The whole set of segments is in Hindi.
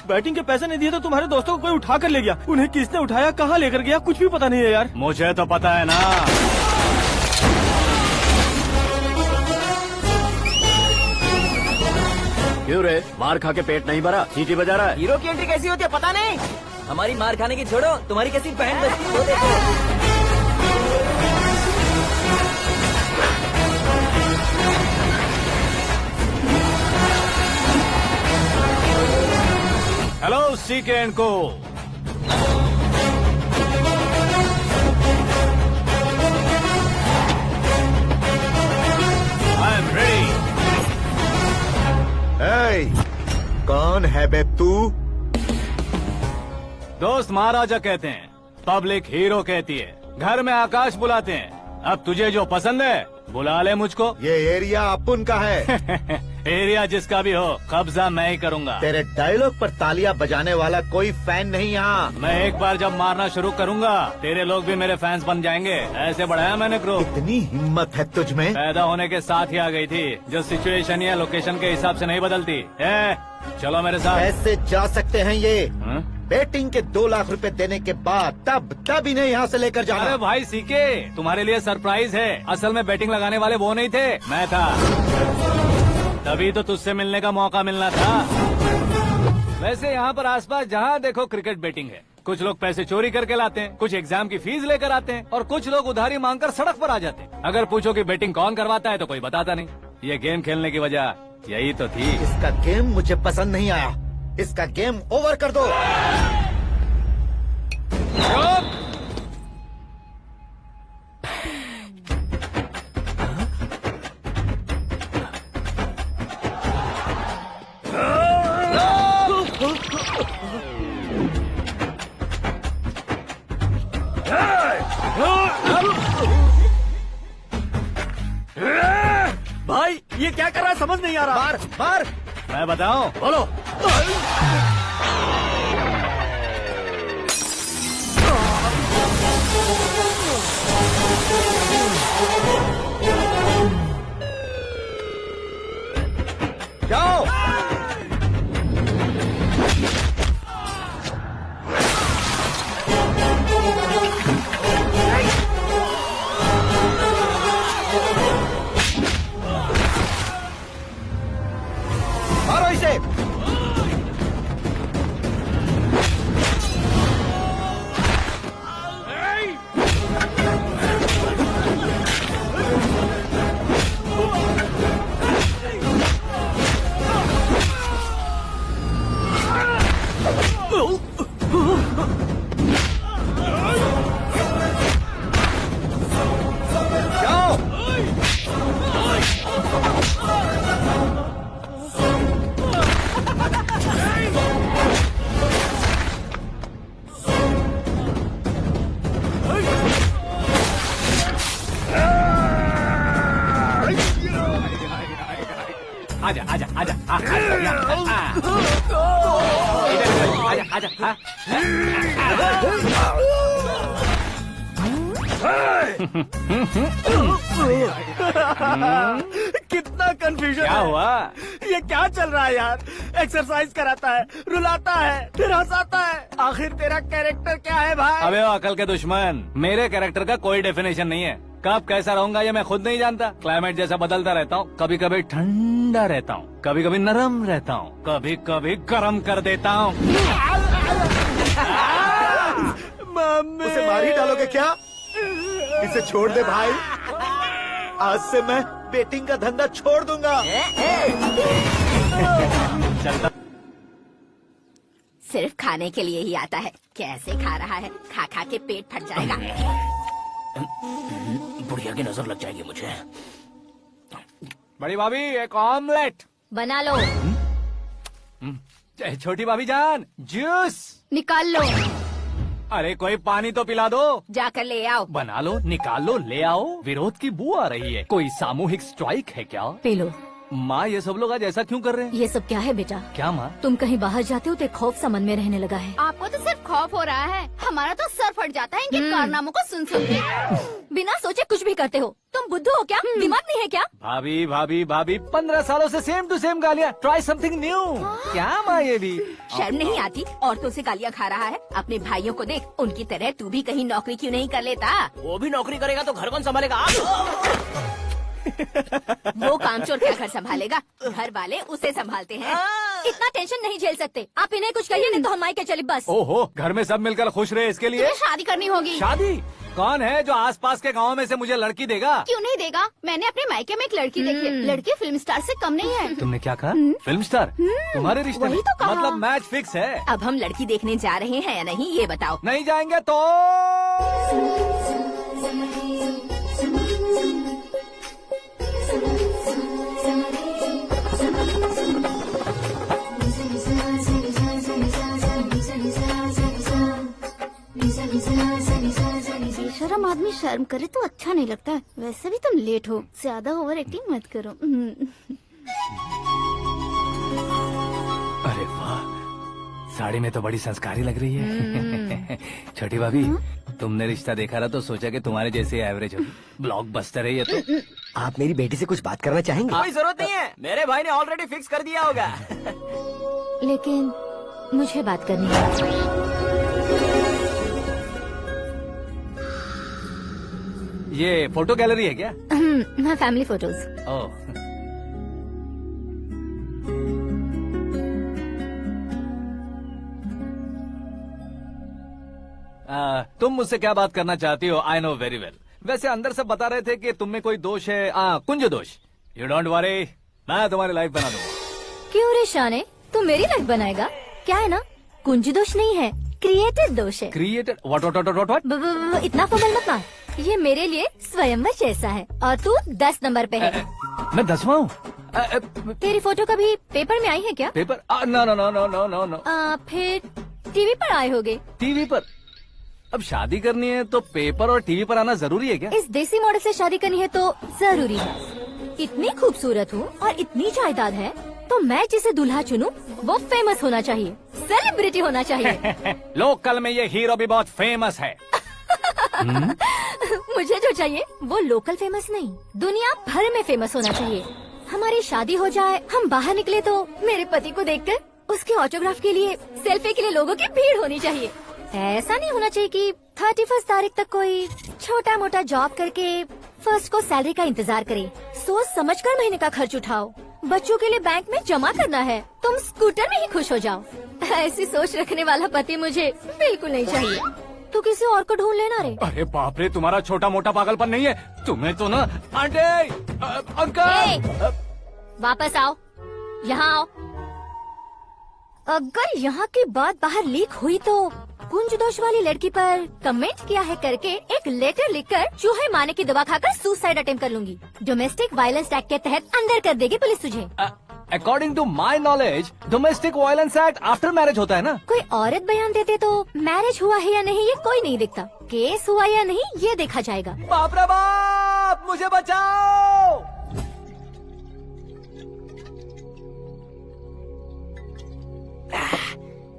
बैटिंग के पैसे नहीं दिए तो तुम्हारे दोस्तों को कोई उठा कर ले गया। उन्हें किसने उठाया, कहाँ लेकर गया, कुछ भी पता नहीं है यार। मुझे तो पता है ना। क्यों रे, मार खा के पेट नहीं भरा, सीटी बजा रहा है? हीरो की एंट्री कैसी होती है पता नहीं। हमारी मार खाने की छोड़ो, तुम्हारी कैसी बहन बजती है वो देखो। हेलो सीके एंड को। I am ready. कौन है बे तू? दोस्त महाराजा कहते हैं, पब्लिक हीरो कहती है, घर में आकाश बुलाते हैं। अब तुझे जो पसंद है बुला ले मुझको। ये एरिया अपुन का है। एरिया जिसका भी हो, कब्जा मैं ही करूंगा। तेरे डायलॉग पर तालियां बजाने वाला कोई फैन नहीं यहाँ। मैं एक बार जब मारना शुरू करूंगा, तेरे लोग भी मेरे फैंस बन जाएंगे। ऐसे बढ़ाया मैंने ग्रुप। इतनी हिम्मत है तुझ में? पैदा होने के साथ ही आ गई थी, जो सिचुएशन या लोकेशन के हिसाब से नहीं बदलती। चलो मेरे साथ। कैसे जा सकते हैं ये? हाँ? बेटिंग के 2 लाख रुपए देने के बाद तब इन्हें यहाँ से लेकर जाना। अरे भाई सीके, तुम्हारे लिए सरप्राइज है। असल में बैटिंग लगाने वाले वो नहीं थे, मैं था। तभी तो तुझसे मिलने का मौका मिलना था। वैसे यहाँ पर आसपास जहाँ देखो क्रिकेट बैटिंग है। कुछ लोग पैसे चोरी करके लाते हैं, कुछ एग्जाम की फीस लेकर आते हैं, और कुछ लोग उधारी मांगकर सड़क पर आ जाते हैं। अगर पूछो कि बैटिंग कौन करवाता है तो कोई बताता नहीं। ये गेम खेलने की वजह यही तो थी। इसका गेम मुझे पसंद नहीं आया। इसका गेम ओवर कर दो। भाई ये क्या कर रहा है, समझ नहीं आ रहा। मार मार। मैं बताऊं? बोलो। जाओ। मारो इसे। आजा आजा आजा आजा आजा। कितना कंफ्यूजन क्या है। हुआ? ये क्या चल रहा है यार? एक्सरसाइज कराता है, रुलाता है, फिर हंसाता है। आखिर तेरा कैरेक्टर क्या है भाई? अबे वो अकल के दुश्मन, मेरे कैरेक्टर का कोई डेफिनेशन नहीं है। कब कैसा रहूंगा ये मैं खुद नहीं जानता। क्लाइमेट जैसा बदलता रहता हूँ। कभी कभी ठंडा रहता हूँ, कभी कभी नरम रहता हूँ, कभी कभी गर्म कर देता हूँ। मम्मी। उसे मार ही डालोगे क्या? इसे छोड़ दे भाई। आज से मैं बेटिंग का धंधा छोड़ दूंगा। चलता। सिर्फ खाने के लिए ही आता है। कैसे खा रहा है, खा खा के पेट फट जाएगा। बुढ़िया की नजर लग जाएगी मुझे। बड़ी भाभी एक ऑमलेट बना लो। छोटी भाभी जान जूस निकाल लो। अरे कोई पानी तो पिला दो। जाकर ले आओ। बना लो, निकाल लो, ले आओ। विरोध की बू आ रही है। कोई सामूहिक स्ट्राइक है क्या? P low. माँ ये सब लोग आज ऐसा क्यों कर रहे हैं? ये सब क्या है बेटा? क्या माँ? तुम कहीं बाहर जाते हो तो एक खौफ सा मन में रहने लगा है। आपको तो सिर्फ खौफ हो रहा है। हमारा तो सर फट जाता है इनके कारनामों को सुन सुन के। बिना सोचे कुछ भी करते हो। तुम बुद्धू हो क्या? दिमाग नहीं है क्या? भाभी भाभी भाभी 15 सालों से सेम टू सेम गालियाँ। Try something new. क्या माँ ये भी शर्म नहीं आती? औरतों से गालियाँ खा रहा है। अपने भाइयों को देख, उनकी तरह तू भी कहीं नौकरी क्यों नहीं कर लेता? वो भी नौकरी करेगा तो घर कौन संभालेगा? आप वो कामचोर क्या घर संभालेगा? घर वाले उसे संभालते हैं। इतना टेंशन नहीं झेल सकते। आप इन्हें कुछ कहिए नहीं तो हम मायके चले बस। ओहो, घर में सब मिलकर खुश रहे इसके लिए। तुम्हें शादी करनी होगी। शादी? कौन है जो आसपास के गाँव में से मुझे लड़की देगा? क्यों नहीं देगा? मैंने अपने मायके में एक लड़की देखी है। लड़की फिल्म स्टार से कम नहीं है। तुमने क्या कहा? Film star? तुम्हारे रिश्ते में? वही तो कहा। मतलब मैच फिक्स है। अब हम लड़की देखने जा रहे हैं या नहीं ये बताओ। नहीं जाएंगे तो बेशरम आदमी शर्म करे तो अच्छा नहीं लगता। वैसे भी तुम लेट हो, ज्यादा ओवर एक्टिंग मत करो। अरे वाह, साड़ी में तो बड़ी संस्कारी लग रही है। छोटी भाभी, तुमने रिश्ता देखा रहा तो सोचा कि तुम्हारे जैसे एवरेज हो। ब्लॉकबस्टर है ये तो। आप मेरी बेटी से कुछ बात करना चाहेंगे? कोई जरूरत नहीं है, मेरे भाई ने ऑलरेडी फिक्स कर दिया होगा। लेकिन मुझे बात करनी है। ये फोटो गैलरी है क्या? मैं फैमिली फोटोज। ओह, तुम मुझसे क्या बात करना चाहती हो? I know very well. वैसे अंदर सब बता रहे थे कि तुम में कोई दोष है। कुंज दोष। यू डोंट वरी, मैं तुम्हारी लाइफ बना दूंगा। क्यों रे शाने, तू मेरी लाइफ बनाएगा? क्या है ना, कुंज दोष नहीं है, क्रिएटेड दोष है। क्रिएटेड? व्हाट? इतना फॉर्मल मत मार। ये मेरे लिए स्वयंवर जैसा है और तू 10 नंबर पे है। मैं 10वां हूँ? तेरी फोटो कभी पेपर में आई है क्या? Paper? No no no no no no no. फिर टीवी पर आए होगे। टीवी पर? अब शादी करनी है तो पेपर और टीवी पर आना जरूरी है क्या? इस देसी मॉडल से शादी करनी है तो जरूरी है। इतनी खूबसूरत हूँ और इतनी जायदाद है तो मैं जिसे दूल्हा चुनूं वो फेमस होना चाहिए, सेलिब्रिटी होना चाहिए। लोकल में ये हीरो भी बहुत फेमस है। मुझे जो चाहिए वो लोकल फेमस नहीं, दुनिया भर में फेमस होना चाहिए। हमारी शादी हो जाए, हम बाहर निकले तो मेरे पति को देखकर उसके ऑटोग्राफ के लिए, सेल्फी के लिए लोगों की भीड़ होनी चाहिए। ऐसा नहीं होना चाहिए कि 31 तारीख तक कोई छोटा मोटा जॉब करके फर्स्ट को सैलरी का इंतजार करे। सोच समझकर महीने का खर्च उठाओ। बच्चों के लिए बैंक में जमा करना है, तुम स्कूटर में ही खुश हो जाओ। ऐसी सोच रखने वाला पति मुझे बिल्कुल नहीं चाहिए। तू किसी और को ढूंढ लेना रे। अरे बाप रे, तुम्हारा छोटा मोटा पागलपन नहीं है। तुम्हें तो ना आंटी, अंकल। वापस आओ, यहाँ आओ। अगर यहाँ की बात बाहर लीक हुई तो कुंज दोष वाली लड़की पर कमेंट किया है करके एक लेटर लिखकर चूहे मारने की दवा खाकर सुसाइड अटेम्प्ट कर लूंगी। डोमेस्टिक वायलेंस एक्ट के तहत अंदर कर देगी पुलिस तुझे। According to my knowledge domestic violence act after marriage होता है ना? कोई औरत बयान देते तो मैरिज हुआ है या नहीं ये कोई नहीं देखता, केस हुआ या नहीं ये देखा जाएगा। बाप रे बाप, मुझे बचाओ।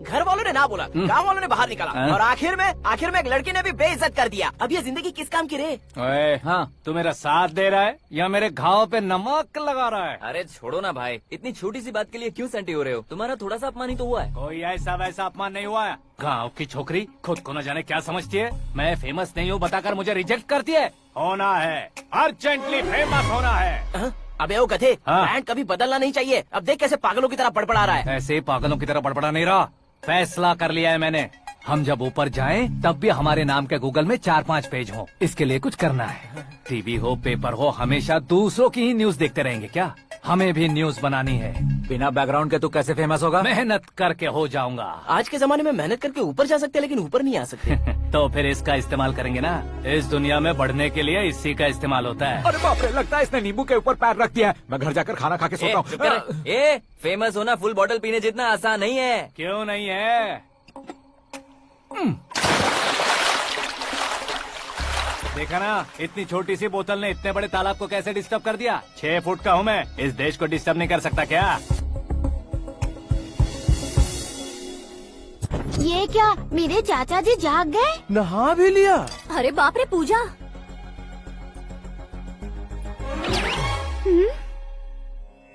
घर वालों ने ना बोला, गाँव वालों ने बाहर निकाला और आखिर में एक लड़के ने भी बेइज्जत कर दिया। अब ये जिंदगी किस काम की रे? ओए, हाँ, तू मेरा साथ दे रहा है या मेरे घाव पे नमक लगा रहा है? अरे छोड़ो ना भाई, इतनी छोटी सी बात के लिए क्यों सैंटी हो रहे हो? तुम्हारा थोड़ा सा अपमान ही तो हुआ है। कोई ऐसा वैसा अपमान नहीं हुआ है। गाँव की छोकरी खुद को न जाने क्या समझती है। मैं फेमस नहीं हूँ बताकर मुझे रिजेक्ट करती है। होना है, अर्जेंटली फेमस होना है। अबे ओ गधे, हाँ। ब्रांड कभी बदलना नहीं चाहिए। अब देख कैसे पागलों की तरह बड़बड़ा रहा है। ऐसे पागलों की तरह बड़बड़ा नहीं रहा। फैसला कर लिया है मैंने। हम जब ऊपर जाएं तब भी हमारे नाम के गूगल में 4-5 पेज हो। इसके लिए कुछ करना है। टीवी हो, पेपर हो, हमेशा दूसरों की ही न्यूज देखते रहेंगे क्या? हमें भी न्यूज बनानी है। बिना बैकग्राउंड के तू कैसे फेमस होगा? मेहनत करके हो जाऊंगा। आज के जमाने में मेहनत करके ऊपर जा सकते हैं लेकिन ऊपर नहीं आ सकते। तो फिर इसका इस्तेमाल करेंगे ना। इस दुनिया में बढ़ने के लिए इसी का इस्तेमाल होता है। अरे बाप रे, लगता है इसने नींबू के ऊपर पैर रख दिया है। मैं घर जाकर खाना खा के सोता चुप कर। हूँ। फेमस होना फुल बॉटल पीने जितना आसान नहीं है। क्यों नहीं है? देखा ना, इतनी छोटी सी बोतल ने इतने बड़े तालाब को कैसे डिस्टर्ब कर दिया। 6 फुट का हूँ मैं, इस देश को डिस्टर्ब नहीं कर सकता क्या? ये क्या मेरे चाचा जी जाग गए? नहा भी लिया? अरे बाप रे पूजा।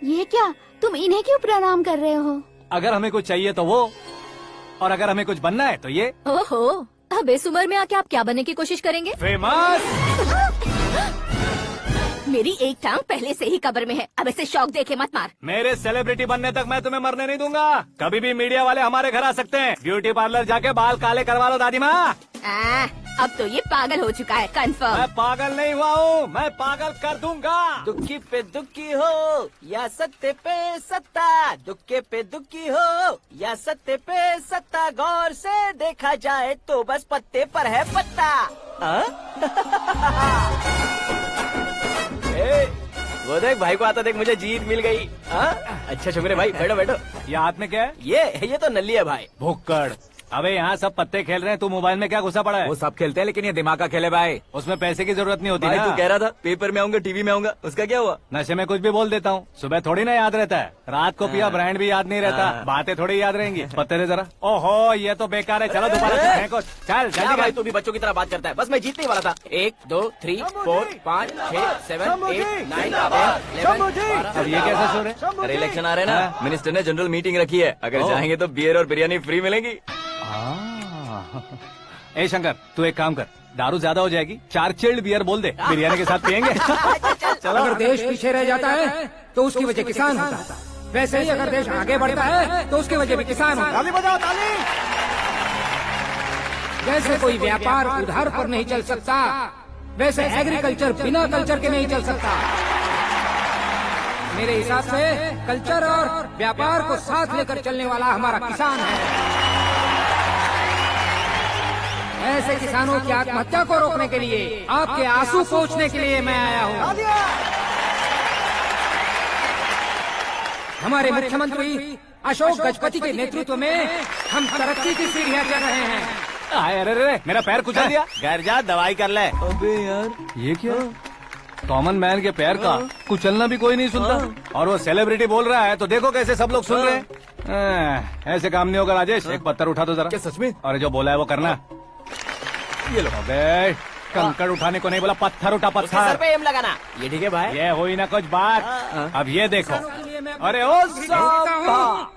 ये क्या तुम इन्हें क्यों प्रणाम कर रहे हो? अगर हमें कुछ चाहिए तो वो, और अगर हमें कुछ बनना है तो ये। ओहो, अब इस उम्र में आके आप क्या बनने की कोशिश करेंगे? फेमस। मेरी एक टांग पहले से ही कब्र में है, अब ऐसे शौक देखे मत मार। मेरे सेलिब्रिटी बनने तक मैं तुम्हें मरने नहीं दूंगा। कभी भी मीडिया वाले हमारे घर आ सकते हैं। ब्यूटी पार्लर जाके बाल काले करवा लो दादी माँ। अब तो ये पागल हो चुका है, कंफर्म। मैं पागल नहीं हुआ हूँ, मैं पागल कर दूंगा। दुखी पे दुखी हो या सत्य पे सत्ता, दुखे पे दुखी हो या सत्य पे सत्ता, गौर से देखा जाए तो बस पत्ते पर है पत्ता। वो देख भाई को आता देख, मुझे जीत मिल गई। अच्छा शुक्र है भाई, बैठो बैठो। ये हाथ में क्या है? ये तो नल्ली है भाई। भुक्कड़। अबे यहाँ सब पत्ते खेल रहे हैं, तू मोबाइल में क्या घुसा पड़ा है? वो सब खेलते हैं लेकिन ये दिमाग का खेल है भाई। उसमें पैसे की जरूरत नहीं होती भाई ना। तू कह रहा था पेपर में आऊंगा, टीवी में आऊंगा, उसका क्या हुआ? नशे में कुछ भी बोल देता हूँ, सुबह थोड़ी ना याद रहता है। रात को पिया ब्रांड भी याद नहीं रहता, बातें थोड़ी याद रहेंगी। पत्ते दे जरा। ओहो ये तो बेकार है, चलो दोबारा से फेंको। चल क्या जल्दी भाई कर। तू भी बच्चों की तरह बात करता है। बस मैं जीतने ही वाला था। 1 2 3 4 5 6 7 8 9 10 अब ये कैसे सो रहे? अरे इलेक्शन आ रहे हैं ना, मिनिस्टर ने जनरल मीटिंग रखी है। अगर जाएंगे तो बियर और बिरयानी फ्री मिलेगी। ए शंकर तू एक काम कर, दारू ज्यादा हो जाएगी, 4 चिल्ड बियर बोल दे, बिरयानी के साथ पियेंगे। चलो। अगर देश पीछे रह जाता है तो उसकी वजह किसान होता है, वैसे ही अगर देश आगे बढ़ता है तो उसकी वजह भी किसान होता है। ताली बजाओ ताली। जैसे कोई व्यापार उधार पर नहीं चल सकता, वैसे एग्रीकल्चर बिना कल्चर के नहीं चल सकता। मेरे हिसाब से कल्चर और व्यापार को साथ लेकर चलने वाला हमारा किसान है। ऐसे किसानों की आत्महत्या को रोकने के लिए, आपके आंसू पोंछने के लिए मैं आया हूँ। हमारे मुख्यमंत्री अशोक गजपति के नेतृत्व में हम तरक्की की सीढ़ियाँ चढ़ रहे हैं। अरे मेरा पैर कुचल दिया। घर जा दवाई कर ले। अबे यार ये क्या? कॉमन मैन के पैर का कुचलना भी कोई नहीं सुनता, और वो सेलिब्रिटी बोल रहा है तो देखो कैसे सब लोग सुन रहे हैं। ऐसे काम नहीं होगा राजेश, एक पत्थर उठा दो जरा। क्या सच में? और जो बोला है वो करना। ये लो। अबे कंकड़ उठाने को नहीं बोला, पत्थर उठा उसके सर पत्थर। पे एम लगाना। ये ठीक है भाई। ये हुई ना कुछ बात। अब ये देखो। अरे ओ साहब,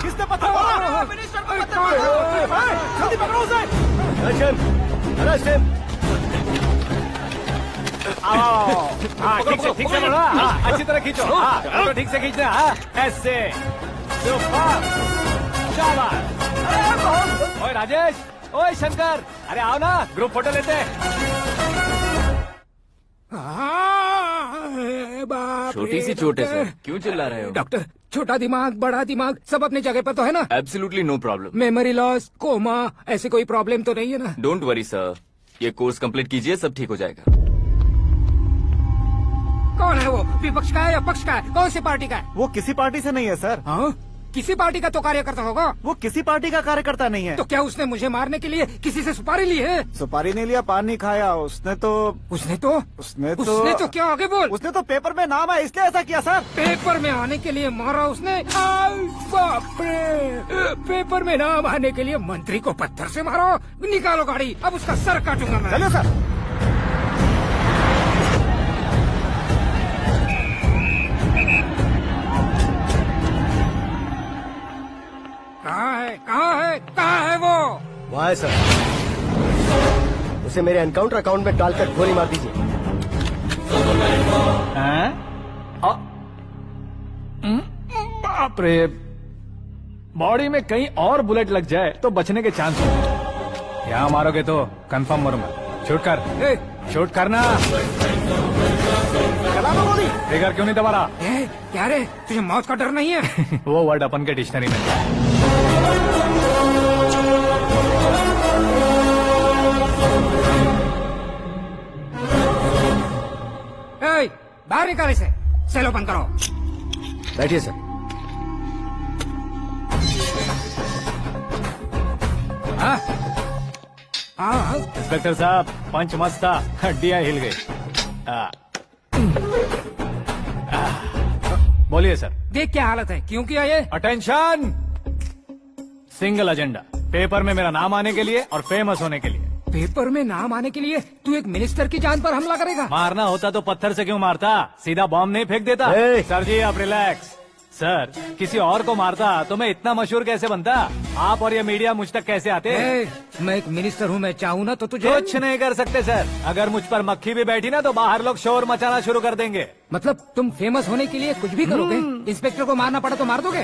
किसने पत्थर मारा? मिनिस्टर को पत्थर मारा। जल्दी पकड़ो उसे। हाँ ठीक से पकड़ो। हाँ अच्छी तरह खींचो। हाँ तो ठीक से खींचना। हाँ ऐसे। ओए राजेश, ओए शंकर, अरे आओ ना, ग्रुप फोटो लेते हैं। छोटी सी चोट है सर, क्यों चिल्ला रहे हो? डॉक्टर, छोटा दिमाग बड़ा दिमाग सब अपनी जगह पर तो है ना? Absolutely no problem. Memory loss, coma, ऐसी कोई प्रॉब्लम तो नहीं है ना? डोंट वरी सर, ये कोर्स कंप्लीट कीजिए, सब ठीक हो जाएगा। कौन है वो? विपक्ष का है या पक्ष का है? कौन सी पार्टी का है? वो किसी पार्टी से नहीं है सर। हाँ? किसी पार्टी का तो कार्यकर्ता होगा। वो किसी पार्टी का कार्यकर्ता नहीं है। तो क्या उसने मुझे मारने के लिए किसी से सुपारी ली है? सुपारी नहीं लिया, पान नहीं खाया। उसने तो क्या आगे बोल? उसने तो पेपर में नाम है इसलिए ऐसा किया सर। पेपर में आने के लिए मारा उसने? बाप रे! पेपर में नाम आने के लिए मंत्री को पत्थर से मारो? निकालो गाड़ी, अब उसका सर काटूंगा मैं। चलो सर। कहाँ है वो? वहाँ है सर। उसे मेरे एनकाउंटर अकाउंट में डालकर गोली मार दीजिए। बाप रे, बॉडी में कहीं और बुलेट लग जाए तो बचने के चांस हो। यहाँ मारोगे तो कंफर्म मरूंगा। शूट कर, शूट करना। ट्रिगर क्यों नहीं दबा रहा? क्या रे, तुझे मौत का डर नहीं है? वो वर्ड अपन के डिक्शनरी में है। बाहर निकाले से, सेलो बंद करो। बैठिए सर। इंस्पेक्टर साहब, पंच मस्त था, हड्डियां हिल गई। बोलिए बोलिए सर। देख क्या हालत है, क्यों किया ये? अटेंशन, सिंगल एजेंडा, पेपर में मेरा नाम आने के लिए और फेमस होने के लिए। पेपर में नाम आने के लिए तू एक मिनिस्टर की जान पर हमला करेगा? मारना होता तो पत्थर से क्यों मारता, सीधा बॉम्ब नहीं फेंक देता। ए! सर जी आप रिलैक्स। सर किसी और को मारता तो मैं इतना मशहूर कैसे बनता, आप और ये मीडिया मुझ तक कैसे आते। मैं एक मिनिस्टर हूँ, मैं चाहूँ ना तो तुझे कुछ नहीं कर सकते सर, अगर मुझ पर मक्खी भी बैठी ना तो बाहर लोग शोर मचाना शुरू कर देंगे। मतलब तुम फेमस होने के लिए कुछ भी करोगे? इंस्पेक्टर को मारना पड़ा तो मार दोगे?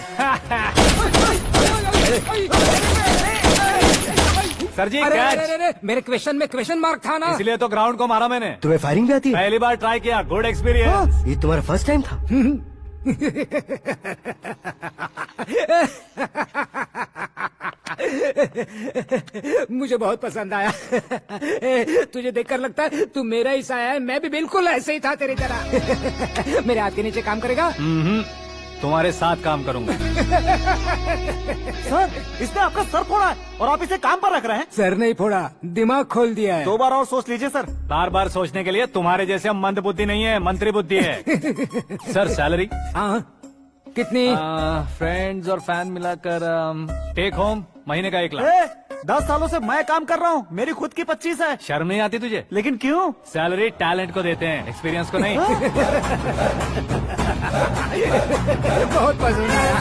सर जी अरे, कैच। अरे, अरे, मेरे क्वेश्चन में क्वेश्चन मार्क था ना। इसलिए तो ग्राउंड को मारा मैंने। तुम्हें फायरिंग भी आती है? पहली बार ट्राई किया, गुड एक्सपीरियंस। ये तुम्हारा फर्स्ट टाइम था? मुझे बहुत पसंद आया। तुझे देखकर लगता है तू मेरा ही साया है, मैं भी बिल्कुल ऐसे ही था तेरी तरह। मेरे हाथ के नीचे काम करेगा? तुम्हारे साथ काम करूंगा। सर इसने आपका सर फोड़ा है और आप इसे काम पर रख रहे हैं। सर नहीं फोड़ा, दिमाग खोल दिया है। 2 बार और सोच लीजिए सर। बार बार सोचने के लिए तुम्हारे जैसे मंद बुद्धि नहीं है, मंत्री बुद्धि है। सर सैलरी हाँ कितनी? फ्रेंड्स और फैन मिलाकर टेक होम महीने का 1 लाख। 10 सालों से मैं काम कर रहा हूँ, मेरी खुद की 25 है। शर्म नहीं आती तुझे? लेकिन क्यों? सैलरी टैलेंट को देते हैं, एक्सपीरियंस को नहीं। बहुत पसंद आया।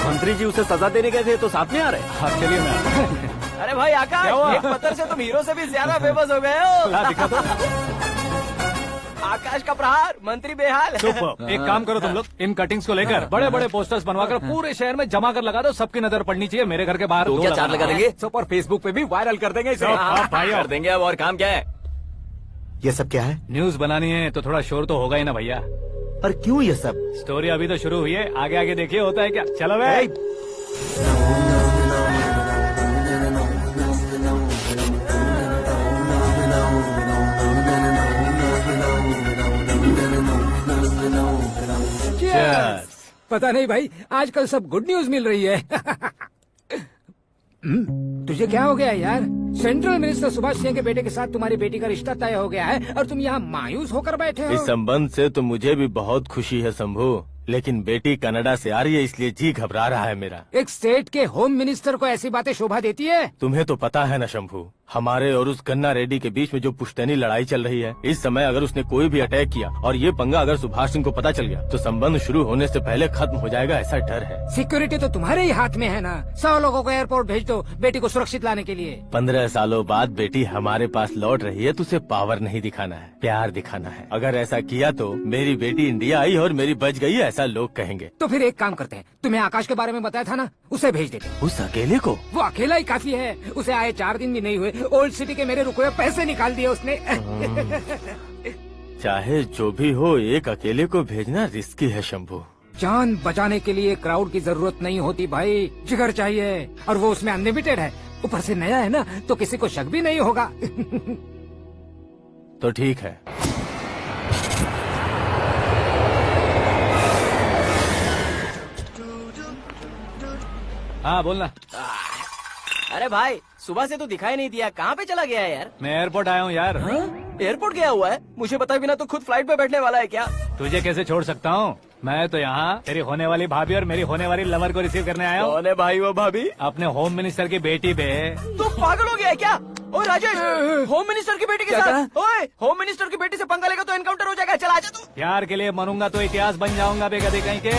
मंत्री जी उसे सजा देने गए थे तो साथ में आ रहे। हाँ चलिए मैं अरे भाई क्या आकाश, हुआ? एक पत्थर से तुम हीरो से भी ज्यादा फेमस हो गए हो। ला दिखा तो। आकाश का प्रहार, मंत्री बेहाल। सुपर। एक काम करो तुम लोग, इन कटिंग्स को लेकर बड़े बड़े पोस्टर्स बनवाकर पूरे शहर में जमा कर लगा दो, सबकी नजर पड़नी चाहिए। मेरे घर के बाहर तो दो क्या लगाना। 4 लगा देंगे? सुपर फेसबुक पे भी वायरल कर देंगे इसे। हाँ, भाई कर देंगे। अब और काम क्या है? ये सब क्या है? न्यूज बनानी है तो थोड़ा शोर तो होगा ही ना भैया। पर क्यों ये सब? स्टोरी अभी तो शुरू हुई है, आगे आगे देखिए होता है क्या। चलो भाई। Cheers. पता नहीं भाई, आजकल सब गुड न्यूज मिल रही है। तुझे क्या हो गया यार? सेंट्रल मिनिस्टर सुभाष सिंह के बेटे के साथ तुम्हारी बेटी का रिश्ता तय हो गया है और तुम यहाँ मायूस होकर बैठे हो। इस संबंध से तो मुझे भी बहुत खुशी है शंभू, लेकिन बेटी कनाडा से आ रही है इसलिए जी घबरा रहा है मेरा। एक स्टेट के होम मिनिस्टर को ऐसी बातें शोभा देती है? तुम्हें तो पता है ना शंभू, हमारे और उस गन्ना रेड्डी के बीच में जो पुश्तैनी लड़ाई चल रही है, इस समय अगर उसने कोई भी अटैक किया और ये पंगा अगर सुभाष सिंह को पता चल गया तो संबंध शुरू होने से पहले खत्म हो जाएगा, ऐसा डर है। सिक्योरिटी तो तुम्हारे ही हाथ में है ना। 100 लोगों को एयरपोर्ट भेज दो बेटी को सुरक्षित लाने के लिए। 15 सालों बाद बेटी हमारे पास लौट रही है तो उसे पावर नहीं दिखाना है, प्यार दिखाना है। अगर ऐसा किया तो मेरी बेटी इंडिया आई और मेरी बच गई, ऐसा लोग कहेंगे। तो फिर एक काम करते हैं, तुम्हें आकाश के बारे में बताया था ना, उसे भेज देते हैं। उस अकेले को? वो अकेला ही काफी है, उसे आए 4 दिन भी नहीं हुए, ओल्ड सिटी के मेरे रुके हुए पैसे निकाल दिए उसने। चाहे जो भी हो, एक अकेले को भेजना रिस्की है शंभू। जान बचाने के लिए क्राउड की जरूरत नहीं होती भाई, जिगर चाहिए, और वो उसमें अनलिमिटेड है। ऊपर से नया है ना तो किसी को शक भी नहीं होगा। तो ठीक है। हाँ बोलना। अरे भाई सुबह से तो दिखाई नहीं दिया, कहाँ पे चला गया है यार? मैं एयरपोर्ट आया हूँ यार। एयरपोर्ट गया हुआ है? मुझे बताए बिना तो खुद फ्लाइट पे बैठने वाला है क्या? तुझे कैसे छोड़ सकता हूँ? मैं तो यहाँ तेरी होने वाली भाभी और मेरी होने वाली लवर को रिसीव करने आया हूँ। कौन है भाई वो भाभी? अपने होम मिनिस्टर की बेटी पे। तू पागल हो गया है क्या? ओए राजेश, होम मिनिस्टर की बेटी के साथ? ओए होम मिनिस्टर की बेटी से पंगा लेगा तो एनकाउंटर हो जाएगा। चल आजा तू। प्यार के लिए मरूंगा तो इतिहास बन जाऊंगा बेगदी कहीं के।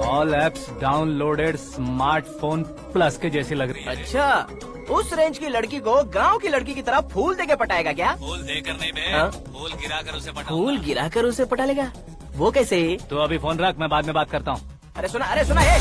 All apps downloaded smartphone plus के जैसी लग रही है। अच्छा, उस रेंज की लड़की को गांव की लड़की की तरह फूल देके पटाएगा क्या? फूल देकर नहीं बे, हाँ? फूल गिराकर उसे पटा। फूल गिराकर उसे पटा लेगा? वो कैसे? तो अभी फोन रख, मैं बाद में बात करता हूँ। अरे सुना ये।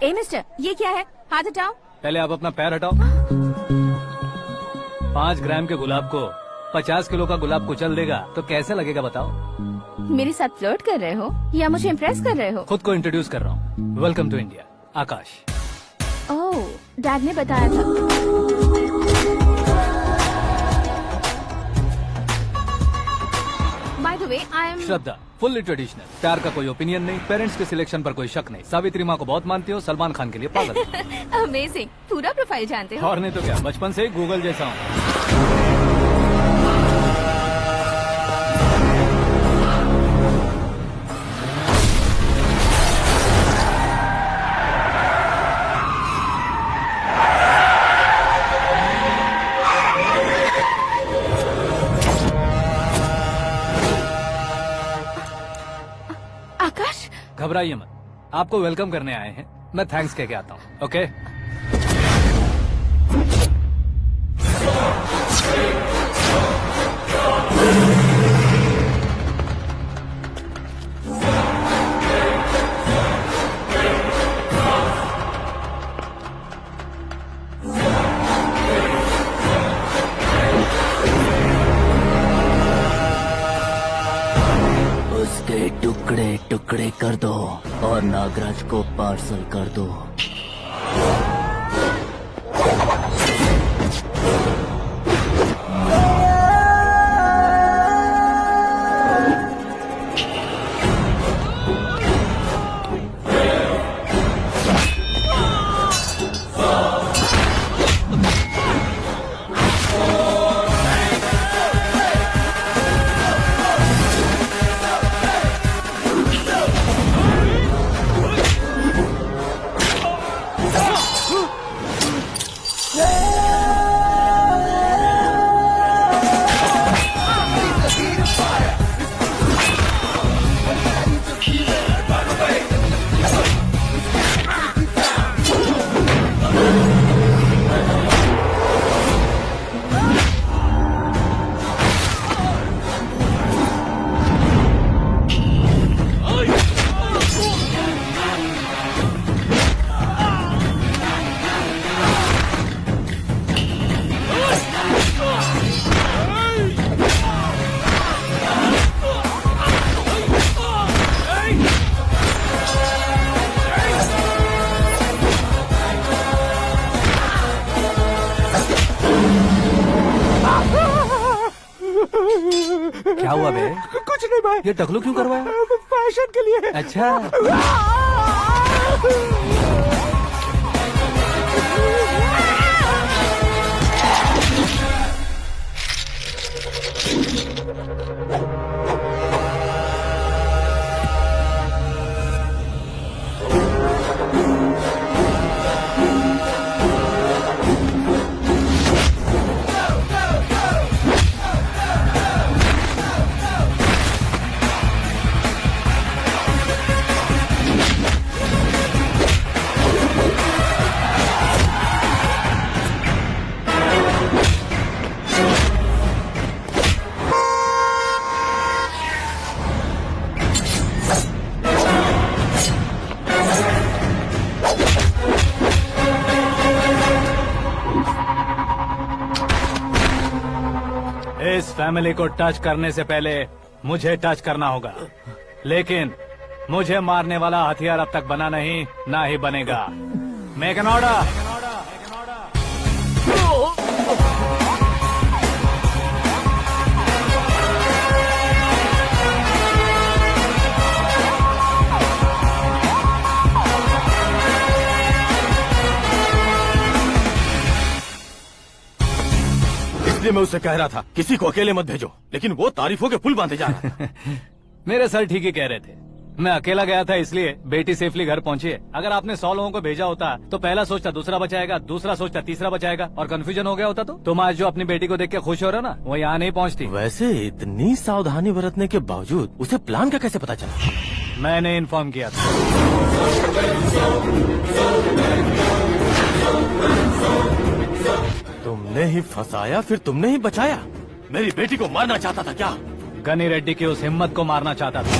ए मिस्टर, ये क्या है? हाथ हटाओ। पहले आप अपना पैर हटाओ। 5 ग्राम के गुलाब को 50 किलो का गुलाब कुचल देगा तो कैसे लगेगा बताओ? मेरे साथ फ्लर्ट कर रहे हो या मुझे इम्प्रेस कर रहे हो? खुद को इंट्रोड्यूस कर रहा हूँ। Welcome to India, Akash. Oh, dad ने बताया था। By the way, I am Shraddha, fully traditional. प्यार का कोई ओपिनियन नहीं, पेरेंट्स के सिलेक्शन पर कोई शक नहीं। सावित्री माँ को बहुत मानती हो, सलमान खान के लिए पागल। अमेजिंग, पूरा प्रोफाइल जानते हो। और नहीं तो क्या, बचपन से ही गूगल जैसा हूँ। आकाश, घबराइए मत, आपको वेलकम करने आए हैं। मैं थैंक्स कह के आता हूँ। ओके? उसके टुकड़े टुकड़े कर दो और नागराज को पार्सल कर दो। क्या हुआ बे? कुछ नहीं भाई। ये टकलू क्यों करवाया? फैशन के लिए। अच्छा, इस फैमिली को टच करने से पहले मुझे टच करना होगा, लेकिन मुझे मारने वाला हथियार अब तक बना नहीं, ना ही बनेगा। Make an order. इसलिए मैं उससे कह रहा था किसी को अकेले मत भेजो, लेकिन वो तारीफों के पुल बांधे जा रहा था। मेरे सर ठीक ही कह रहे थे। मैं अकेला गया था इसलिए बेटी सेफली घर पहुंची है। अगर आपने 100 लोगों को भेजा होता तो पहला सोचता दूसरा बचाएगा, दूसरा सोचता तीसरा बचाएगा, और कंफ्यूजन हो गया होता तो तुम आज जो अपनी बेटी को देख के खुश हो रहे हो ना, वो यहाँ नहीं पहुँचती। वैसे इतनी सावधानी बरतने के बावजूद उसे प्लान का कैसे पता चला? मैंने इन्फॉर्म किया था। तुमने ही फंसाया, फिर तुमने ही बचाया। मेरी बेटी को मारना चाहता था क्या? गनी रेड्डी की उस हिम्मत को मारना चाहता था।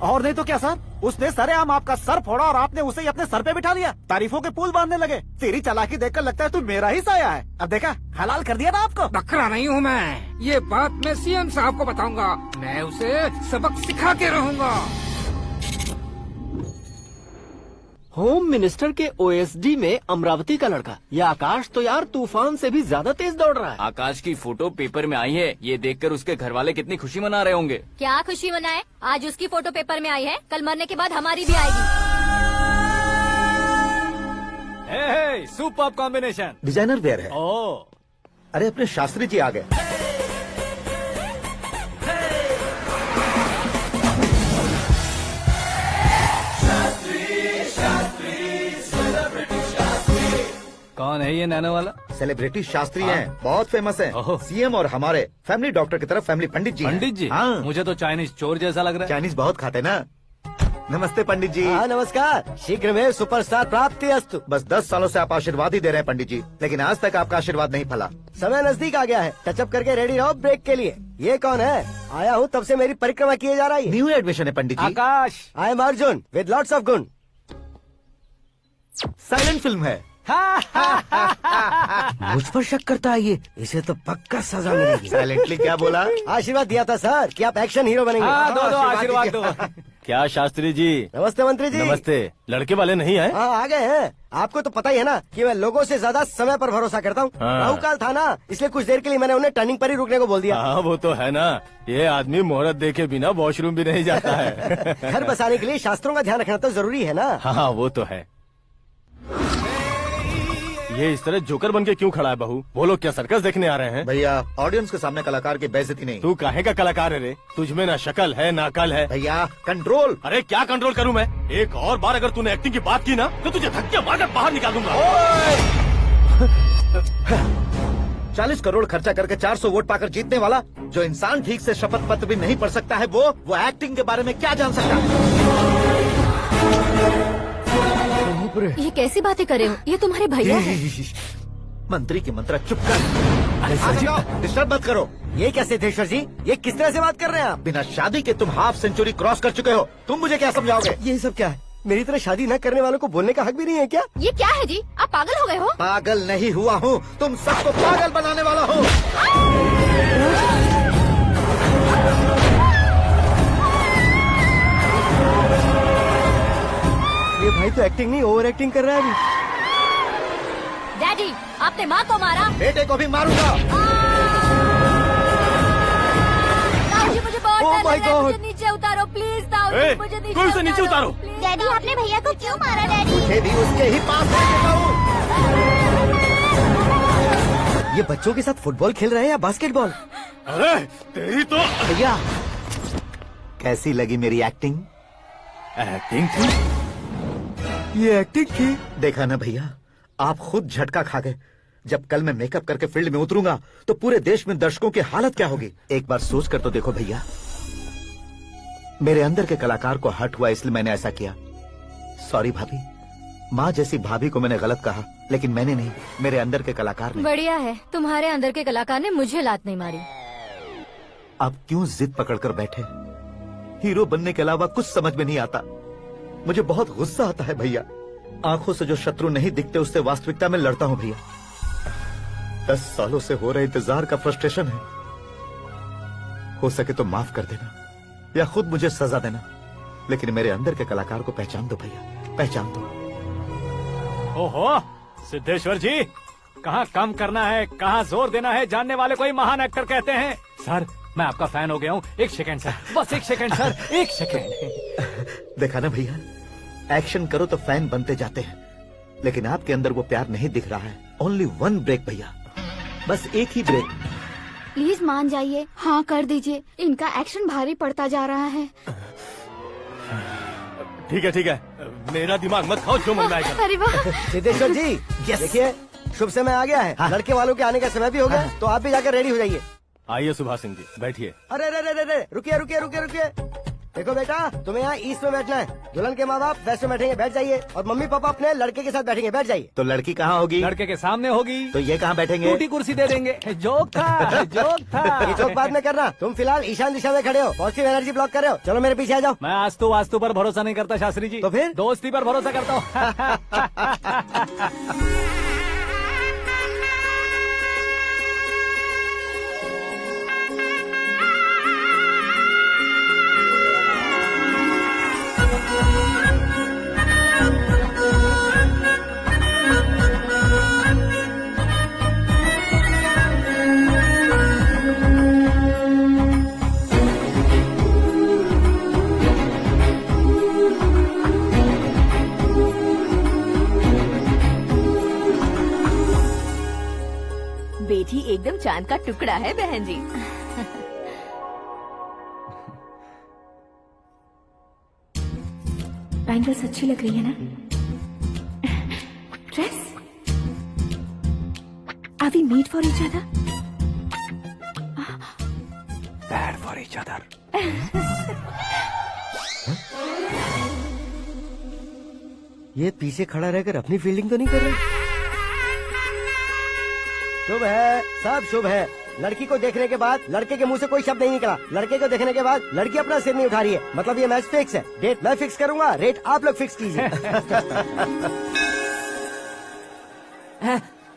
और नहीं तो क्या सर, उसने सरेआम आपका सर फोड़ा और आपने उसे ही अपने सर पे बिठा लिया। तारीफों के पुल बांधने लगे। तेरी चालाकी देखकर लगता है तू मेरा ही साया है। अब देखा, हलाल कर दिया ना आपको। बकरा नहीं हूँ मैं, ये बात मैं सीएम साहब को बताऊंगा। मैं उसे सबक सिखा के रहूंगा। होम मिनिस्टर के ओएसडी में अमरावती का लड़का। ये आकाश तो यार तूफान से भी ज्यादा तेज दौड़ रहा है। आकाश की फोटो पेपर में आई है, ये देखकर उसके घर वाले कितनी खुशी मना रहे होंगे। क्या खुशी मनाए, आज उसकी फोटो पेपर में आई है, कल मरने के बाद हमारी भी आएगी। Superb combination. डिजाइनर वेयर है। ओह, अरे अपने शास्त्री जी आ गए। कौन है ये नैनो वाला? सेलिब्रिटी शास्त्री हैं, बहुत फेमस हैं। ओहो। सीएम और हमारे फैमिली डॉक्टर की तरफ फैमिली पंडित जी हैं। पंडित जी? हाँ। मुझे तो चाइनीज चोर जैसा लग रहा है। चाइनीज बहुत खाते ना। नमस्ते पंडित जी। हाँ नमस्कार, शीघ्र में सुपरस्टार प्राप्ति अस्तु। बस 10 सालों से आप आशीर्वाद ही दे रहे हैं पंडित जी, लेकिन आज तक आपका आशीर्वाद नहीं फला। समय नजदीक आ गया है, टचअप करके रेडी रहो ब्रेक के लिए। ये कौन है? आया हूँ तब से मेरी परिक्रमा किए जा रही है। न्यू एडमिशन है Pandit ji. Akash. I am Arjun with lots of गुण। साइलेंट फिल्म है। मुझ पर शक करता है ये, इसे तो पक्का सजा मिलेगी। साइलेंटली क्या बोला? आशीर्वाद दिया था सर कि आप एक्शन हीरो बनेंगे। हाँ, दो आशीर्वाद दो। क्या शास्त्री जी? नमस्ते मंत्री जी। नमस्ते। लड़के वाले नहीं आए? हाँ आ गए हैं। आपको तो पता ही है ना कि मैं लोगों से ज्यादा समय पर भरोसा करता हूँ। हाँ। राहु काल था ना, इसलिए कुछ देर के लिए मैंने उन्हें टर्निंग पर ही रुकने को बोल दिया। हाँ वो तो है ना, ये आदमी मुहूर्त देखे बिना वॉशरूम भी नहीं जाता है। घर बसाने के लिए शास्त्रों का ध्यान रखना तो जरूरी है ना। हाँ वो तो है। ये इस तरह जोकर बन के क्यों खड़ा है बहू? वो लोग क्या सर्कस देखने आ रहे हैं? भैया ऑडियंस के सामने कलाकार की बेइज्जती नहीं। तू काहे का कलाकार है रे? तुझमें ना शक्ल है ना अकल है। भैया कंट्रोल। अरे क्या कंट्रोल करूं मैं? एक और बार अगर तूने एक्टिंग की बात की ना तो तुझे धक्के मारकर बाहर निकाल दूंगा। 40 करोड़ खर्चा करके 400 वोट पाकर जीतने वाला जो इंसान ठीक से शपथ पत्र भी नहीं पढ़ सकता है, वो एक्टिंग के बारे में क्या जान सकता है? ये कैसी बातें करे हो? ये तुम्हारे भैया हैं। मंत्री की मंत्रा चुप कर। डिस्टर्ब मत करो। ये क्या सिद्धेश्वर जी, ये किस तरह से बात कर रहे हैं आप? बिना शादी के तुम हाफ सेंचुरी क्रॉस कर चुके हो, तुम मुझे क्या समझाओगे? ये सब क्या है? मेरी तरह शादी न करने वालों को बोलने का हक भी नहीं है क्या? ये क्या है जी, आप पागल हो गए हो? पागल नहीं हुआ हूँ, तुम सबको पागल बनाने वाला हो। ये भाई तो एक्टिंग नहीं ओवर एक्टिंग कर रहा है अभी। डैडी, आपने माँ को मारा। बेटे को भी मारूंगा। ताऊजी मुझे बहुत Oh डर my लग रहा है, God. मुझे नीचे उतारो प्लीज। ताऊजी ए, मुझे कोई उसे नीचे उतारो। डैडी आपने भैया को क्यों मारा? डैडी मुझे भी उसके ही पास लेके जाऊं। ये बच्चों के साथ फुटबॉल खेल रहे हैं या बास्केटबॉल? अरे तेरी तो भैया कैसी लगी मेरी एक्टिंग? एक्टिंग थी। ये एक्टिंग थी। देखा ना भैया, आप खुद झटका खा गए। जब कल मैं मेकअप करके फील्ड में उतरूंगा तो पूरे देश में दर्शकों की हालत क्या होगी? एक बार सोच कर तो देखो भैया। मेरे अंदर के कलाकार को हर्ट हुआ इसलिए मैंने ऐसा किया। सॉरी भाभी। माँ जैसी भाभी को मैंने गलत कहा, लेकिन मैंने नहीं, मेरे अंदर के कलाकार ने। बढ़िया है, तुम्हारे अंदर के कलाकार ने मुझे लात नहीं मारी। आप क्यों जिद पकड़कर बैठे? हीरो बनने के अलावा कुछ समझ में नहीं आता। मुझे बहुत गुस्सा आता है भैया। आंखों से जो शत्रु नहीं दिखते उससे वास्तविकता में लड़ता हूँ भैया। 10 सालों से हो रहे इंतजार का फ्रस्ट्रेशन है। हो सके तो माफ कर देना या खुद मुझे सजा देना, लेकिन मेरे अंदर के कलाकार को पहचान दो भैया, पहचान दो। ओहो सिद्धेश्वर जी, कहाँ कम करना है कहाँ जोर देना है जानने वाले को ही महान एक्टर कहते हैं। सर मैं आपका फैन हो गया हूँ। एक सेकंड सर, बस एक सेकंड सर, एक सेकंड। देखा ना भैया, एक्शन करो तो फैन बनते जाते हैं, लेकिन आपके अंदर वो प्यार नहीं दिख रहा है। ओनली वन ब्रेक भैया, बस एक ही ब्रेक। प्लीज मान जाइए, हाँ कर दीजिए। इनका एक्शन भारी पड़ता जा रहा है। ठीक है, मेरा दिमाग मत खाओ, जो मन में आएगा। अरे वाह। सिद्धेश्वर जी देखिए, शुभ समय आ गया है। हाँ। लड़के वालों के आने का समय भी हो गया, तो आप भी जाकर रेडी हो जाइए। आइए सुभाष सिंह जी, बैठिए। अरे रुकिए। देखो बेटा, तुम्हें यहाँ ईस्ट में बैठना है। दुल्हन के माँ बाप वेस्ट में बैठेंगे, बैठ जाइए। और मम्मी पापा अपने लड़के के साथ बैठेंगे, बैठ जाइए। तो लड़की कहाँ होगी? लड़के के सामने होगी। तो ये कहाँ बैठेंगे? टूटी कुर्सी दे देंगे। जोक था, जोक था। ये जोक बाद में करना। तुम फिलहाल ईशान दिशा में खड़े हो, पॉजिटिव एनर्जी ब्लॉक कर रहे हो। चलो मेरे पीछे आ जाओ। मैं वास्तु पर भरोसा नहीं करता शास्त्री जी। तो फिर? दोस्ती पर भरोसा करता हूँ। बेटी एकदम चांद का टुकड़ा है बहन जी। बैंगल्स अच्छी लग रही है ना? Dress? Are we made for each other? Bad for each other. ये पीछे खड़ा रहकर अपनी फील्डिंग तो नहीं कर रहा? शुभ है, सब शुभ है। लड़की को देखने के बाद लड़के के मुंह से कोई शब्द नहीं निकला। लड़के को देखने के बाद लड़की अपना सिर नहीं उठा रही है। मतलब ये मैच फिक्स है। डेट मैं फिक्स करूंगा, रेट आप लोग फिक्स कीजिए।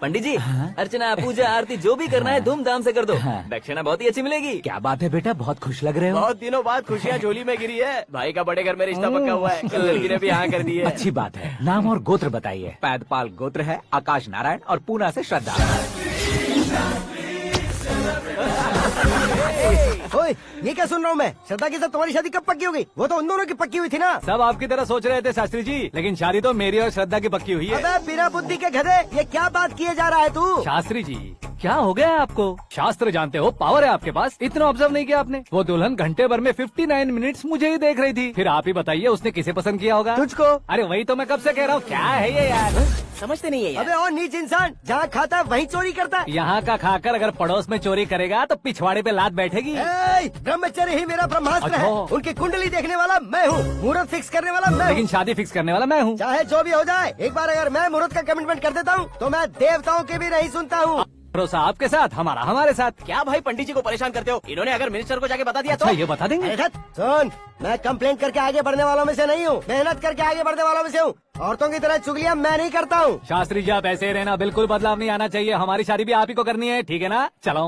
पंडित जी, अर्चना पूजा आरती जो भी करना है धूमधाम से कर दो। दक्षिणा बहुत ही अच्छी मिलेगी। क्या बात है बेटा, बहुत खुश लग रहे हो। बहुत दिनों बाद खुशियाँ झोली में गिरी है। भाई का बड़े घर में रिश्ता पक्का हुआ है। कल लड़की ने भी हाँ कर दी है। अच्छी बात है। नाम और गोत्र बताइए। पैदपाल गोत्र है, आकाश नारायण, और पूना से श्रद्धा। ओए, ये क्या सुन रहा हूँ मैं? श्रद्धा के साथ तुम्हारी शादी कब पक्की हो गई? वो तो उन दोनों की पक्की हुई थी ना। सब आपकी तरह सोच रहे थे शास्त्री जी, लेकिन शादी तो मेरी और श्रद्धा की पक्की हुई है। अबे बिना बुद्धि के गधे, ये क्या बात किए जा रहा है तू? शास्त्री जी, क्या हो गया है आपको? शास्त्र जानते हो, पावर है आपके पास। इतना ऑब्जर्व नहीं किया आपने? वो दुल्हन घंटे भर में 59 मिनट्स मुझे ही देख रही थी। फिर आप ही बताइए उसने किसे पसंद किया होगा? तुझको। अरे वही तो मैं कब से कह रहा हूँ, क्या है ये यार? समझते नहीं है यार। अबे और नीच इंसान, जहाँ खाता है वहीं चोरी करता है। यहाँ का खाकर अगर पड़ोस में चोरी करेगा तो पिछवाड़े पे लात बैठेगी। ब्रह्मचर्य ही मेरा ब्रह्मास्त्र है। अच्छा। उनकी कुंडली देखने वाला मैं हूँ, मुहूर्त फिक्स करने वाला मैं लेकिन हूँ। शादी फिक्स करने वाला मैं हूँ। चाहे जो भी हो जाए, एक बार अगर मैं मुहूर्त का कमिटमेंट कर देता हूँ तो मैं देवताओं के भी नहीं सुनता हूँ। भरोसा आपके साथ, हमारा हमारे साथ। क्या भाई पंडित जी को परेशान करते हो? इन्होंने अगर मिनिस्टर को जाके बता दिया तो? अच्छा, ये बता देंगे। अरे सुन, मैं कंप्लेंट करके आगे बढ़ने वालों में से नहीं हूँ, मेहनत करके आगे बढ़ने वालों में से हूँ। औरतों की तरह चुगलियाँ मैं नहीं करता हूँ। शास्त्री जी आप ऐसे ही रहना, बिल्कुल बदलाव नहीं आना चाहिए। हमारी शादी भी आप ही को करनी है, ठीक है ना? चलो।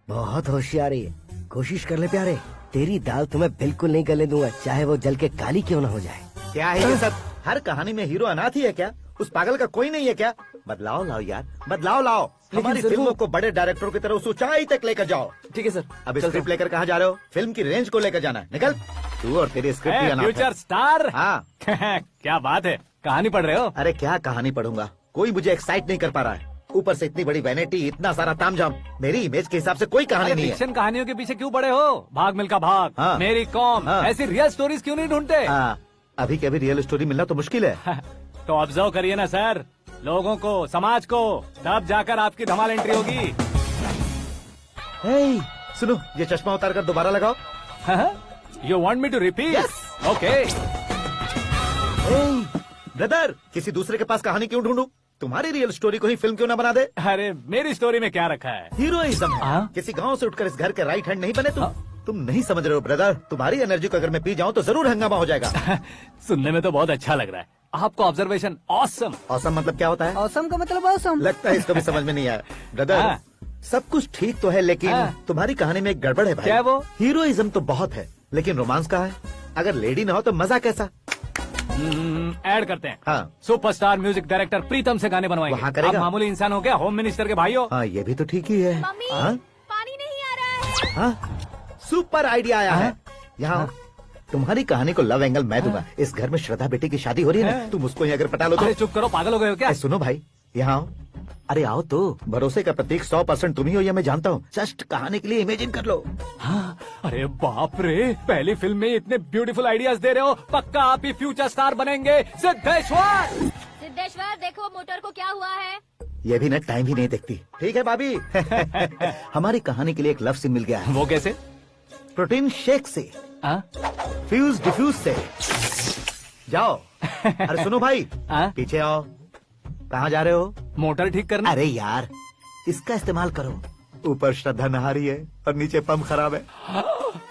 बहुत होशियारी है, कोशिश कर ले प्यारे। तेरी दाल तुम्हें बिल्कुल नहीं गले दूंगा, चाहे वो जल के काली क्यों न हो जाए। क्या है ये सब? हर कहानी में हीरो अनाथ ही है क्या? उस पागल का कोई नहीं है क्या? बदलाव लाओ यार, बदलाव लाओ। हमारी फिल्मों को बड़े डायरेक्टरों की तरह उस ऊंचाई तक लेकर जाओ। ठीक है सर। अब स्क्रिप्ट लेकर कहाँ जा रहे हो? फिल्म की रेंज को लेकर जाना है। निकल तू और तेरी स्क्रिप्ट ही अनाथ है। Future star. हाँ। क्या बात है, कहानी पढ़ रहे हो? अरे क्या कहानी पढ़ूंगा, कोई मुझे एक्साइट नहीं कर पा रहा है। ऊपर से इतनी बड़ी वैनिटी, इतना सारा तामझाम। मेरी इमेज के हिसाब से कोई कहानी नहीं है। फिक्शन कहानियों के पीछे क्यों पड़े हो? भाग मिल्खा भाग, हाँ। मेरी कॉम, हाँ। ऐसी रियल स्टोरीज क्यों नहीं ढूंढते? हाँ, अभी के अभी रियल स्टोरी मिलना तो मुश्किल है। तो ऑब्जर्व करिए ना सर, लोगों को, समाज को, तब जाकर आपकी धमाल एंट्री होगी। सुनो, ये चश्मा उतार कर दोबारा लगाओ। You want me to repeat? Okay. Brother, किसी दूसरे के पास कहानी क्यों ढूंढूं? तुम्हारी रियल स्टोरी को ही फिल्म क्यों ना बना दे? अरे मेरी स्टोरी में क्या रखा है? हीरोइज्म है। किसी गांव से उठकर इस घर के राइट हैंड नहीं बने तुम नहीं समझ रहे हो ब्रदर। तुम्हारी एनर्जी को अगर मैं पी जाऊं तो जरूर हंगामा हो जाएगा। सुनने में तो बहुत अच्छा लग रहा है आपको। Observation awesome. ऑसम मतलब क्या होता है? औसम का मतलब औसम। लगता है इसको भी समझ में नहीं आया। ब्रदर, सब कुछ ठीक तो है, लेकिन तुम्हारी कहानी में एक गड़बड़ है भाई। क्या वो? हीरोइज्म तो बहुत है, लेकिन रोमांस कहाँ है? अगर लेडी ना हो तो मजा कैसा? ऐड करते हैं। हाँ। सुपरस्टार म्यूजिक डायरेक्टर प्रीतम से गाने बनवाएंगे। वहाँ करेगा? आप मामूली इंसान हो क्या, होम मिनिस्टर के भाई हो? हाँ, ये भी तो ठीक ही है। मम्मी, हाँ? पानी नहीं आ रहा है। हाँ? सुपर आइडिया आया है। यहाँ तुम्हारी कहानी को लव एंगल मैं दूंगा। इस घर में श्रद्धा बेटी की शादी हो रही है ना, तुम उसको ही अगर पटा लो तो। अरे चुप करो, पागल हो गए हो क्या? सुनो भाई, यहाँ आओ। अरे आओ तो, भरोसे का प्रतीक 100% तुम ही हो, यह मैं जानता हूँ। जस्ट कहानी के लिए इमेजिन कर लो। हाँ, अरे बाप रे, पहली फिल्म में इतने ब्यूटीफुल आइडियाज दे रहे हो। पक्का आप ही फ्यूचर स्टार बनेंगे। सिद्धेश्वर, सिद्धेश्वर देखो मोटर को क्या हुआ है। ये भी ना टाइम ही नहीं देखती। ठीक है भाभी। हमारी कहानी के लिए एक लव सीन मिल गया है। वो कैसे? प्रोटीन शेक से फ्यूज डिफ्यूज से जाओ। अरे सुनो भाई, पीछे आओ। कहाँ जा रहे हो? मोटर ठीक करना। अरे यार, इसका इस्तेमाल करो। ऊपर श्रद्धा नहा रही है और नीचे पंप खराब है।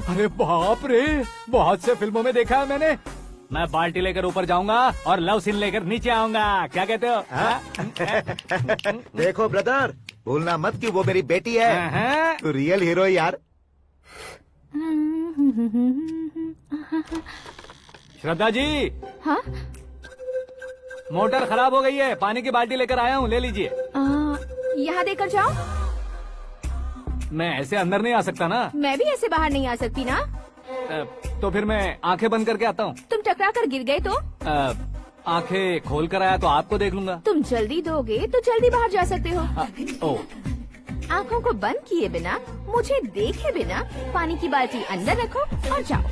अरे बाप रे, बहुत से फिल्मों में देखा है मैंने। मैं बाल्टी लेकर ऊपर जाऊंगा और लव सीन लेकर नीचे आऊंगा। क्या कहते हो? देखो ब्रदर, भूलना मत कि वो मेरी बेटी है। तू रियल हीरो है यार। श्रद्धा जी। हाँ? मोटर खराब हो गई है, पानी की बाल्टी लेकर आया हूँ, ले लीजिए। यहाँ देकर जाओ। मैं ऐसे अंदर नहीं आ सकता ना। मैं भी ऐसे बाहर नहीं आ सकती ना। तो फिर मैं आंखें बंद करके आता हूँ। तुम टकरा कर गिर गए तो? आंखें खोल कर आया तो आपको देख लूंगा। तुम जल्दी दोगे तो जल्दी बाहर जा सकते हो। ओ, आँखों को बंद किए बिना, मुझे देखे बिना पानी की बाल्टी अंदर रखो और जाओ।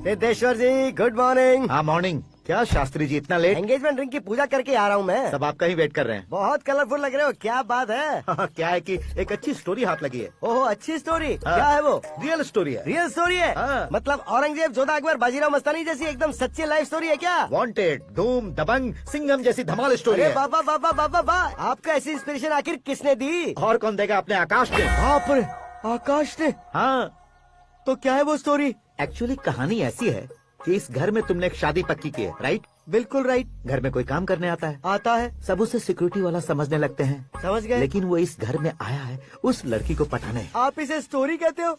सिद्धेश्वर जी, गुड मॉर्निंग। हाँ मॉर्निंग। क्या शास्त्री जी इतना लेट? एंगेजमेंट रिंग की पूजा करके आ रहा हूँ मैं। सब आपका ही वेट कर रहे हैं। बहुत कलरफुल लग रहे हो, क्या बात है? क्या है कि एक अच्छी स्टोरी हाथ लगी है। ओहो, अच्छी स्टोरी। क्या है वो? रियल स्टोरी है। रियल स्टोरी है? मतलब औरंगजेब, जोधा अकबर, बाजीराव मस्तानी जैसी एकदम सच्ची लाइफ स्टोरी है क्या? वांटेड, धूम, दबंग, सिंघम जैसी धमाल स्टोरी है। बाबा बाबा बाबा बा, आपका ऐसी इंस्पिरेशन आखिर किसने दी? और कौन देगा? अपने आकाश ने। बाप रे, आकाश ने? हाँ। तो क्या है वो स्टोरी? एक्चुअली कहानी ऐसी है कि इस घर में तुमने एक शादी पक्की की है, राइट? बिल्कुल राइट। घर में कोई काम करने आता है? आता है। सब उसे सिक्योरिटी वाला समझने लगते हैं। समझ गए। लेकिन वो इस घर में आया है उस लड़की को पटाने। आप इसे स्टोरी कहते हो?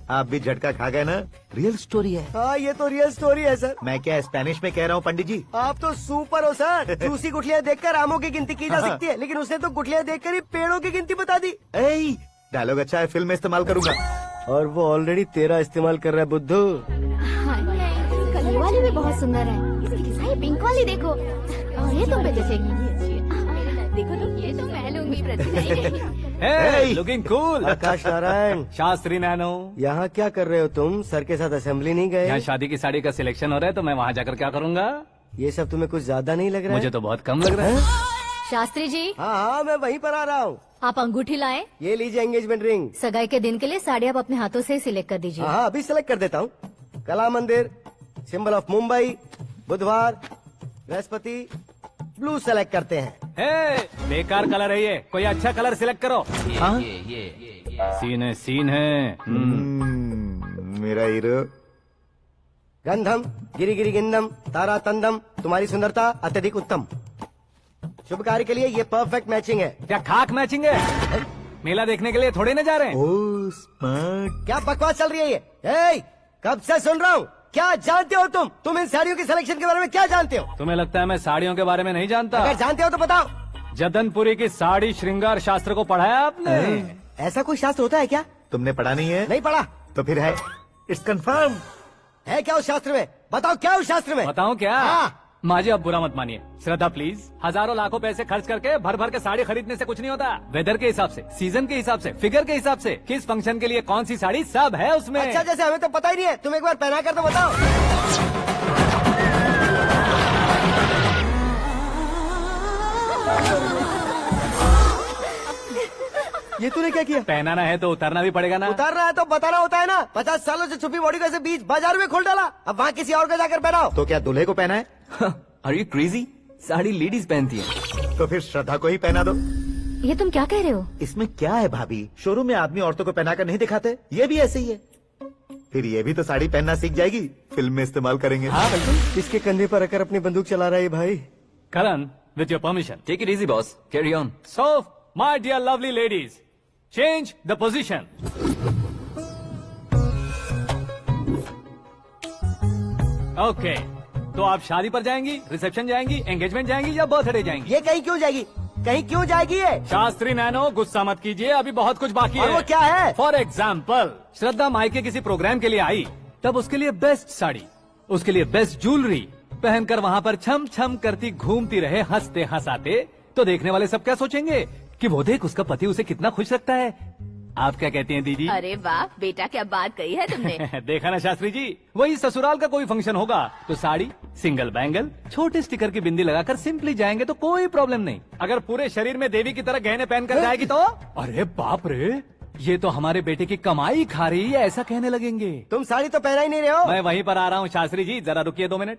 आप भी झटका खा गए ना। रियल स्टोरी है। हाँ, ये तो रियल स्टोरी है सर। मैं क्या स्पेनिश में कह रहा हूँ पंडित जी? आप तो सुपर हो सर। चूसी गुठलियाँ देखकर आमों की गिनती की जा सकती है, लेकिन उसने तो गुठलियाँ देखकर ही पेड़ों की गिनती बता दी। डायलॉग अच्छा है, फिल्म में इस्तेमाल करूंगा। और वो ऑलरेडी तेरा इस्तेमाल कर रहा है बुद्धू। कलर वाली भी बहुत सुंदर है। ये पिंक वाली देखो, और ये तुम पे जचेगी। देखो तो, ये तो मैं लूंगी। Looking cool. Akash Narayan. Shastri nano. यहाँ क्या कर रहे हो तुम? सर के साथ असेंबली नहीं गए? यहाँ शादी की साड़ी का सिलेक्शन हो रहा है, तो मैं वहाँ जाकर क्या करूँगा? ये सब तुम्हें कुछ ज्यादा नहीं लग रहा है? मुझे तो बहुत कम लग रहा है। शास्त्री जी। हाँ हाँ, मैं वहीं पर आ रहा हूँ। आप अंगूठी लाएं। ये लीजिए एंगेजमेंट रिंग। सगाई के दिन के लिए साड़ी आप अपने हाथों से सिलेक्ट कर दीजिए। हाँ, अभी सिलेक्ट कर देता हूँ। कला मंदिर, सिंबल ऑफ मुंबई, बुधवार, बृहस्पति, ब्लू सेलेक्ट करते हैं। बेकार कलर है ये, कोई अच्छा कलर सिलेक्ट करो। सीन है। मेरा हीरो। गंधम, गिरी गिरी गिंदम, तारा तंदम, तुम्हारी सुंदरता अत्यधिक उत्तम। शुभ कार्य के लिए ये परफेक्ट मैचिंग है। क्या खाक मैचिंग है? मेला देखने के लिए थोड़े न जा रहे हैं। Oh smart. क्या बकवास चल रही है ये? ए, कब से सुन रहा हूँ। क्या जानते हो तुम? तुम इन साड़ियों की सिलेक्शन के बारे में क्या जानते हो? तुम्हें लगता है मैं साड़ियों के बारे में नहीं जानता? अगर जानते हो तो बताओ। जदनपुरी की साड़ी श्रृंगार शास्त्र को पढ़ा है आपने? ऐसा कोई शास्त्र होता है क्या? तुमने पढ़ा नहीं है? नहीं पढ़ा। तो फिर है। It's confirm. है क्या उस शास्त्र में? बताओ क्या उस शास्त्र में? बताऊं क्या? हाँ। माजी अब बुरा मत मानिए। श्रद्धा प्लीज, हजारों लाखों पैसे खर्च करके भर भर के साड़ी खरीदने से कुछ नहीं होता। वेदर के हिसाब से, सीजन के हिसाब से, फिगर के हिसाब से, किस फंक्शन के लिए कौन सी साड़ी, सब है उसमें। अच्छा, जैसे हमें तो पता ही नहीं है, तुम एक बार पहना कर तो बताओ। ये तूने क्या किया? पहनाना है तो उतारना भी पड़ेगा ना। उतारना है तो बताना होता है ना। 50 सालों से छुपी बॉडी को ऐसे बीच बाजार में खोल डाला, अब वहाँ किसी और को जाकर पहनाओ। तो क्या दूल्हे को पहना है? Are you crazy? Sari ladies पहनती है। तो फिर श्रद्धा को ही पहना दो। ये तुम क्या कह रहे हो? इसमें क्या है भाभी? शोरूम में आदमी औरतों को पहनाकर नहीं दिखाते? ये भी ऐसे ही है। फिर ये भी तो साड़ी पहनना सीख जाएगी, फिल्म में इस्तेमाल करेंगे। हाँ बिल्कुल। इसके कंधे पर रखकर अपनी बंदूक चला रहा है भाई। करण, with your permission. Take it easy, boss. Carry on. So, my dear lovely ladies, change the position. Okay. तो आप शादी पर जाएंगी, रिसेप्शन जाएंगी, एंगेजमेंट जाएंगी या बर्थडे जाएंगी? ये कहीं क्यों जाएगी? कहीं क्यों जाएगी ये? शास्त्री नैनो, गुस्सा मत कीजिए, अभी बहुत कुछ बाकी है। और वो क्या है? फॉर एग्जाम्पल, श्रद्धा मायके किसी प्रोग्राम के लिए आई, तब उसके लिए बेस्ट साड़ी, उसके लिए बेस्ट ज्वेलरी, पहनकर वहाँ पर छम छम करती घूमती रहे हंसते हंसाते, तो देखने वाले सब क्या सोचेंगे कि वो देख उसका पति उसे कितना खुश रखता है। आप क्या कहती हैं दीदी? अरे वाह बेटा, क्या बात कही है तुमने। देखा ना शास्त्री जी, वही ससुराल का कोई फंक्शन होगा तो साड़ी, सिंगल बैंगल, छोटे स्टिकर की बिंदी लगाकर सिंपली जाएंगे तो कोई प्रॉब्लम नहीं। अगर पूरे शरीर में देवी की तरह गहने पहनकर जाएगी तो अरे बाप रे, ये तो हमारे बेटे की कमाई खा रही है, ऐसा कहने लगेंगे। तुम साड़ी तो पहना ही नहीं रहे हो। मैं वहीं पर आ रहा हूँ शास्त्री जी, जरा रुकिए 2 मिनट।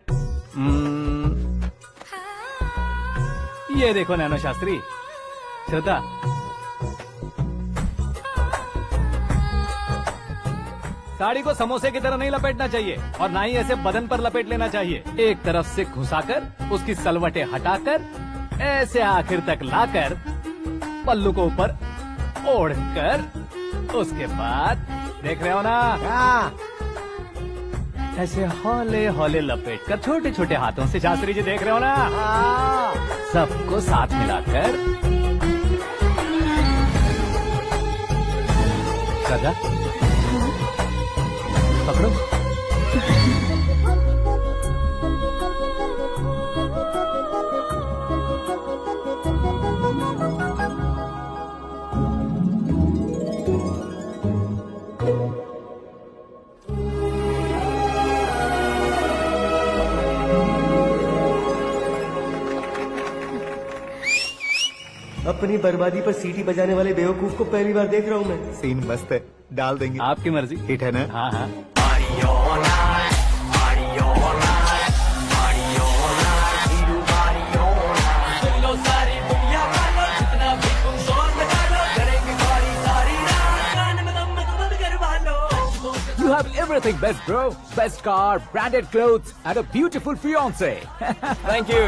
ये देखो नैनो शास्त्री, श्रद्धा, साड़ी को समोसे की तरह नहीं लपेटना चाहिए और ना ही ऐसे बदन पर लपेट लेना चाहिए। एक तरफ से घुसाकर उसकी सलवटें हटाकर ऐसे आखिर तक लाकर पल्लू को ऊपर ओढ़कर उसके बाद देख रहे हो ना, ऐसे हौले हौले लपेट कर छोटे छोटे हाथों से, शास्त्री जी देख रहे हो ना, सबको साथ मिलाकर सदा पकड़ो। अपनी बर्बादी पर सीटी बजाने वाले बेवकूफ को पहली बार देख रहा हूँ मैं। सीन मस्त है, डाल देंगे। आपकी मर्जी। हिट है ना? हाँ हाँ। You have everything best, bro. Best car, branded clothes, and a beautiful fiance. Thank you.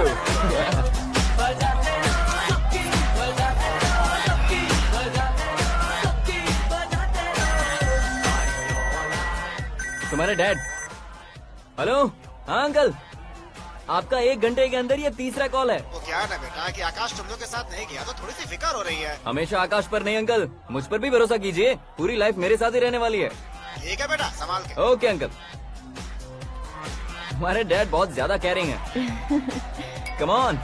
तुम्हारे डैड। हेलो, हाँ अंकल, आपका 1 घंटे के अंदर ये 3रा कॉल है। वो क्या है ना बेटा कि आकाश तुम लोग के साथ नहीं गया तो थोड़ी सी फिक्र हो रही है। हमेशा आकाश पर नहीं अंकल, मुझ पर भी भरोसा कीजिए, पूरी लाइफ मेरे साथ ही रहने वाली है। ठीक है बेटा, संभाल के। Okay uncle. हमारे डैड बहुत ज्यादा केयरिंग है। Come on.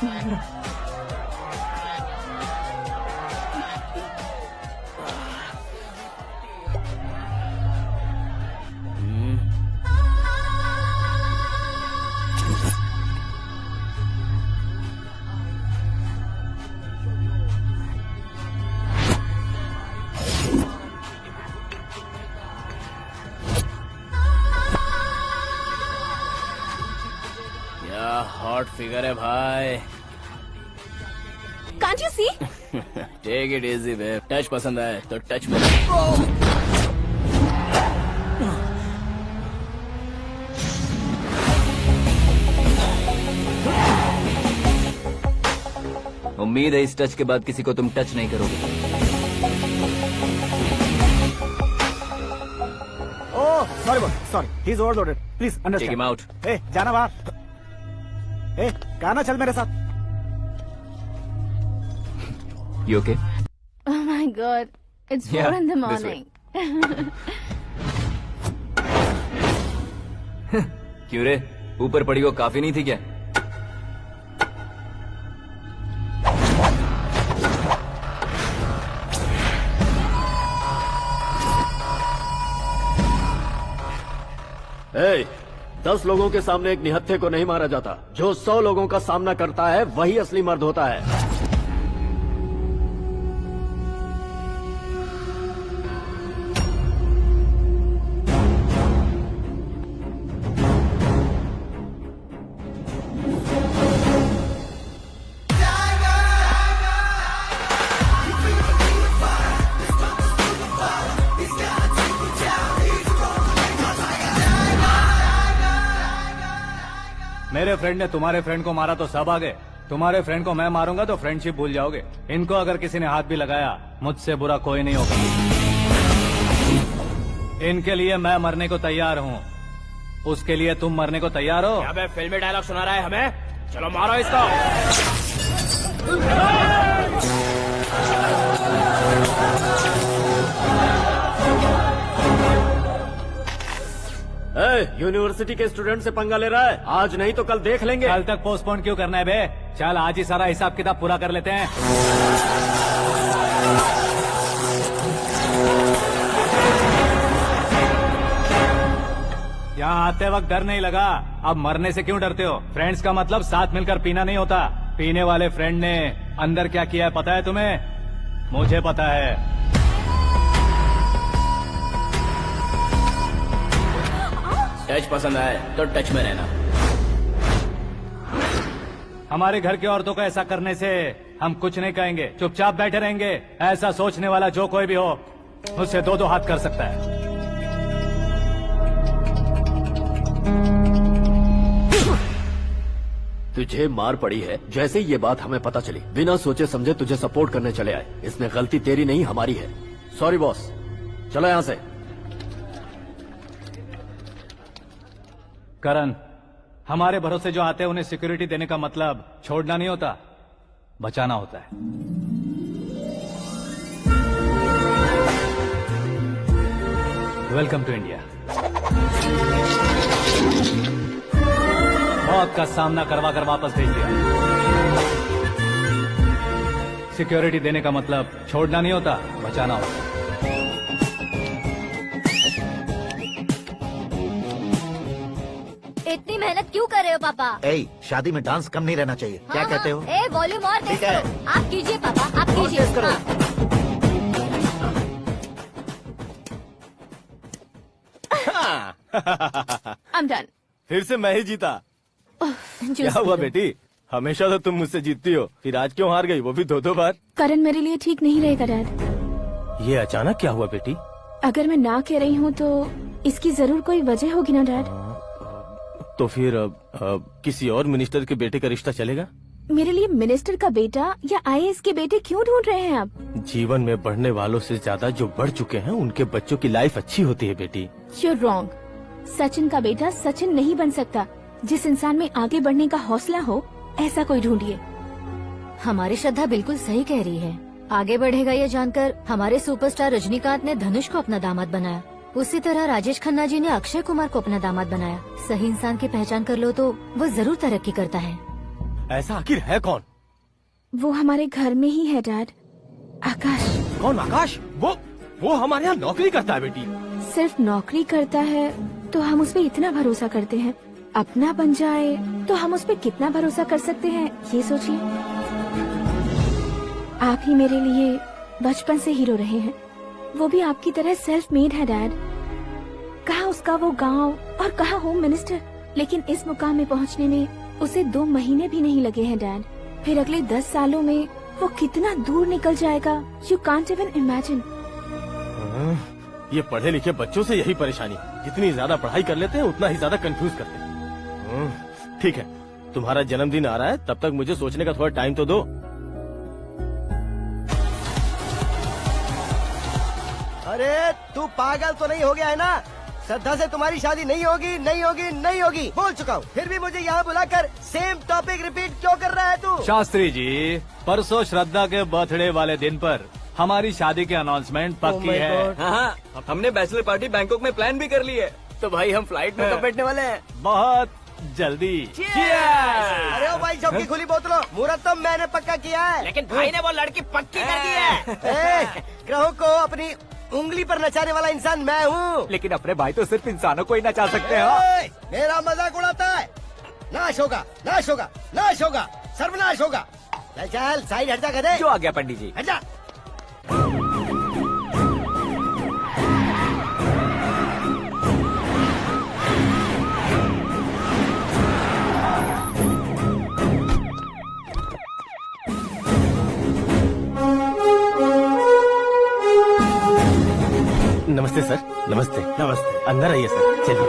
हॉट फिगर है भाई। Can't you see? Take it easy babe, touch पसंद है तो टच में। उम्मीद है इस टच के बाद किसी को तुम टच नहीं करोगे। Oh sorry boss, sorry, he is overloaded, please understand. Take him out. ए जाना बाहर। ए गाना चल मेरे साथ। You okay? Oh my God, it's 4 in the morning. क्यों रे, ऊपर पड़ी वो काफी नहीं थी क्या? Hey, 10 लोगों के सामने एक निहत्थे को नहीं मारा जाता। जो 100 लोगों का सामना करता है वही असली मर्द होता है। मेरे फ्रेंड ने तुम्हारे फ्रेंड को मारा तो सब आ गए, तुम्हारे फ्रेंड को मैं मारूंगा तो फ्रेंडशिप भूल जाओगे। इनको अगर किसी ने हाथ भी लगाया, मुझसे बुरा कोई नहीं होगा। इनके लिए मैं मरने को तैयार हूँ, उसके लिए तुम मरने को तैयार हो? अबे फिल्मी डायलॉग सुना रहा है हमें, चलो मारो इसको। यूनिवर्सिटी के स्टूडेंट से पंगा ले रहा है, आज नहीं तो कल देख लेंगे। कल तक पोस्टपोन क्यों करना है बे? चल आज ही सारा हिसाब किताब पूरा कर लेते हैं। यहाँ आते वक्त डर नहीं लगा, अब मरने से क्यों डरते हो? फ्रेंड्स का मतलब साथ मिलकर पीना नहीं होता। पीने वाले फ्रेंड ने अंदर क्या किया है पता है तुम्हें? मुझे पता है। टच पसंद आए तो टच में रहना। हमारे घर की औरतों को ऐसा करने से हम कुछ नहीं कहेंगे, चुपचाप बैठे रहेंगे। ऐसा सोचने वाला जो कोई भी हो उससे दो हाथ कर सकता है। तुझे मार पड़ी है, जैसे ये बात हमें पता चली बिना सोचे समझे तुझे सपोर्ट करने चले आए। इसमें गलती तेरी नहीं हमारी है। सॉरी बॉस, चलो यहाँ से। करण, हमारे भरोसे जो आते हैं उन्हें सिक्योरिटी देने का मतलब छोड़ना नहीं होता, बचाना होता है। Welcome to India. मौत का सामना करवा कर वापस भेज दिया। सिक्योरिटी देने का मतलब छोड़ना नहीं होता, बचाना होता। इतनी मेहनत क्यों कर रहे हो पापा? शादी में डांस कम नहीं रहना चाहिए। क्या कहते हो? वॉल्यूम और तेज ठीक है। करो। आप कीजिए पापा, आप कीजिए। तेज करो। I'm done. फिर से मैं ही जीता। क्या हुआ बेटी? हमेशा तो तुम मुझसे जीतती हो, फिर आज क्यों हार गई, वो भी दो बार? करण मेरे लिए ठीक नहीं रहेगा डैड। ये अचानक क्या हुआ बेटी? अगर मैं ना कह रही हूँ तो इसकी जरूर कोई वजह होगी ना डैड। तो फिर किसी और मिनिस्टर के बेटे का रिश्ता चलेगा? मेरे लिए मिनिस्टर का बेटा या आईएएस के बेटे क्यों ढूंढ रहे हैं आप? जीवन में बढ़ने वालों से ज्यादा जो बढ़ चुके हैं उनके बच्चों की लाइफ अच्छी होती है बेटी। You're wrong. सचिन का बेटा सचिन नहीं बन सकता। जिस इंसान में आगे बढ़ने का हौसला हो ऐसा कोई ढूंढिए। हमारी श्रद्धा बिल्कुल सही कह रही है। आगे बढ़ेगा ये जानकर हमारे सुपरस्टार रजनीकांत ने धनुष को अपना दामाद बनाया। उसी तरह राजेश खन्ना जी ने अक्षय कुमार को अपना दामाद बनाया। सही इंसान की पहचान कर लो तो वो जरूर तरक्की करता है। ऐसा आखिर है कौन? वो हमारे घर में ही है डैड, आकाश। कौन आकाश? वो हमारे यहाँ नौकरी करता है बेटी। सिर्फ नौकरी करता है तो हम उस पर इतना भरोसा करते हैं, अपना बन जाए तो हम उस पर कितना भरोसा कर सकते हैं ये सोचिए। आप ही मेरे लिए बचपन से हीरो रहे हैं, वो भी आपकी तरह सेल्फ मेड है डैड। कहाँ उसका वो गांव और कहाँ होम मिनिस्टर, लेकिन इस मुकाम में पहुँचने में उसे 2 महीने भी नहीं लगे हैं डैड। फिर अगले 10 सालों में वो कितना दूर निकल जाएगा, यू कांट इवन इमेजिन। ये पढ़े लिखे बच्चों से यही परेशानी, जितनी ज्यादा पढ़ाई कर लेते हैं उतना ही ज्यादा कंफ्यूज करते हैं। ठीक है, तुम्हारा जन्मदिन आ रहा है, तब तक मुझे सोचने का थोड़ा टाइम तो दो। अरे तू पागल तो नहीं हो गया है ना? श्रद्धा से तुम्हारी शादी नहीं होगी, नहीं होगी, नहीं होगी, बोल चुका हूँ। फिर भी मुझे यहाँ बुलाकर सेम टॉपिक रिपीट क्यों कर रहा है तू? शास्त्री जी, परसों श्रद्धा के बर्थडे वाले दिन पर हमारी शादी की अनाउंसमेंट पक्की है। हाँ, हमने बैचलर पार्टी बैंकॉक में प्लान भी कर ली है, तो भाई हम फ्लाइट में कब बैठने वाले हैं? बहुत जल्दी। अरे ओ भाई, सबकी खुली बोतलों, मुहूर्त तो मैंने पक्का किया है। लेकिन भाई ने वो लड़की पक्की कर दी है। ग्रहों को अपनी उंगली पर नचाने वाला इंसान मैं हूँ। लेकिन अपने भाई तो सिर्फ इंसानों को ही नचा सकते हैं। मेरा मजाक उड़ाता है? नाश होगा, नाश होगा, नाश होगा, सर्वनाश होगा। चल साइड हट जा, गधे। जो आ गया पंडित जी। हट जा। नमस्ते सर। नमस्ते। नमस्ते। अंदर आइए सर, चलिए।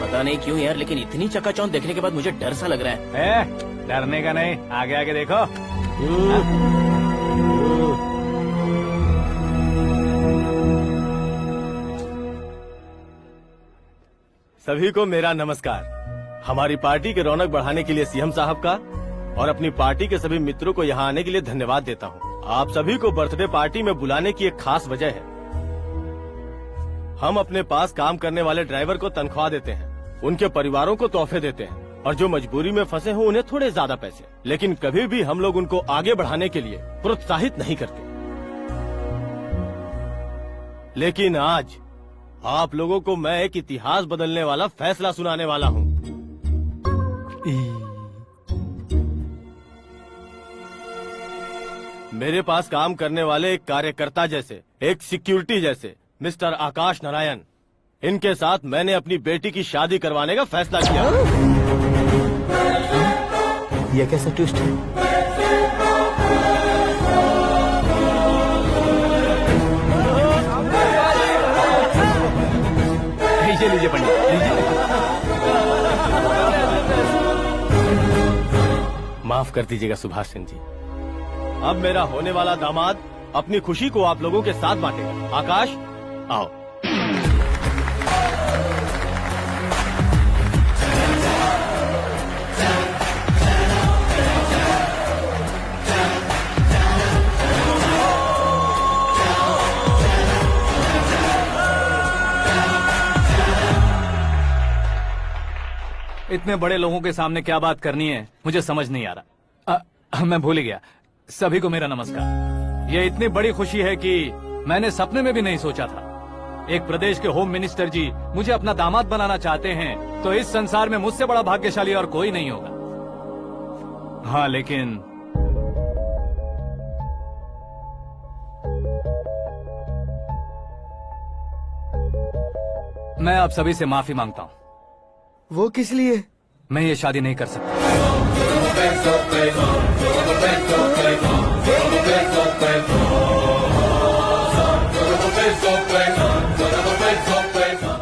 पता नहीं क्यों यार, लेकिन इतनी चकाचौंध देखने के बाद मुझे डर सा लग रहा है। डरने का नहीं, आगे आगे देखो। सभी को मेरा नमस्कार। हमारी पार्टी के रौनक बढ़ाने के लिए सीएम साहब का और अपनी पार्टी के सभी मित्रों को यहाँ आने के लिए धन्यवाद देता हूँ। आप सभी को बर्थडे पार्टी में बुलाने की एक खास वजह है। हम अपने पास काम करने वाले ड्राइवर को तनख्वाह देते हैं, उनके परिवारों को तोहफे देते हैं और जो मजबूरी में फंसे हो उन्हें थोड़े ज्यादा पैसे, लेकिन कभी भी हम लोग उनको आगे बढ़ाने के लिए प्रोत्साहित नहीं करते। लेकिन आज आप लोगों को मैं एक इतिहास बदलने वाला फैसला सुनाने वाला हूँ। मेरे पास काम करने वाले एक कार्यकर्ता जैसे, एक सिक्योरिटी जैसे मिस्टर आकाश नारायण, इनके साथ मैंने अपनी बेटी की शादी करवाने का फैसला किया। ये कैसा ट्विस्ट है? लीजिए पंडित, लीजिए। माफ कर दीजिएगा सुभाष सिंह जी। अब मेरा होने वाला दामाद अपनी खुशी को आप लोगों के साथ बांटेगा। आकाश, आओ। इतने बड़े लोगों के सामने क्या बात करनी है मुझे समझ नहीं आ रहा। मैं भूल ही गया। सभी को मेरा नमस्कार। ये इतनी बड़ी खुशी है कि मैंने सपने में भी नहीं सोचा था। एक प्रदेश के होम मिनिस्टर जी मुझे अपना दामाद बनाना चाहते हैं तो इस संसार में मुझसे बड़ा भाग्यशाली और कोई नहीं होगा। हाँ, लेकिन मैं आप सभी से माफी मांगता हूँ। वो किस लिए? मैं ये शादी नहीं कर सकता।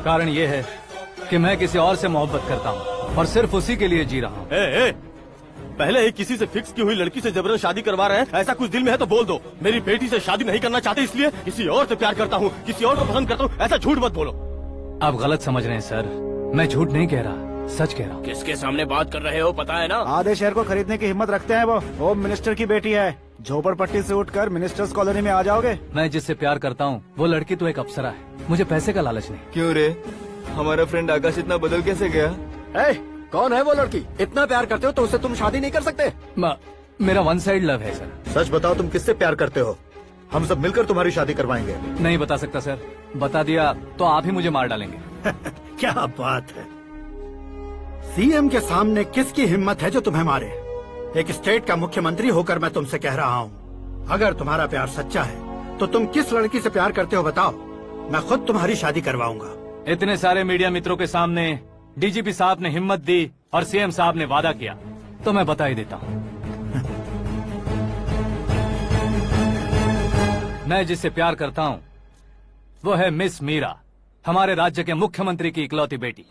कारण ये है कि मैं किसी और से मोहब्बत करता हूँ और सिर्फ उसी के लिए जी रहा हूँ। पहले ही किसी से फिक्स की हुई लड़की से जबरन शादी करवा रहे हैं। ऐसा कुछ दिल में है तो बोल दो। मेरी बेटी से शादी नहीं करना चाहते इसलिए किसी और से प्यार करता हूँ, किसी और को पसंद करता हूँ, ऐसा झूठ मत बोलो। आप गलत समझ रहे हैं सर, मैं झूठ नहीं कह रहा, सच कह रहा हूँ। किसके सामने बात कर रहे हो पता है ना? आधे शहर को खरीदने की हिम्मत रखते हैं वो। होम मिनिस्टर की बेटी है। झोपड़पट्टी से उठकर मिनिस्टर्स कॉलोनी में आ जाओगे। मैं जिससे प्यार करता हूँ वो लड़की तो एक अप्सरा है। मुझे पैसे का लालच नहीं। क्यों रे, हमारा फ्रेंड आकाश इतना बदल कैसे गया? कौन है वो लड़की? इतना प्यार करते हो तो उससे तुम शादी नहीं कर सकते? मेरा वन साइड लव है सर। सच बताओ, तुम किससे प्यार करते हो? हम सब मिलकर तुम्हारी शादी करवाएंगे। नहीं बता सकता सर, बता दिया तो आप ही मुझे मार डालेंगे। क्या बात है, सीएम के सामने किसकी हिम्मत है जो तुम्हें मारे? एक स्टेट का मुख्यमंत्री होकर मैं तुमसे कह रहा हूँ, अगर तुम्हारा प्यार सच्चा है तो तुम किस लड़की से प्यार करते हो बताओ, मैं खुद तुम्हारी शादी करवाऊंगा। इतने सारे मीडिया मित्रों के सामने डीजीपी साहब ने हिम्मत दी और सीएम साहब ने वादा किया तो मैं बता ही देता हूँ। मैं जिससे प्यार करता हूँ वो है मिस मीरा, हमारे राज्य के मुख्यमंत्री की इकलौती बेटी।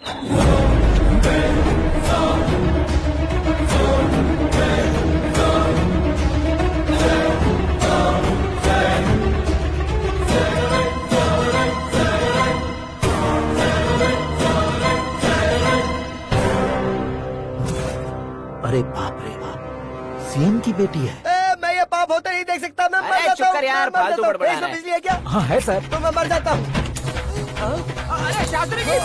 अरे बाप रे बाप, सीएम की बेटी है। मैं ये पाप होते नहीं देख सकता। मैं मर जाता चुप कर यार, फालतू बड़बड़ा रहा है। बिजली है क्या? हाँ है सर। तो मैं मर जाता हूँ। अरे शास्त्री जी,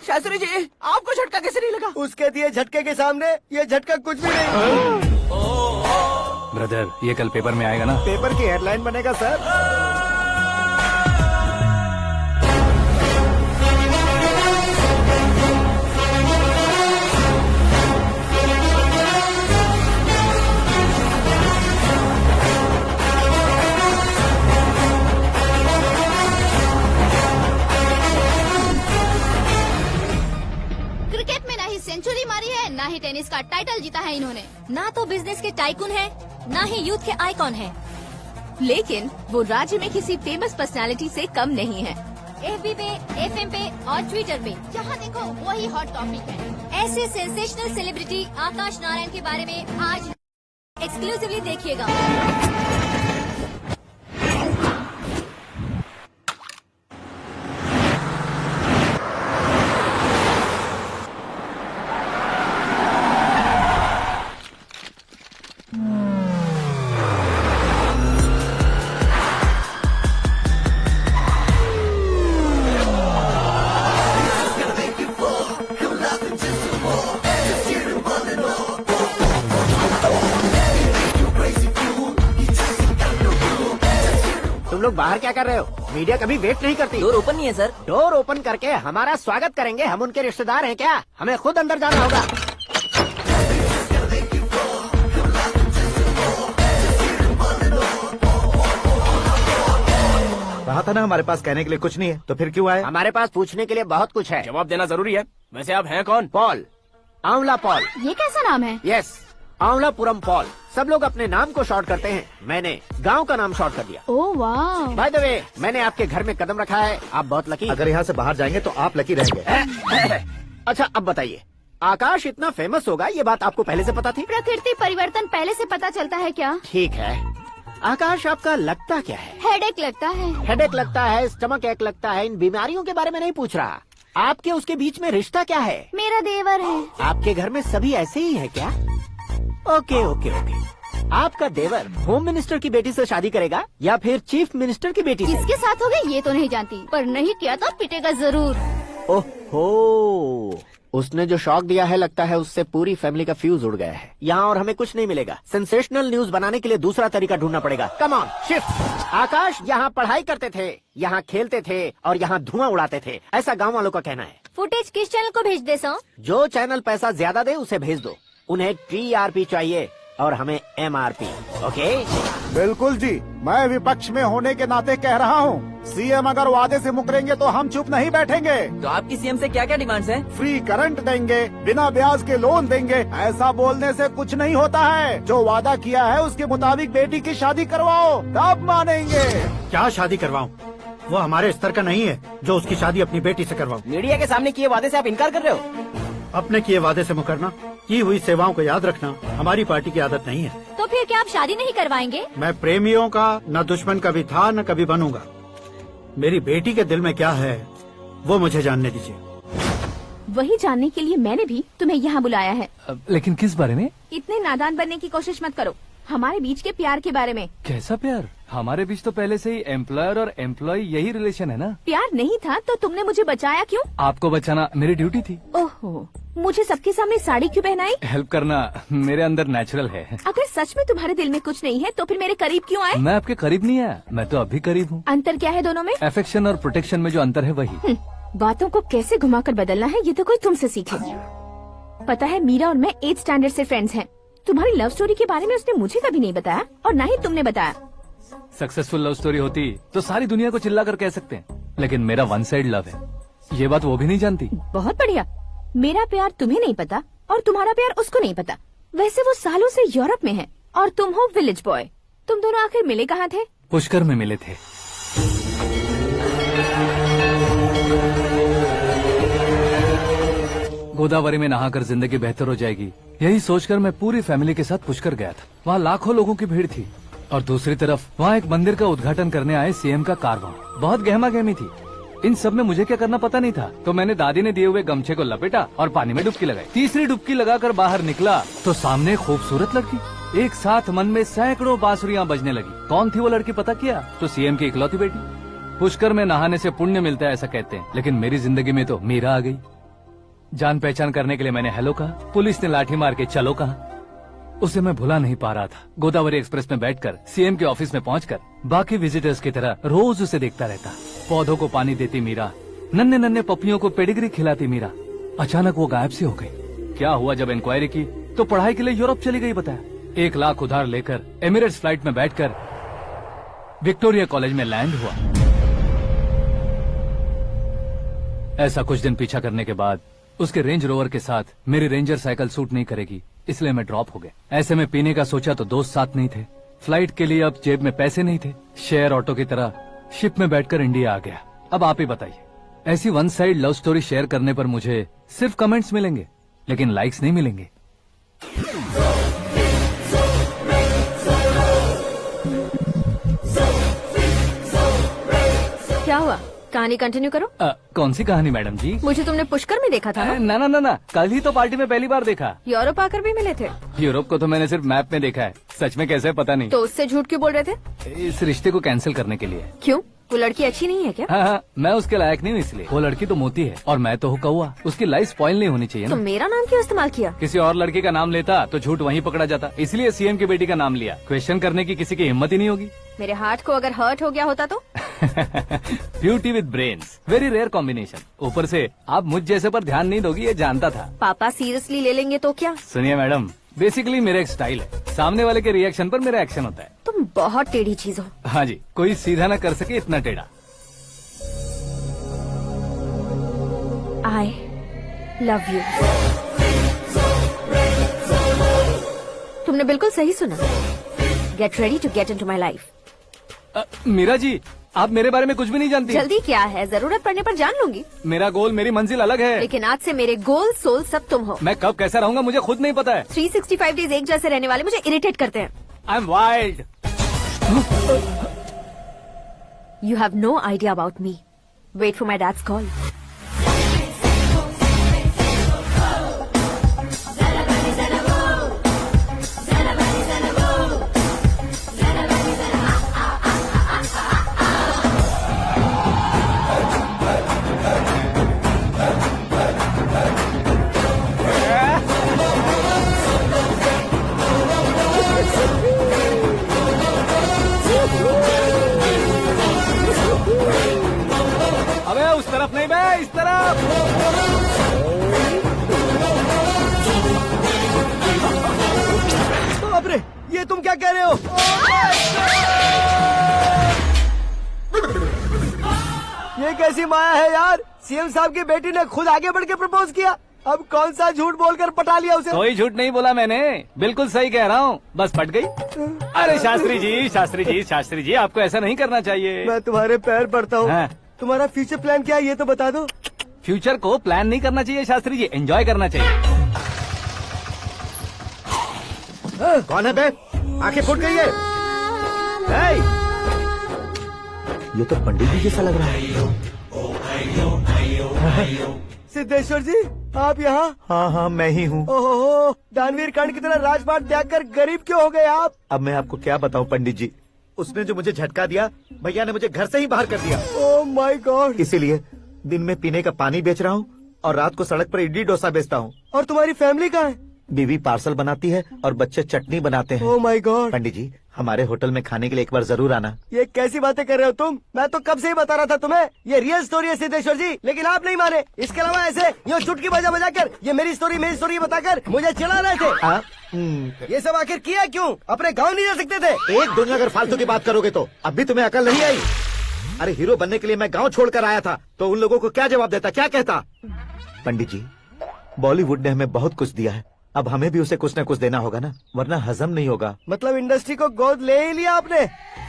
शास्त्री जी, आपको झटका कैसे नहीं लगा? उसके दिए झटके के सामने ये झटका कुछ भी नहीं। ब्रदर, ये कल पेपर में आएगा ना? पेपर की हेडलाइन बनेगा सर। क्रिकेट में ना ही सेंचुरी मारी है, ना ही टेनिस का टाइटल जीता है इन्होंने। ना तो बिजनेस के टाइकून है, ना ही यूथ के आइकॉन है। लेकिन वो राज्य में किसी फेमस पर्सनालिटी से कम नहीं है। FB पे, FM पे और ट्विटर पे जहाँ देखो वही हॉट टॉपिक है। ऐसे सेंसेशनल सेलिब्रिटी आकाश नारायण के बारे में आज एक्सक्लूसिवली देखिएगा। बाहर क्या कर रहे हो? मीडिया कभी वेट नहीं करती। डोर ओपन नहीं है सर। डोर ओपन करके हमारा स्वागत करेंगे? हम उनके रिश्तेदार हैं क्या? हमें खुद अंदर जाना होगा। कहा था ना हमारे पास कहने के लिए कुछ नहीं है, तो फिर क्यों आए? हमारे पास पूछने के लिए बहुत कुछ है। जवाब देना जरूरी है। वैसे आप हैं कौन? पॉल, आंवला पॉल। ये कैसा नाम है? Yes, Aanvalapuram Paul. सब लोग अपने नाम को शॉर्ट करते हैं, मैंने गांव का नाम शॉर्ट कर दिया। ओह वाह। बाय द वे, मैंने आपके घर में कदम रखा है, आप बहुत लकी। अगर यहाँ से बाहर जाएंगे तो आप लकी रहेंगे। अच्छा अब बताइए, आकाश इतना फेमस होगा ये बात आपको पहले से पता थी? प्रकृति परिवर्तन पहले से पता चलता है क्या? ठीक है, आकाश आपका लगता क्या है? हेडेक लगता है। हेडेक लगता है, स्टमक एक लगता है, इन बीमारियों के बारे में नहीं पूछ रहा। आपके उसके बीच में रिश्ता क्या है? मेरा देवर है। आपके घर में सभी ऐसे ही है क्या? Okay okay okay. आपका देवर होम मिनिस्टर की बेटी से शादी करेगा या फिर चीफ मिनिस्टर की बेटी से? किसके साथ होगा ये तो नहीं जानती, पर नहीं किया तो पिटेगा जरूर। ओहो, उसने जो शॉक दिया है लगता है उससे पूरी फैमिली का फ्यूज उड़ गया है। यहाँ और हमें कुछ नहीं मिलेगा। सेंसेशनल न्यूज बनाने के लिए दूसरा तरीका ढूंढना पड़ेगा। Come on, shift. आकाश यहाँ पढ़ाई करते थे, यहाँ खेलते थे और यहाँ धुआं उड़ाते थे, ऐसा गांव वालों का कहना है। फुटेज किस चैनल को भेज दे सो? जो चैनल पैसा ज्यादा दे उसे भेज दो। उन्हें TRP चाहिए और हमें MRP। ओके? बिल्कुल जी, मैं विपक्ष में होने के नाते कह रहा हूँ, सीएम अगर वादे से मुकरेंगे तो हम चुप नहीं बैठेंगे। तो आपकी सीएम से क्या क्या डिमांड्स हैं? फ्री करंट देंगे, बिना ब्याज के लोन देंगे। ऐसा बोलने से कुछ नहीं होता है। जो वादा किया है उसके मुताबिक बेटी की शादी करवाओ, तब मानेंगे। क्या शादी करवाऊं? वो हमारे स्तर का नहीं है जो उसकी शादी अपनी बेटी से करवाऊं। मीडिया के सामने किए वादे से आप इनकार कर रहे हो? अपने किए वादे से मुकरना, की हुई सेवाओं को याद रखना हमारी पार्टी की आदत नहीं है। तो फिर क्या आप शादी नहीं करवाएंगे? मैं प्रेमियों का न दुश्मन कभी था न कभी बनूंगा। मेरी बेटी के दिल में क्या है वो मुझे जानने दीजिए। वही जानने के लिए मैंने भी तुम्हें यहाँ बुलाया है। लेकिन किस बारे में? इतने नादान बनने की कोशिश मत करो। हमारे बीच के प्यार के बारे में। कैसा प्यार? हमारे बीच तो पहले से ही एम्प्लॉयर और एम्प्लॉय यही रिलेशन है ना। प्यार नहीं था तो तुमने मुझे बचाया क्यों? आपको बचाना मेरी ड्यूटी थी। ओहो, मुझे सबके सामने साड़ी क्यों पहनाई? हेल्प करना मेरे अंदर नेचुरल है। अगर सच में तुम्हारे दिल में कुछ नहीं है तो फिर मेरे करीब क्यों आए? मैं आपके करीब नहीं आया, मैं तो अभी करीब हूँ। अंतर क्या है दोनों में? अफेक्शन और प्रोटेक्शन में जो अंतर है वही। बातों को कैसे घुमाकर बदलना है ये तो कोई तुमसे सीखे। पता है, मीरा और मैं 8th स्टैंडर्ड से फ्रेंड्स हैं। तुम्हारी लव स्टोरी के बारे में उसने मुझे कभी नहीं बताया और न ही तुमने बताया। सक्सेसफुल लव स्टोरी होती तो सारी दुनिया को चिल्ला कर कह सकते हैं, लेकिन मेरा वन साइड लव है, ये बात वो भी नहीं जानती। बहुत बढ़िया। मेरा प्यार तुम्हें नहीं पता और तुम्हारा प्यार उसको नहीं पता। वैसे वो सालों से यूरोप में है और तुम हो विलेज बॉय। तुम दोनों आखिर मिले कहाँ थे? पुष्कर में मिले थे। गोदावरी में नहाकर जिंदगी बेहतर हो जाएगी, यही सोचकर मैं पूरी फैमिली के साथ पुष्कर गया था। वहाँ लाखों लोगों की भीड़ थी और दूसरी तरफ वहाँ एक मंदिर का उद्घाटन करने आए सीएम का कारवां। बहुत गहमा गहमी थी। इन सब में मुझे क्या करना पता नहीं था, तो मैंने दादी ने दिए हुए गमछे को लपेटा और पानी में डुबकी लगाई। तीसरी डुबकी लगाकर बाहर निकला तो सामने खूबसूरत लड़की। एक साथ मन में सैकड़ों बांसुरियां बजने लगी। कौन थी वो लड़की पता किया? तो सीएम की इकलौती बेटी। पुष्कर में नहाने से पुण्य मिलता है ऐसा कहते हैं, लेकिन मेरी जिंदगी में तो मीरा आ गई। जान पहचान करने के लिए मैंने हेलो कहा, पुलिस ने लाठी मार के चलो कहा। उसे मैं भुला नहीं पा रहा था। गोदावरी एक्सप्रेस में बैठकर सीएम के ऑफिस में पहुंचकर बाकी विजिटर्स की तरह रोज उसे देखता रहता। पौधों को पानी देती मीरा, नन्हे नन्हे पपियों को पेडिग्री खिलाती मीरा। अचानक वो गायब सी हो गई। क्या हुआ? जब इंक्वायरी की तो पढ़ाई के लिए यूरोप चली गई बताया। 1 लाख उधार लेकर एमिरेट्स फ्लाइट में बैठकर विक्टोरिया कॉलेज में लैंड हुआ। ऐसा कुछ दिन पीछा करने के बाद उसके रेंज रोवर के साथ मेरी रेंजर साइकिल सूट नहीं करेगी, इसलिए मैं ड्रॉप हो गया। ऐसे में पीने का सोचा तो दोस्त साथ नहीं थे। फ्लाइट के लिए अब जेब में पैसे नहीं थे। शेयर ऑटो की तरह शिप में बैठकर इंडिया आ गया। अब आप ही बताइए, ऐसी one side love story share करने पर मुझे सिर्फ कमेंट्स मिलेंगे, लेकिन लाइक्स नहीं मिलेंगे। क्या हुआ? कहानी कंटिन्यू करो। कौन सी कहानी मैडम जी? मुझे तुमने पुष्कर में देखा था ना? ना, कल ही तो पार्टी में पहली बार देखा। यूरोप आकर भी मिले थे? यूरोप को तो मैंने सिर्फ मैप में देखा है, सच में कैसे पता नहीं। तो उससे झूठ क्यों बोल रहे थे? इस रिश्ते को कैंसिल करने के लिए। क्यों? वो लड़की अच्छी नहीं है क्या? हाँ, मैं उसके लायक नहीं हूँ इसलिए। वो लड़की तो मोती है और मैं तो हूँ कौवा। उसकी लाइफ स्पॉइल नहीं होनी चाहिए ना। तो मेरा नाम क्यों इस्तेमाल किया? किसी और लड़की का नाम लेता तो झूठ वहीं पकड़ा जाता, इसलिए सीएम की बेटी का नाम लिया। क्वेश्चन करने की किसी की हिम्मत ही नहीं होगी। मेरे हार्ट को अगर हर्ट हो गया होता तो? Beauty with brains, very rare combination. ऊपर से आप मुझ जैसे पर ध्यान नहीं दोगी ये जानता था। पापा सीरियसली ले लेंगे तो क्या? सुनिए मैडम, बेसिकली मेरा एक स्टाइल है, सामने वाले के रिएक्शन पर मेरा एक्शन होता है। तुम बहुत टेढ़ी चीज हो। हाँ जी, कोई सीधा न कर सके इतना टेढ़ा। I love you. तुमने बिल्कुल सही सुना। Get ready to get into my life. Meera ji, आप मेरे बारे में कुछ भी नहीं जानती। जल्दी क्या है, जरूरत पड़ने पर जान लूंगी। मेरा गोल, मेरी मंजिल अलग है। लेकिन आज से मेरे गोल सोल सब तुम हो। मैं कब कैसा रहूंगा मुझे खुद नहीं पता है। 365 डेज एक जैसे रहने वाले मुझे इरिटेट करते हैं। I am wild. You have no idea about me. Wait for my dad's call. अबे उस तरफ नहीं बे, इस तरफ। बाप रे, ये तुम क्या कह रहे हो? ये कैसी माया है यार? सीएम साहब की बेटी ने खुद आगे बढ़ के प्रपोज किया। अब कौन सा झूठ बोलकर पटा लिया उसे? कोई झूठ नहीं बोला मैंने, बिल्कुल सही कह रहा हूँ, बस पट गई। अरे शास्त्री जी, शास्त्री जी, शास्त्री जी, आपको ऐसा नहीं करना चाहिए। मैं तुम्हारे पैर पड़ता हूँ। हाँ। तुम्हारा फ्यूचर प्लान क्या है ये तो बता दो। फ्यूचर को प्लान नहीं करना चाहिए शास्त्री जी, एंजॉय करना चाहिए। कौन है बे? आंखें फूट गई है। ये तो पंडित जी जैसा लग रहा है। सिद्धेश्वर जी, आप यहाँ? हाँ हाँ, मैं ही हूँ। ओहो, दानवीर कर्ण की तरह राजपाट त्याग कर गरीब क्यों हो गए आप? अब मैं आपको क्या बताऊँ पंडित जी, उसने जो मुझे झटका दिया, भैया ने मुझे घर से ही बाहर कर दिया। Oh my God. इसीलिए दिन में पीने का पानी बेच रहा हूँ और रात को सड़क पर इडली डोसा बेचता हूँ। और तुम्हारी फैमिली कहाँ है? बीवी पार्सल बनाती है और बच्चे चटनी बनाते हैं। Oh my God. पंडित जी, हमारे होटल में खाने के लिए एक बार जरूर आना। ये कैसी बातें कर रहे हो तुम? मैं तो कब से ही बता रहा था तुम्हें, ये रियल स्टोरी है सिद्धेश्वर जी, लेकिन आप नहीं माने। इसके अलावा ऐसे ये चुटकी बजा बजा कर ये मेरी स्टोरी बताकर मुझे चिढ़ा रहे थे। ये सब आखिर किया क्यों? अपने गाँव नहीं जा सकते थे? एक दिन अगर फालतू की बात करोगे तो अब भी तुम्हें अकल नहीं आई। अरे हीरो बनने के लिए मैं गाँव छोड़कर आया था तो उन लोगों को क्या जवाब देता, क्या कहता? पंडित जी, बॉलीवुड ने हमें बहुत कुछ दिया है, अब हमें भी उसे कुछ न कुछ देना होगा ना, वरना हजम नहीं होगा। मतलब इंडस्ट्री को गोद ले ही लिया आपने?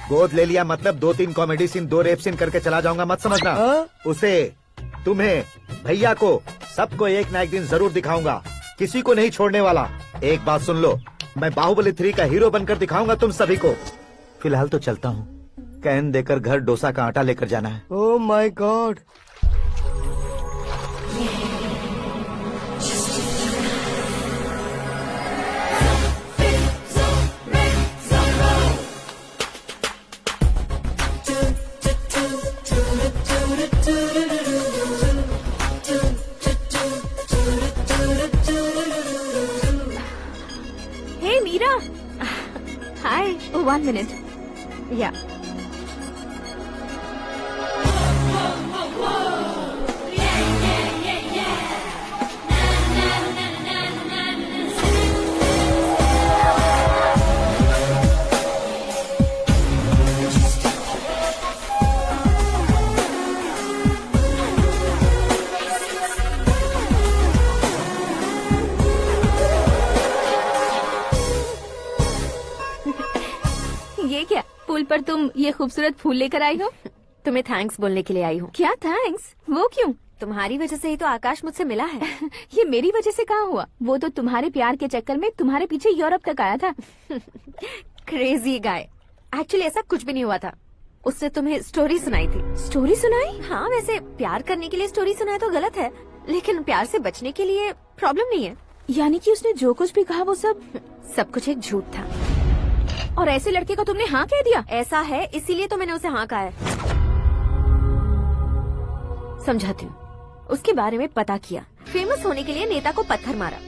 गोद ले लिया मतलब 2-3 कॉमेडी सीन 2 रेप सीन करके चला जाऊंगा मत समझना। उसे, तुम्हें, भैया को, सबको एक ना एक दिन जरूर दिखाऊंगा, किसी को नहीं छोड़ने वाला। एक बात सुन लो, मैं बाहुबली 3 का हीरो बनकर दिखाऊंगा तुम सभी को। फिलहाल तो चलता हूँ, कैन देकर घर डोसा का आटा लेकर जाना है। Oh my God. Hey Meera. Hi. Oh, 1 minute. Yeah. ये क्या, पुल पर तुम ये खूबसूरत फूल लेकर आई हो? तुम्हें थैंक्स बोलने के लिए आई हूँ। क्या थैंक्स? वो क्यों? तुम्हारी वजह से ही तो आकाश मुझसे मिला है। ये मेरी वजह से कहाँ हुआ? वो तो तुम्हारे प्यार के चक्कर में तुम्हारे पीछे यूरोप तक आया था। Crazy guy. एक्चुअली ऐसा कुछ भी नहीं हुआ था, उसने तुम्हें स्टोरी सुनाई थी। स्टोरी सुनाई? हाँ, वैसे प्यार करने के लिए स्टोरी सुनाए तो गलत है, लेकिन प्यार से बचने के लिए प्रॉब्लम नहीं है। यानी कि उसने जो कुछ भी कहा वो सब कुछ एक झूठ था। और ऐसे लड़के को तुमने हाँ कह दिया? ऐसा है इसीलिए तो मैंने उसे हाँ कहा है। समझाती हूँ। उसके बारे में पता किया, फेमस होने के लिए नेता को पत्थर मारा,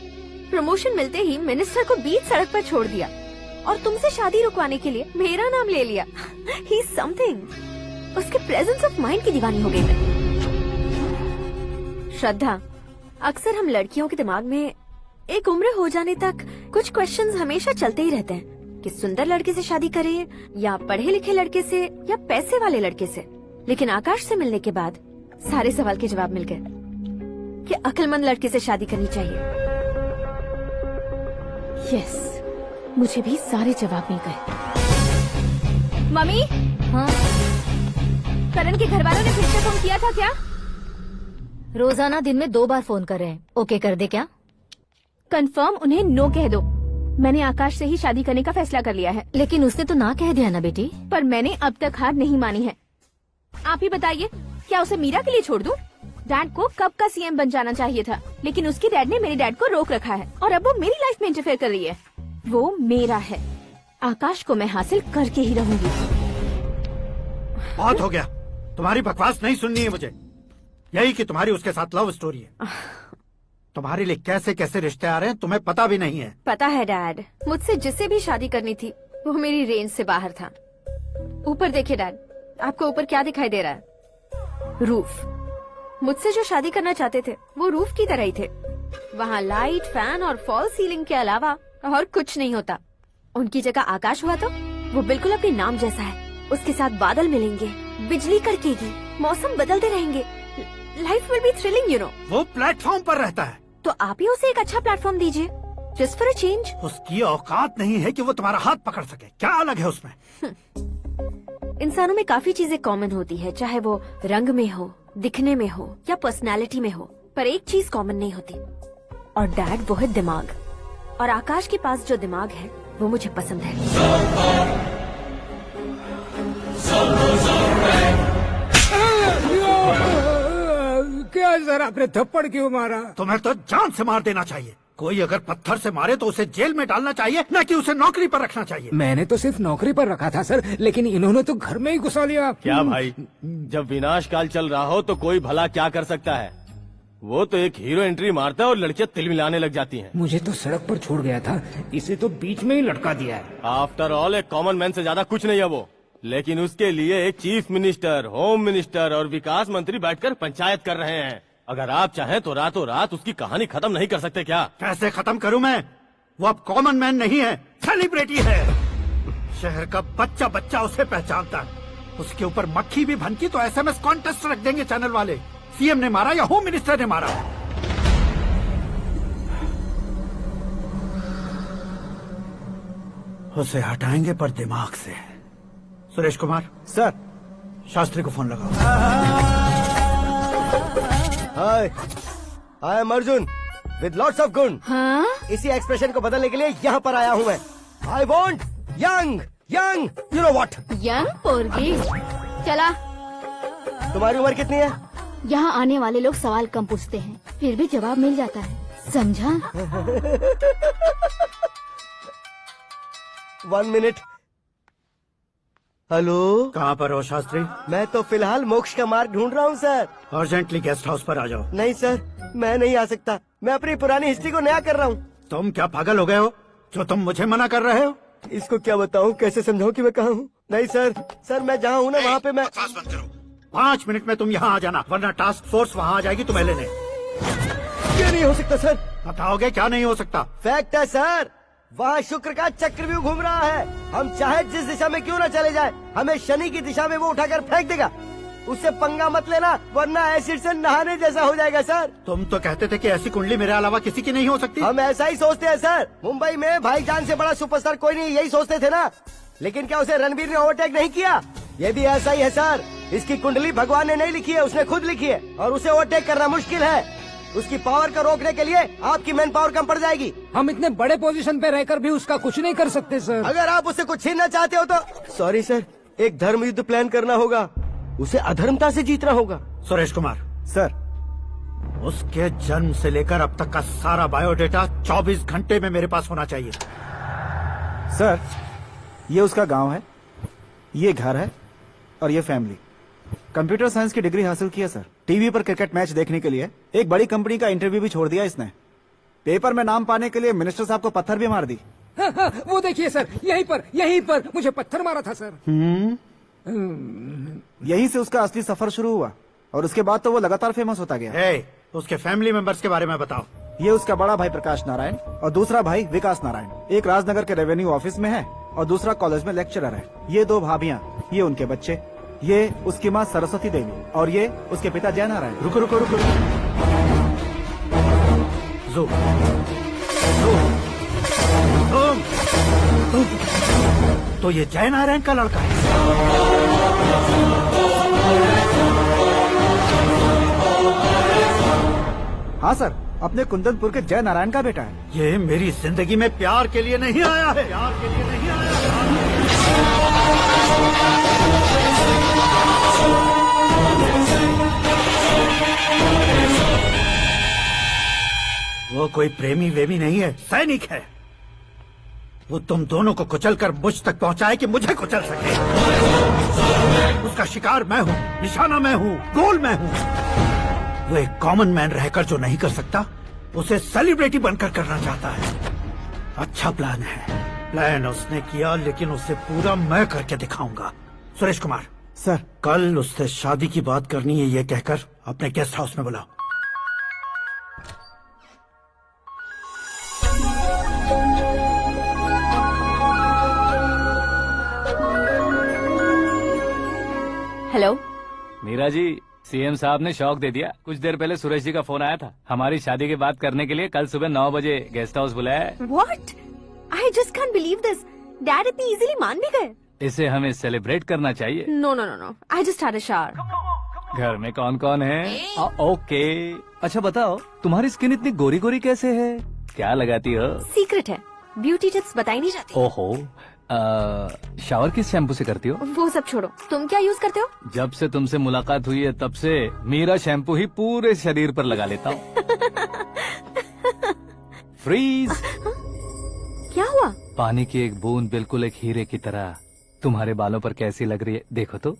प्रमोशन मिलते ही मिनिस्टर को बीच सड़क पर छोड़ दिया, और तुमसे शादी रुकवाने के लिए मेरा नाम ले लिया। He is something. उसके प्रेजेंस ऑफ माइंड की दीवानी हो गई मैं। श्रद्धा, अक्सर हम लड़कियों के दिमाग में एक उम्र हो जाने तक कुछ क्वेश्चंस हमेशा चलते ही रहते हैं कि सुंदर लड़के से शादी करें या पढ़े लिखे लड़के से या पैसे वाले लड़के से। लेकिन आकाश से मिलने के बाद सारे सवाल के जवाब मिल गए कि अक्लमंद लड़के से शादी करनी चाहिए। यस, मुझे भी सारे जवाब मिल गए। मम्मी, हाँ? करण के घर वालों ने फिर से फोन किया था क्या? रोजाना दिन में 2 बार फोन कर रहे हैं। ओके कर दे क्या? कंफर्म उन्हें नो कह दो। मैंने आकाश से ही शादी करने का फैसला कर लिया है। लेकिन उसने तो ना कह दिया ना बेटी। पर मैंने अब तक हार नहीं मानी है। आप ही बताइए, क्या उसे मीरा के लिए छोड़ दूं? डैड को कब का सीएम बन जाना चाहिए था, लेकिन उसके डैड ने मेरे डैड को रोक रखा है और अब वो मेरी लाइफ में इंटरफेयर कर रही है। वो मेरा है। आकाश को मैं हासिल करके ही रहूंगी। बहुत हो गया, तुम्हारी बकवास नहीं सुननी है मुझे। यही कि तुम्हारी उसके साथ लव स्टोरी है। तुम्हारे लिए कैसे कैसे रिश्ते आ रहे हैं तुम्हें पता भी नहीं है। पता है डैड, मुझसे जिससे भी शादी करनी थी वो मेरी रेंज से बाहर था। ऊपर देखिए डैड, आपको ऊपर क्या दिखाई दे रहा है? रूफ। मुझसे जो शादी करना चाहते थे वो रूफ की तरह ही थे। वहाँ लाइट, फैन और फॉल सीलिंग के अलावा और कुछ नहीं होता। उनकी जगह आकाश हुआ तो वो बिल्कुल अपने नाम जैसा है। उसके साथ बादल मिलेंगे, बिजली कड़केगी, मौसम बदलते रहेंगे। Life will be thrilling, you know. वो प्लेटफॉर्म पर रहता है तो आप ही उसे एक अच्छा प्लेटफॉर्म दीजिए, जस्ट फॉर अ चेंज। उसकी औकात नहीं है कि वो तुम्हारा हाथ पकड़ सके। क्या अलग है उसमें? इंसानों में काफी चीजें कॉमन होती है, चाहे वो रंग में हो, दिखने में हो या पर्सनालिटी में हो, पर एक चीज कॉमन नहीं होती, और डैड वो है दिमाग। और आकाश के पास जो दिमाग है वो मुझे पसंद है। क्या सर, आपने थप्पड़ क्यों मारा? तुम्हें तो जान से मार देना चाहिए। कोई अगर पत्थर से मारे तो उसे जेल में डालना चाहिए, न कि उसे नौकरी पर रखना चाहिए। मैंने तो सिर्फ नौकरी पर रखा था सर, लेकिन इन्होंने तो घर में ही घुसा लिया। क्या भाई, जब विनाश काल चल रहा हो तो कोई भला क्या कर सकता है? वो तो एक हीरो एंट्री मारता है और लड़कियां तिल मिलाने लग जाती हैं। मुझे तो सड़क पर छोड़ गया था, इसे तो बीच में ही लटका दिया है। आफ्टर ऑल एक कॉमन मैन से ज्यादा कुछ नहीं है वो। लेकिन उसके लिए एक चीफ मिनिस्टर, होम मिनिस्टर और विकास मंत्री बैठकर पंचायत कर रहे हैं। अगर आप चाहें तो रातों रात उसकी कहानी खत्म नहीं कर सकते क्या? कैसे खत्म करूं मैं? वो अब कॉमन मैन नहीं है, सेलिब्रिटी है। शहर का बच्चा बच्चा उसे पहचानता है। उसके ऊपर मक्खी भी भनकी तो एसएमएस कॉन्टेस्ट रख देंगे चैनल वाले। सीएम ने मारा या होम मिनिस्टर ने मारा। उसे हटाएंगे पर दिमाग से। सुरेश कुमार सर, शास्त्री को फोन लगाओ। Hi, I am Arjun with lots of गुण। हाँ? इसी एक्सप्रेशन को बदलने के लिए यहाँ पर आया हूँ मैं। I want young young, you know what? Young पोरगी। चला। तुम्हारी उम्र कितनी है? यहाँ आने वाले लोग सवाल कम पूछते हैं, फिर भी जवाब मिल जाता है, समझा? 1 मिनट। हेलो, कहाँ पर हो शास्त्री? मैं तो फिलहाल मोक्ष का मार्ग ढूंढ रहा हूँ सर। अर्जेंटली गेस्ट हाउस पर आ जाओ। नहीं सर, मैं नहीं आ सकता। मैं अपनी पुरानी हिस्ट्री को नया कर रहा हूँ। तुम क्या पागल हो गए हो जो तुम मुझे मना कर रहे हो? इसको क्या बताऊँ, कैसे समझाऊँ कि मैं कहाँ हूँ? नहीं सर, सर मैं जहाँ हूँ ना वहाँ पे मैं। 5 मिनट में तुम यहाँ आ जाना, वरना टास्क फोर्स वहाँ आ जाएगी तुम्हें लेने। क्या नहीं हो सकता सर? बताओगे क्या नहीं हो सकता? फैक्ट है सर, वहाँ शुक्र का चक्रव्यूह घूम रहा है। हम चाहे जिस दिशा में क्यों न चले जाए, हमें शनि की दिशा में वो उठाकर फेंक देगा। उससे पंगा मत लेना, वरना एसिड से नहाने जैसा हो जाएगा सर। तुम तो कहते थे कि ऐसी कुंडली मेरे अलावा किसी की नहीं हो सकती। हम ऐसा ही सोचते हैं सर। मुंबई में भाईजान से बड़ा सुपरस्टार कोई नहीं, यही सोचते थे ना। लेकिन क्या उसे रणबीर ने ओवरटेक नहीं किया? ये भी ऐसा ही है सर। इसकी कुंडली भगवान ने नहीं लिखी है, उसने खुद लिखी है, और उसे ओवरटेक करना मुश्किल है। उसकी पावर को रोकने के लिए आपकी मैन पावर कम पड़ जाएगी। हम इतने बड़े पोजीशन पे रहकर भी उसका कुछ नहीं कर सकते सर। अगर आप उससे कुछ छीनना चाहते हो तो सॉरी सर, एक धर्म युद्ध प्लान करना होगा। उसे अधर्मता से जीतना होगा। सुरेश कुमार सर, उसके जन्म से लेकर अब तक का सारा बायोडेटा 24 घंटे में मेरे पास होना चाहिए। सर, ये उसका गांव है, ये घर है और ये फैमिली। कंप्यूटर साइंस की डिग्री हासिल की है सर। टीवी पर क्रिकेट मैच देखने के लिए एक बड़ी कंपनी का इंटरव्यू भी छोड़ दिया इसने। पेपर में नाम पाने के लिए मिनिस्टर साहब को पत्थर भी मार दी। हाँ, वो देखिए सर, यहीं पर मुझे पत्थर मारा था सर। यहीं से उसका असली सफर शुरू हुआ और उसके बाद तो वो लगातार फेमस होता गया। हे, उसके फैमिली मेंबर्स के बारे में बताओ। ये उसका बड़ा भाई प्रकाश नारायण और दूसरा भाई विकास नारायण। एक राजनगर के रेवेन्यू ऑफिस में है और दूसरा कॉलेज में लेक्चरर है। ये 2 भाभियां, ये उनके बच्चे, ये उसकी माँ सरस्वती देवी और ये उसके पिता जय नारायण। रुको रुको रुको, जो तो ये जय नारायण का लड़का है। हाँ सर, अपने कुंदनपुर के जय नारायण का बेटा है। ये मेरी जिंदगी में प्यार के लिए नहीं आया है, प्यार के लिए नहीं आया वो कोई प्रेमी वेमी नहीं है, सैनिक है। वो तुम दोनों को कुचलकर मुझ तक पहुंचाए कि मुझे कुचल सके। उसका शिकार मैं हूँ, निशाना मैं हूँ, गोल मैं हूँ। वो एक कॉमन मैन रहकर जो नहीं कर सकता, उसे सेलिब्रिटी बनकर करना चाहता है। अच्छा प्लान है, प्लान उसने किया, लेकिन उसे पूरा मैं करके दिखाऊंगा। सुरेश कुमार सर, कल उससे शादी की बात करनी है, ये कहकर अपने गेस्ट हाउस में बुलाओ। हेलो मीरा जी, सीएम साहब ने शौक दे दिया। कुछ देर पहले सुरेश जी का फोन आया था, हमारी शादी की बात करने के लिए कल सुबह 9 बजे गेस्ट हाउस बुलाया है। What? I just can't believe this. Dad इतनी इजीली मान भी गए। इसे हमें सेलिब्रेट करना चाहिए। No, no, no, no. I just had a shower. घर में कौन कौन है? ओके। अच्छा बताओ, तुम्हारी स्किन इतनी गोरी गोरी कैसे है? क्या लगाती हो? सीक्रेट है, ब्यूटी टिप्स बताई नहीं जाती। ओहो, शावर किस शैम्पू से करती हो? वो सब छोड़ो, तुम क्या यूज करते हो? जब से तुमसे मुलाकात हुई है तब से मीरा शैम्पू ही पूरे शरीर पर लगा लेता हूँ। फ्रीज। क्या हुआ? पानी की एक बूंद बिल्कुल एक हीरे की तरह तुम्हारे बालों पर कैसी लग रही है, देखो तो।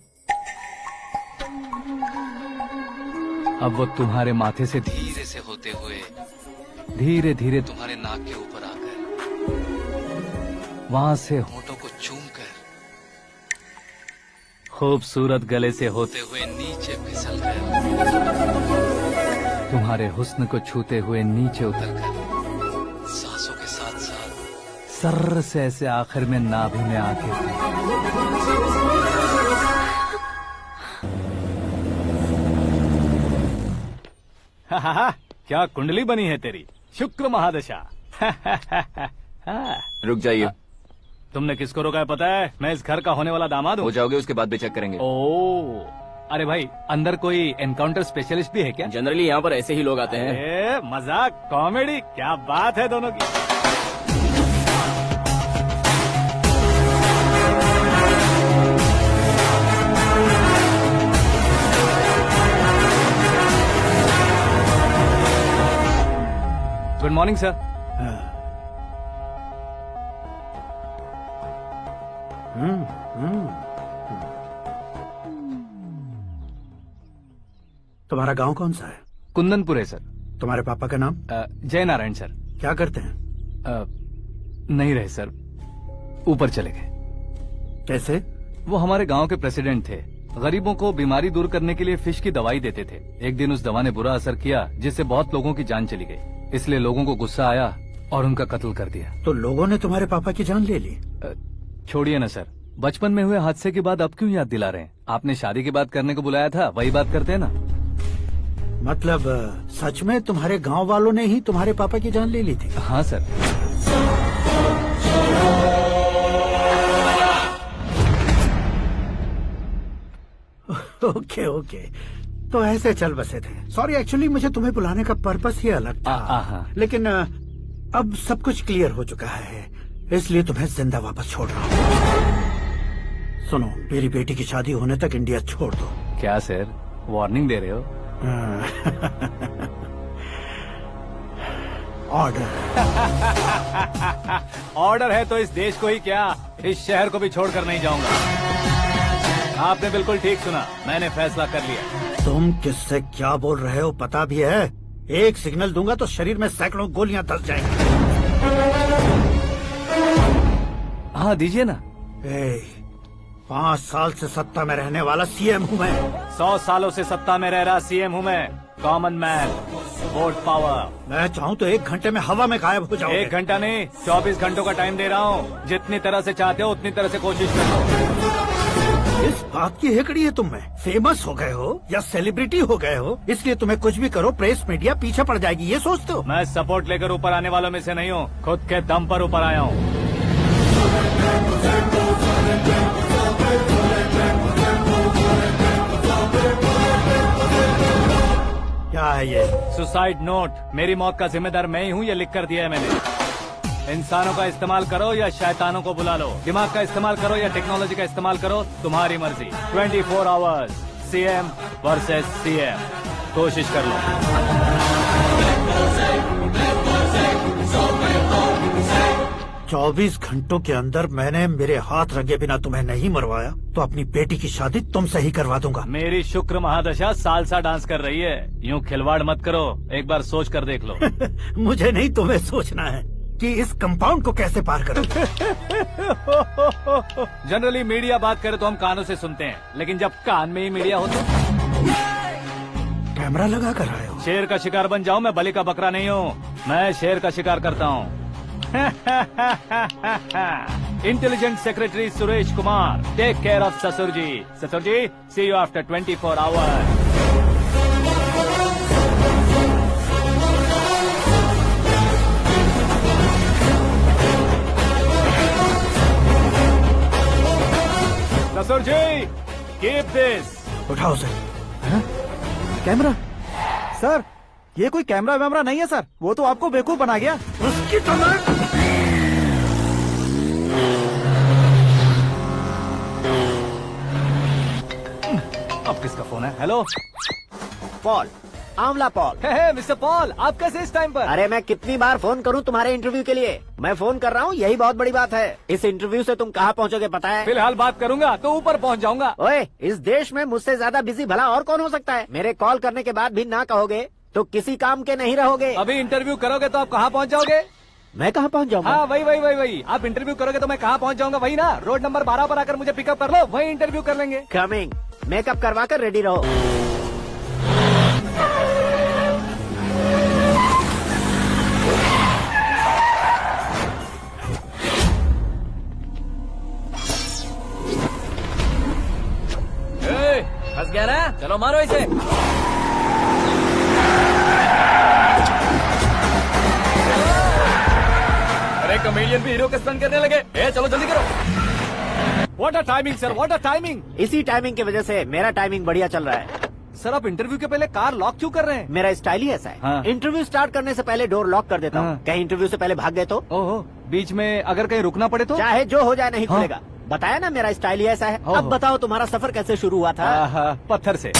अब वो तुम्हारे माथे से धीरे से होते हुए धीरे धीरे तुम्हारे नाक के ऊपर आकर वहां से होठों को चूमकर खूबसूरत गले से होते हुए नीचे फिसल कर तुम्हारे हुस्न को छूते हुए नीचे उतरकर सांसों के साथ साथ सर्र से ऐसे आखिर में नाभि में आके क्या कुंडली बनी है तेरी, शुक्र महादशा। रुक जाइए। तुमने किसको रोका है पता है? मैं इस घर का होने वाला दामाद हूँ। हो जाओगे उसके बाद भी चेक करेंगे। ओ, अरे भाई, अंदर कोई एनकाउंटर स्पेशलिस्ट भी है क्या? जनरली यहाँ पर ऐसे ही लोग आते हैं। मजाक, कॉमेडी, क्या बात है दोनों की। Good morning sir. तुम्हारा गांव कौन सा है? कुंदनपुर है सर। तुम्हारे पापा का नाम? जय नारायण सर। क्या करते हैं? नहीं रहे सर, ऊपर चले गए। कैसे? वो हमारे गांव के प्रेसिडेंट थे। गरीबों को बीमारी दूर करने के लिए फिश की दवाई देते थे। एक दिन उस दवा ने बुरा असर किया जिससे बहुत लोगों की जान चली गई। इसलिए लोगों को गुस्सा आया और उनका कत्ल कर दिया। तो लोगों ने तुम्हारे पापा की जान ले ली? छोड़िए ना सर, बचपन में हुए हादसे के बाद अब क्यों याद दिला रहे हैं? आपने शादी की बात करने को बुलाया था, वही बात करते हैं ना। मतलब सच में तुम्हारे गांव वालों ने ही तुम्हारे पापा की जान ले ली थी? हाँ सर। ओके ओके, तो ऐसे चल बसे थे। सॉरी, एक्चुअली मुझे तुम्हें बुलाने का पर्पस ही अलग था। लेकिन अब सब कुछ क्लियर हो चुका है, इसलिए तुम्हें जिंदा वापस छोड़ रहा हूँ। सुनो, मेरी बेटी की शादी होने तक इंडिया छोड़ दो। क्या सर, वार्निंग दे रहे हो? ऑर्डर। ऑर्डर है तो इस देश को ही क्या, इस शहर को भी छोड़कर नहीं जाऊंगा। आपने बिल्कुल ठीक सुना, मैंने फैसला कर लिया। तुम किससे क्या बोल रहे हो पता भी है? एक सिग्नल दूंगा तो शरीर में सैकड़ों गोलियां धस जाएंगी। हाँ दीजिए ना। 5 साल से सत्ता में रहने वाला सीएम हूँ मैं। 100 सालों से सत्ता में रह रहा सीएम हूँ मैं। Common man, vote power. मैं चाहूँ तो 1 घंटे में हवा में गायब हो जाओगे। 1 घंटा नहीं, 24 घंटों का टाइम दे रहा हूँ। जितनी तरह से चाहते हो उतनी तरह से कोशिश करो। इस बात की हेकड़ी है तुम में। फेमस हो गए हो या सेलिब्रिटी हो गए हो, इसलिए तुम्हें कुछ भी करो प्रेस मीडिया पीछे पड़ जाएगी, ये सोचते हो? मैं सपोर्ट लेकर ऊपर आने वालों में से नहीं हूँ, खुद के दम पर ऊपर आया हूँ। क्या है ये? Suicide note. मेरी मौत का जिम्मेदार मैं ही हूँ, ये लिख कर दिया है मैंने। इंसानों का इस्तेमाल करो या शैतानों को बुला लो, दिमाग का इस्तेमाल करो या टेक्नोलॉजी का इस्तेमाल करो, तुम्हारी मर्जी। 24 आवर्स, सीएम वर्सेस सीएम। कोशिश कर लो। 24 घंटों के अंदर मैंने मेरे हाथ रंगे बिना तुम्हें नहीं मरवाया तो अपनी बेटी की शादी तुमसे ही करवा दूंगा। मेरी शुक्र महादशा सालसा डांस कर रही है, यूँ खिलवाड़ मत करो, एक बार सोच कर देख लो। मुझे नहीं, तुम्हें सोचना है कि इस कंपाउंड को कैसे पार करो। जनरली मीडिया बात करे तो हम कानों से सुनते हैं, लेकिन जब कान में ही मीडिया हो तो कैमरा लगा कर आए हो। शेर का शिकार बन जाऊं, मैं बलि का बकरा नहीं हूँ, मैं शेर का शिकार करता हूँ। Intelligent secretary Suresh Kumar, take care of ससुर जी। ससुर जी, सी यू आफ्टर 24 आवर्स। ससुर जी, कीप दिस। उठाओ सर। कैमरा? सर, ये कोई कैमरा वैमरा नहीं है सर, वो तो आपको बेवकूफ बना गया। उसकी तो मैं... अब किसका फोन है? हेलो पॉल, आंवला पॉल। मिस्टर पॉल, आप कैसे इस टाइम पर? अरे मैं कितनी बार फोन करूं तुम्हारे इंटरव्यू के लिए? मैं फोन कर रहा हूं, यही बहुत बड़ी बात है। इस इंटरव्यू से तुम कहां पहुंचोगे पता है? फिलहाल बात करूंगा तो ऊपर पहुंच जाऊंगा। ओए, इस देश में मुझसे ज्यादा बिजी भला और कौन हो सकता है? मेरे कॉल करने के बाद भी ना कहोगे तो किसी काम के नहीं रहोगे। अभी इंटरव्यू करोगे तो आप कहाँ पहुँच जाओगे? मैं कहाँ पहुँच जाऊंगा? हाँ, वही। आप इंटरव्यू करोगे तो मैं कहाँ पहुँच जाऊंगा? वही ना, रोड नंबर 12 पर आकर मुझे पिकअप कर लो, वही इंटरव्यू कर लेंगे। कमिंग। मेकअप करवा कर रेडी रहो। फंस गया ना? चलो मारो इसे। अरे कॉमेडियन भी हीरो के स्टंट करने लगे। चलो जल्दी करो। What a timing sir, what a timing. इसी टाइमिंग की वजह से मेरा टाइमिंग बढ़िया चल रहा है। सर, आप इंटरव्यू के पहले कार लॉक क्यों कर रहे हैं? मेरा स्टाइल ही ऐसा है। हाँ। इंटरव्यू स्टार्ट करने से पहले डोर लॉक कर देता हूँ। कहीं इंटरव्यू से पहले भाग गए तो? ओहो, बीच में अगर कहीं रुकना पड़े तो? चाहे जो हो जाए नहीं खुलेगा। बताया ना, मेरा स्टाइल ही ऐसा है। अब बताओ तुम्हारा सफर कैसे शुरू हुआ था? पत्थर से।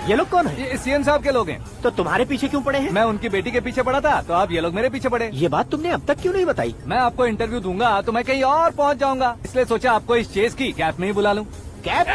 ये लोग कौन है? ये सीएम साहब के लोग हैं। तो तुम्हारे पीछे क्यों पड़े हैं? मैं उनकी बेटी के पीछे पड़ा था, तो आप ये लोग मेरे पीछे पड़े। ये बात तुमने अब तक क्यों नहीं बताई? मैं आपको इंटरव्यू दूंगा तो मैं कहीं और पहुंच जाऊंगा, इसलिए सोचा आपको इस चेस की कैप में ही बुला लूं। कैप में?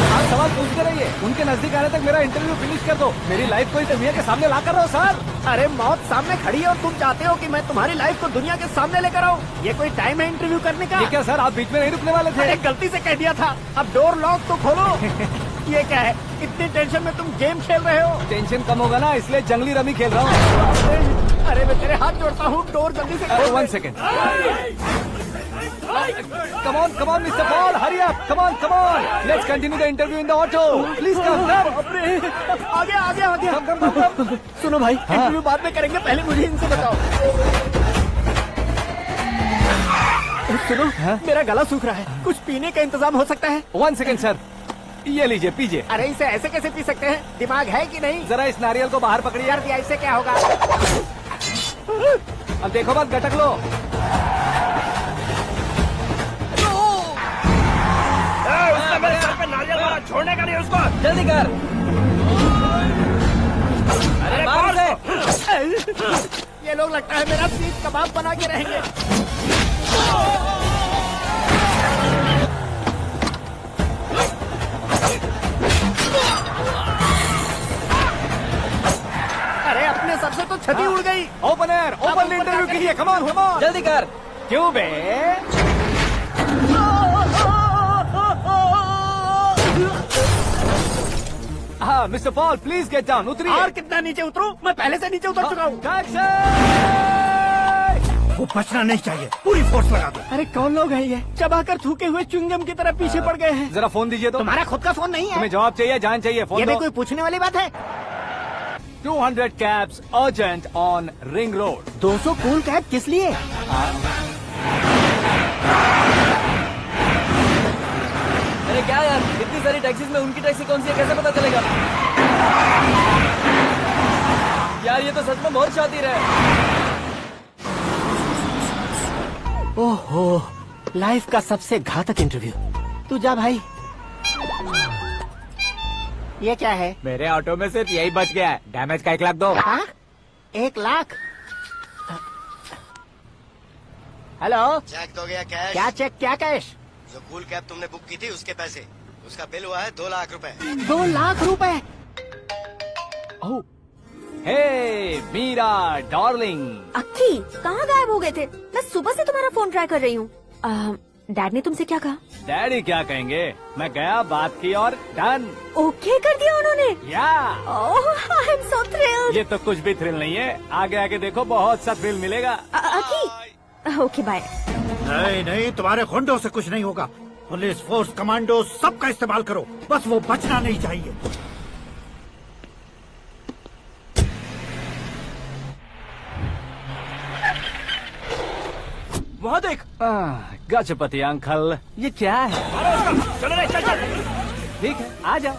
आप सवाल पूछते रहिए, उनके नजदीक आने तक मेरा इंटरव्यू फिनिश कर दो। मेरी लाइफ को इस दुनिया के सामने ला कर रहो सर। अरे मौत सामने खड़ी है और तुम चाहते हो कि मैं तुम्हारी लाइफ को दुनिया के सामने लेकर आऊं? ये कोई टाइम है इंटरव्यू करने का? ये क्या सर, आप बीच में नहीं रुकने वाले थे? अरे गलती से कह दिया था। अब डोर लॉक तो खोलो। ये क्या है? इतनी टेंशन में तुम गेम खेल रहे हो? टेंशन कम होगा ना, इसलिए जंगली रमी खेल रहा हूँ। अरे मैं तेरे हाथ जोड़ता हूँ, डोर जल्दी से खोलो। 1 second. Come on, Mr. Paul, hurry up! Come on! Let's continue the interview in the auto. Please come. आगे। Come. सुनो भाई, इंटरव्यू बाद में करेंगे, पहले मुझे इनसे बताओ। सुनो, मेरा गला सूख रहा है, कुछ पीने का इंतजाम हो सकता है? 1 सेकेंड सर, ये लीजिए, पीजिए। अरे इसे ऐसे कैसे पी सकते हैं? दिमाग है कि नहीं? जरा इस नारियल को बाहर पकड़िए। यार दिया, इससे क्या होगा? अब देखो मत, गटक लो। मेरे सर पे नारियल मारा, छोड़ने का नहीं उसको। जल्दी कर। अरे मार उसे। ये लोग लगता है मेरा सीख कबाब बना के रहेंगे। come on. जल्दी कर। क्यों बे? हाँ mister Paul please get down, उतरिए। और कितना नीचे उतरूं? मैं पहले से नीचे उतर चुका हूँ। वो बचना नहीं चाहिए, पूरी फोर्स लगा दो। अरे कौन लोग हैं ये? चबाकर थूके हुए च्युइंगम की तरह पीछे पड़ गए हैं। जरा फोन दीजिए तो। तुम्हारा खुद का फोन नहीं है? तुम्हें जवाब चाहिए, जान चाहिए, फोन ये भी दो। कोई पूछने वाली बात है? 200 cabs urgent on Ring Road. 200 cool cab किस लिए? अरे क्या यार, इतनी सारी टैक्सीज में उनकी टैक्सी कौन सी है कैसे पता चलेगा? यार ये तो सच में बहुत शातिर है। ओहो, लाइफ का सबसे घातक इंटरव्यू। तू जा भाई। ये क्या है? मेरे ऑटो में सिर्फ यही बच गया है। डैमेज का 1 लाख दो। हाँ? 1 लाख? हेलो, चेक तो गया कैश। क्या चेक, क्या कैश? जो कूल कैब तुमने बुक की थी उसके पैसे, उसका बिल हुआ है 2 लाख रुपए। 2 लाख रुपए? ओह, हे मीरा डार्लिंग। अक्की कहाँ गायब हो गए थे? मैं सुबह से तुम्हारा फोन ट्राई कर रही हूँ। डैड ने तुमसे क्या कहा? डैडी क्या कहेंगे, मैं गया, बात की और डन। ओके कर दिया उन्होंने? या ओह, आई एम सो थ्रिल्ड। ये तो कुछ भी थ्रिल नहीं है, आगे आगे देखो बहुत सा थ्रिल मिलेगा। अक्की ओके बाय। नहीं नहीं, तुम्हारे गुंडों से कुछ नहीं होगा। पुलिस फोर्स, कमांडो सबका इस्तेमाल करो, बस वो बचना नहीं चाहिए। वहाँ देख। गजपति अंकल, ये क्या है? चलो रे, चल चल। ठीक है, आ जाओ।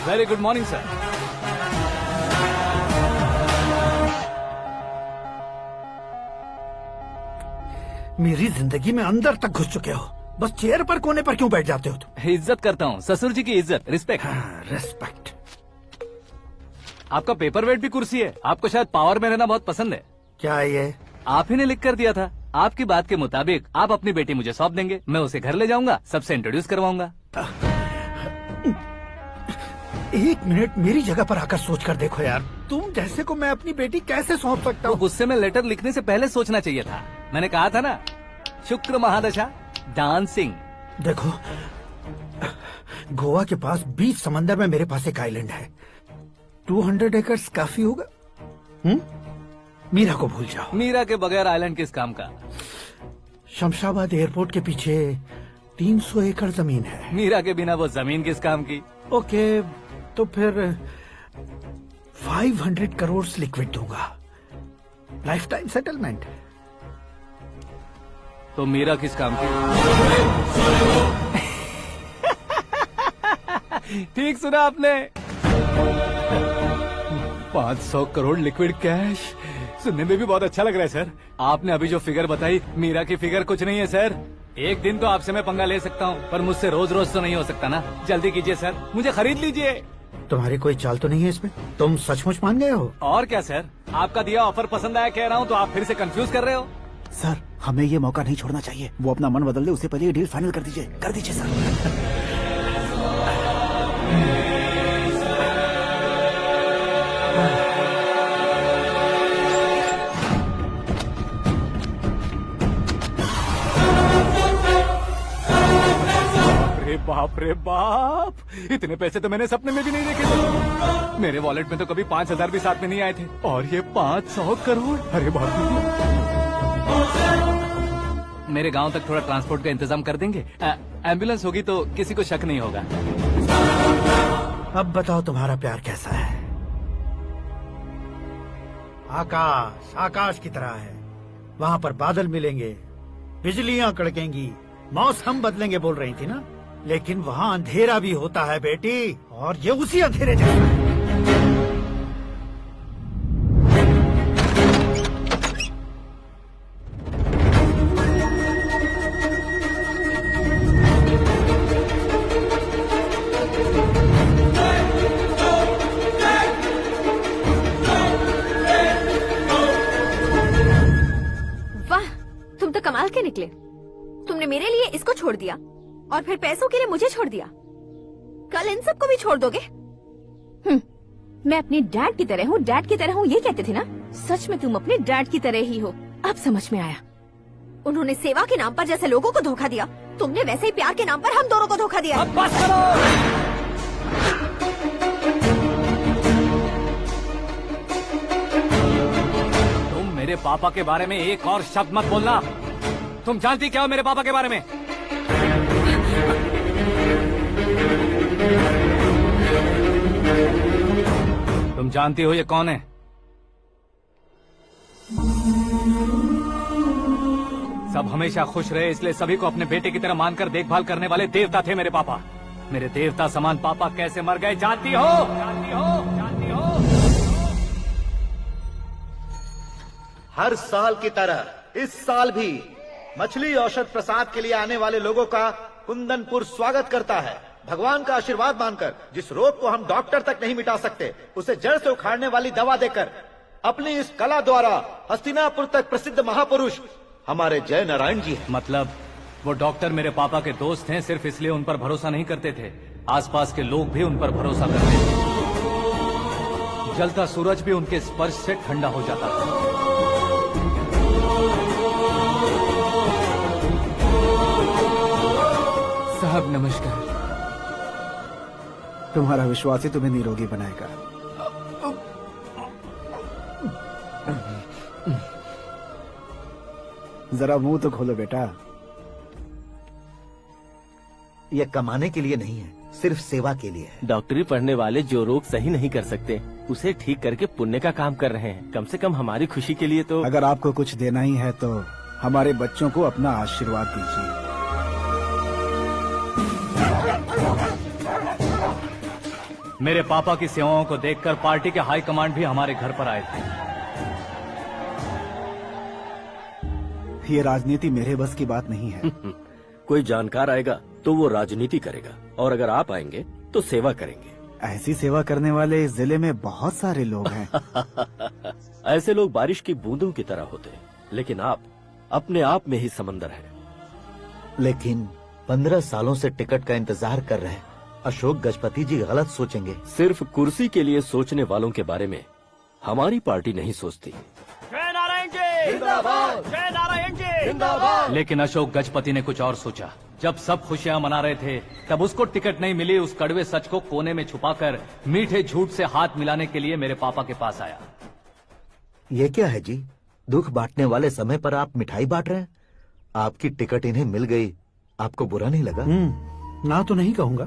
Very good morning sir. मेरी जिंदगी में अंदर तक घुस चुके हो, बस चेयर पर कोने पर क्यों बैठ जाते हो तुम? इज्जत करता हूँ, ससुर जी की इज्जत, रिस्पेक्ट। रिस्पेक्ट। आपका पेपर वेट भी कुर्सी है, आपको शायद पावर में रहना बहुत पसंद है। क्या ये? आप ही ने लिख कर दिया था। आपकी बात के मुताबिक आप अपनी बेटी मुझे सौंप देंगे, मैं उसे घर ले जाऊंगा, सबसे इंट्रोड्यूस करवाऊंगा। 1 मिनट मेरी जगह पर आकर सोच कर देखो यार, तुम जैसे को मैं अपनी बेटी कैसे सौंप सकता हूँ? गुस्से में लेटर लिखने से पहले सोचना चाहिए था। मैंने कहा था ना, शुक्र महादशा डांसिंग। देखो, गोवा के पास बीच समंदर में मेरे पास एक आइलैंड है। 200 एकर्स काफी होगा। मीरा को भूल जाओ। मीरा के बगैर आइलैंड किस काम का? शमशाबाद एयरपोर्ट के पीछे 300 एकड़ जमीन है। मीरा के बिना वो जमीन किस काम की? ओके, तो फिर 500 करोड़ लिक्विड दूंगा, लाइफ टाइम सेटलमेंट। तो मीरा किस काम की? ठीक सुना आपने, 500 करोड़ लिक्विड कैश। सुनने में भी बहुत अच्छा लग रहा है सर। आपने अभी जो फिगर बताई, मीरा की फिगर कुछ नहीं है सर। एक दिन तो आपसे मैं पंगा ले सकता हूँ, पर मुझसे रोज रोज तो नहीं हो सकता ना। जल्दी कीजिए सर, मुझे खरीद लीजिए। तुम्हारी कोई चाल तो नहीं है इसमें? तुम सचमुच मान गए हो? और क्या सर, आपका दिया ऑफर पसंद आया कह रहा हूँ, तो आप फिर से कंफ्यूज कर रहे हो। सर, हमें ये मौका नहीं छोड़ना चाहिए। वो अपना मन बदल दे, उससे पहले ये डील फाइनल कर दीजिए। कर दीजिए सर। बाप रे बाप, इतने पैसे तो मैंने सपने में भी नहीं देखे थे। मेरे वॉलेट में तो कभी 5,000 भी साथ में नहीं आए थे, और ये 500 करोड़। अरे बाप रे। मेरे गांव तक थोड़ा ट्रांसपोर्ट का इंतजाम कर देंगे? एम्बुलेंस होगी तो किसी को शक नहीं होगा। अब बताओ तुम्हारा प्यार कैसा है? आकाश आकाश की तरह है, वहाँ पर बादल मिलेंगे, बिजलियाँ कड़केंगी, मौसम बदलेंगे बोल रही थी ना, लेकिन वहाँ अंधेरा भी होता है बेटी, और ये उसी अंधेरे जैसा है। वाह, तुम तो कमाल के निकले। तुमने मेरे लिए इसको छोड़ दिया और फिर पैसों के लिए मुझे छोड़ दिया। कल इन सबको भी छोड़ दोगे? मैं अपने डैड की तरह हूँ, डैड की तरह हूँ, ये कहते थे ना। सच में तुम अपने डैड की तरह ही हो। अब समझ में आया। उन्होंने सेवा के नाम पर जैसे लोगों को धोखा दिया, तुमने वैसे ही प्यार के नाम पर हम दोनों को धोखा दिया। अब बस करो। तुम मेरे पापा के बारे में एक और शब्द मत बोलना। तुम जानती क्या हो मेरे पापा के बारे में? तुम जानती हो ये कौन है? सब हमेशा खुश रहे, इसलिए सभी को अपने बेटे की तरह मानकर देखभाल करने वाले देवता थे मेरे पापा। मेरे देवता समान पापा कैसे मर गए जानती हो? जानती हो? जानती हो? हर साल की तरह इस साल भी मछली औषध प्रसाद के लिए आने वाले लोगों का कुंदनपुर स्वागत करता है। भगवान का आशीर्वाद मानकर जिस रोग को हम डॉक्टर तक नहीं मिटा सकते, उसे जड़ से उखाड़ने वाली दवा देकर अपनी इस कला द्वारा हस्तिनापुर तक प्रसिद्ध महापुरुष हमारे जय नारायण जी हैं। मतलब वो डॉक्टर मेरे पापा के दोस्त हैं, सिर्फ इसलिए उन पर भरोसा नहीं करते थे, आसपास के लोग भी उन पर भरोसा करते थे। जलता सूरज भी उनके स्पर्श से ठंडा हो जाता था। साहब नमस्कार। तुम्हारा विश्वास ही तुम्हें निरोगी बनाएगा। जरा मुंह तो खोलो बेटा। ये कमाने के लिए नहीं है, सिर्फ सेवा के लिए है। डॉक्टरी पढ़ने वाले जो रोग सही नहीं कर सकते, उसे ठीक करके पुण्य का काम कर रहे हैं। कम से कम हमारी खुशी के लिए तो। अगर आपको कुछ देना ही है तो हमारे बच्चों को अपना आशीर्वाद दीजिए। मेरे पापा की सेवाओं को देखकर पार्टी के हाई कमांड भी हमारे घर पर आए थे। ये राजनीति मेरे बस की बात नहीं है। कोई जानकार आएगा तो वो राजनीति करेगा, और अगर आप आएंगे तो सेवा करेंगे। ऐसी सेवा करने वाले इस जिले में बहुत सारे लोग हैं। ऐसे लोग बारिश की बूंदों की तरह होते हैं, लेकिन आप अपने आप में ही समंदर हैं। लेकिन 15 सालों से टिकट का इंतजार कर रहे अशोक गजपति जी गलत सोचेंगे। सिर्फ कुर्सी के लिए सोचने वालों के बारे में हमारी पार्टी नहीं सोचती। जय नारायण जी। जिंदाबाद। जय नारायण जी जिंदाबाद। लेकिन अशोक गजपति ने कुछ और सोचा। जब सब खुशियां मना रहे थे तब उसको टिकट नहीं मिली। उस कड़वे सच को कोने में छुपाकर मीठे झूठ से हाथ मिलाने के लिए मेरे पापा के पास आया। ये क्या है जी? दुख बांटने वाले समय पर आप मिठाई बांट रहे हैं। आपकी टिकट इन्हें मिल गई, आपको बुरा नहीं लगा? ना तो नहीं कहूंगा,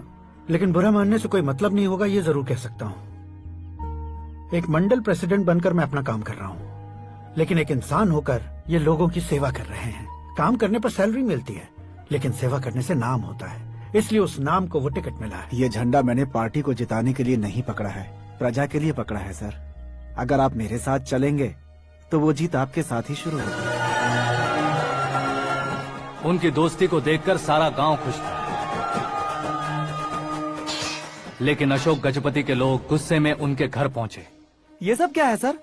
लेकिन बुरा मानने से कोई मतलब नहीं होगा, ये जरूर कह सकता हूँ। एक मंडल प्रेसिडेंट बनकर मैं अपना काम कर रहा हूँ, लेकिन एक इंसान होकर ये लोगों की सेवा कर रहे हैं। काम करने पर सैलरी मिलती है, लेकिन सेवा करने से नाम होता है, इसलिए उस नाम को वो टिकट मिला है। ये झंडा मैंने पार्टी को जिताने के लिए नहीं पकड़ा है, प्रजा के लिए पकड़ा है सर। अगर आप मेरे साथ चलेंगे तो वो जीत आपके साथ ही शुरू होगी। उनकी दोस्ती को देखकर सारा गांव खुश था, लेकिन अशोक गजपति के लोग गुस्से में उनके घर पहुंचे। ये सब क्या है सर?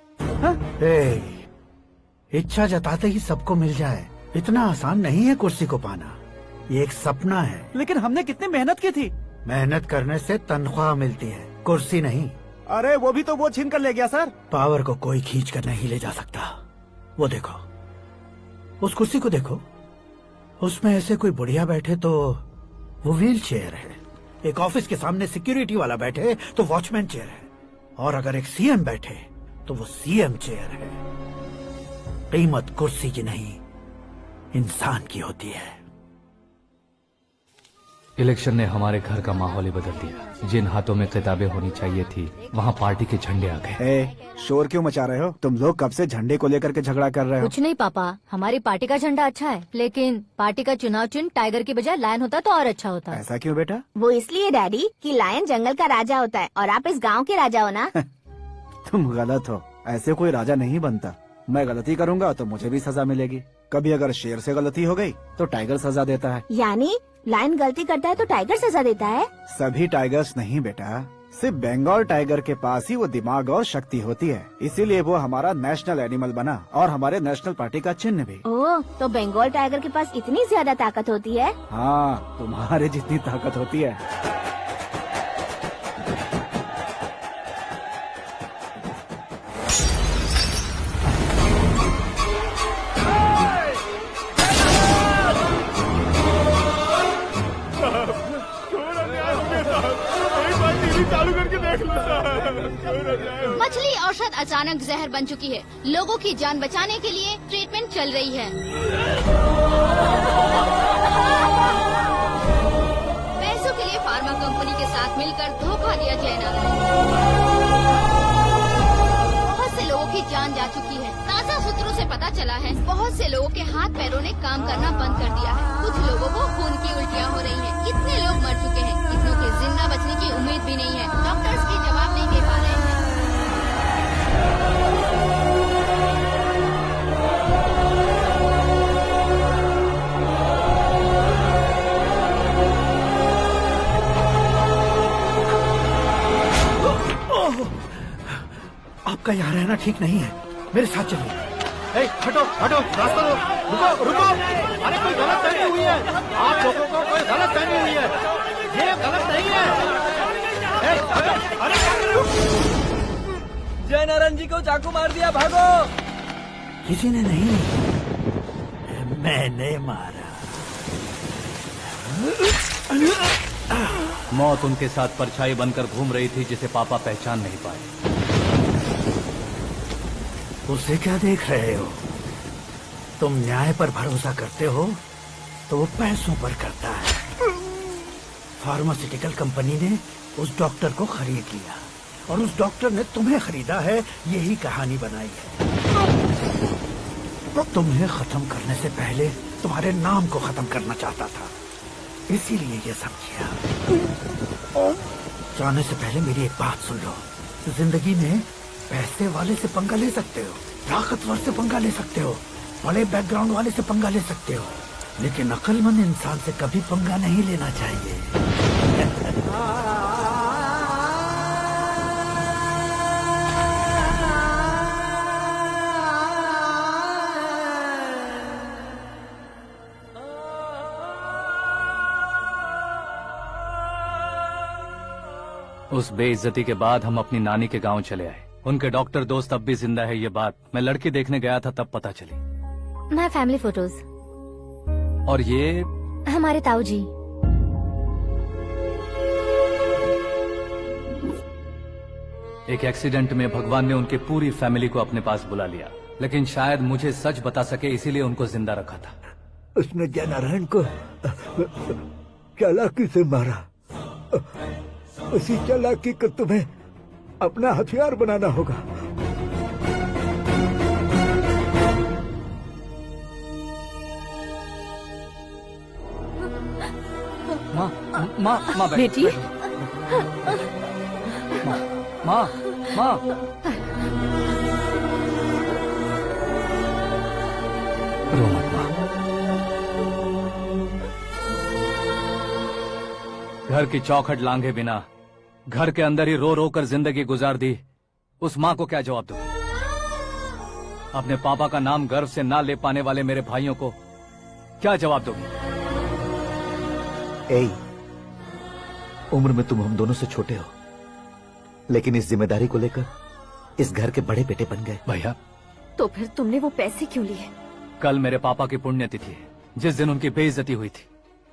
इच्छा जताते ही सबको मिल जाए, इतना आसान नहीं है कुर्सी को पाना। ये एक सपना है। लेकिन हमने कितनी मेहनत की थी। मेहनत करने से तनख्वाह मिलती है, कुर्सी नहीं। अरे वो भी तो वो छीन कर ले गया सर। पावर को कोई खींच कर नहीं ले जा सकता। वो देखो, उस कुर्सी को देखो, उसमें ऐसे कोई बुढ़िया बैठे तो वो व्हील चेयर है। एक ऑफिस के सामने सिक्योरिटी वाला बैठे तो वॉचमैन चेयर है, और अगर एक सीएम बैठे तो वो सीएम चेयर है। कीमत कुर्सी की नहीं, इंसान की होती है। इलेक्शन ने हमारे घर का माहौल ही बदल दिया। जिन हाथों में किताबें होनी चाहिए थी, वहाँ पार्टी के झंडे आ गए। शोर क्यों मचा रहे हो? तुम लोग कब से झंडे को लेकर के झगड़ा कर रहे हो? कुछ नहीं पापा, हमारी पार्टी का झंडा अच्छा है, लेकिन पार्टी का चुनाव चिन्ह टाइगर की बजाय लायन होता तो और अच्छा होता। ऐसा क्यों बेटा? वो इसलिए डैडी कि लायन जंगल का राजा होता है और आप इस गांव के राजा हो ना। तुम गलत हो, ऐसे कोई राजा नहीं बनता। मैं गलती करूंगा तो मुझे भी सजा मिलेगी। कभी अगर शेर से गलती हो गई तो टाइगर सजा देता है। यानी लायन गलती करता है तो टाइगर सजा देता है? सभी टाइगर्स नहीं बेटा, सिर्फ बंगाल टाइगर के पास ही वो दिमाग और शक्ति होती है, इसीलिए वो हमारा नेशनल एनिमल बना और हमारे नेशनल पार्टी का चिन्ह भी। ओह, तो बंगाल टाइगर के पास इतनी ज्यादा ताकत होती है? हाँ, तुम्हारे जितनी ताकत होती है। मछली औषध अचानक जहर बन चुकी है। लोगों की जान बचाने के लिए ट्रीटमेंट चल रही है। पैसों के लिए फार्मा कंपनी के साथ मिलकर धोखा दिया जैना। बहुत से लोगों की जान जा चुकी है। ताजा सूत्रों से पता चला है बहुत से लोगों के हाथ पैरों ने काम करना बंद कर दिया है। कुछ लोगों को खून की उल्टियाँ हो रही हैं। कितने लोग मर चुके हैं, कितनों के जिंदा बचने की उम्मीद भी नहीं है। डॉक्टर्स की जवाब नहीं दे पा रहे हैं। आपका यहाँ रहना ठीक नहीं है, मेरे साथ चलिए। हटो हटो, रास्ता दो। रुको रुको, अरे कोई गलत फहमी हुई है, आप लोगों को कोई गलत फहमी हुई है, ये गलत नहीं है। हटो, अरे जय नारायण जी को चाकू मार दिया, भागो। किसी ने नहीं, मैंने मारा। मौत उनके साथ परछाई बनकर घूम रही थी, जिसे पापा पहचान नहीं पाए। उसे क्या देख रहे हो? तुम न्याय पर भरोसा करते हो तो वो पैसों पर करता है। फार्मास्यूटिकल कंपनी ने उस डॉक्टर को खरीद लिया और उस डॉक्टर ने तुम्हें खरीदा है, यही कहानी बनाई है। तुम्हें खत्म करने से पहले तुम्हारे नाम को खत्म करना चाहता था, इसीलिए ये सब किया। जाने से पहले मेरी एक बात सुन लो। जिंदगी में पैसे वाले से पंगा ले सकते हो, ताकतवर से पंगा ले सकते हो, बड़े बैकग्राउंड वाले से पंगा ले सकते हो, लेकिन अक्लमंद इंसान से कभी पंगा नहीं लेना चाहिए। उस बेइज्जती के बाद हम अपनी नानी के गांव चले आए। उनके डॉक्टर दोस्त अब भी जिंदा है, ये बात मैं लड़की देखने गया था तब पता चली। My family photos. और ये हमारे ताऊ जी। एक एक्सीडेंट में भगवान ने उनकी पूरी फैमिली को अपने पास बुला लिया, लेकिन शायद मुझे सच बता सके इसीलिए उनको जिंदा रखा था। उसने जयनारायण को चालाकी से मारा। उसी चालाकी को तुम्हें अपना हथियार बनाना होगा। माँ, माँ, माँ बेटी। माँ, माँ, रो मत माँ। घर की चौखट लांघे बिना घर के अंदर ही रो रो कर जिंदगी गुजार दी उस माँ को क्या जवाब दूं? अपने पापा का नाम गर्व से ना ले पाने वाले मेरे भाइयों को क्या जवाब दोगी? ए, उम्र में तुम हम दोनों से छोटे हो, लेकिन इस जिम्मेदारी को लेकर इस घर के बड़े बेटे बन गए। भैया, तो फिर तुमने वो पैसे क्यों लिए? कल मेरे पापा की पुण्यतिथि है, जिस दिन उनकी बेइज्जती हुई थी।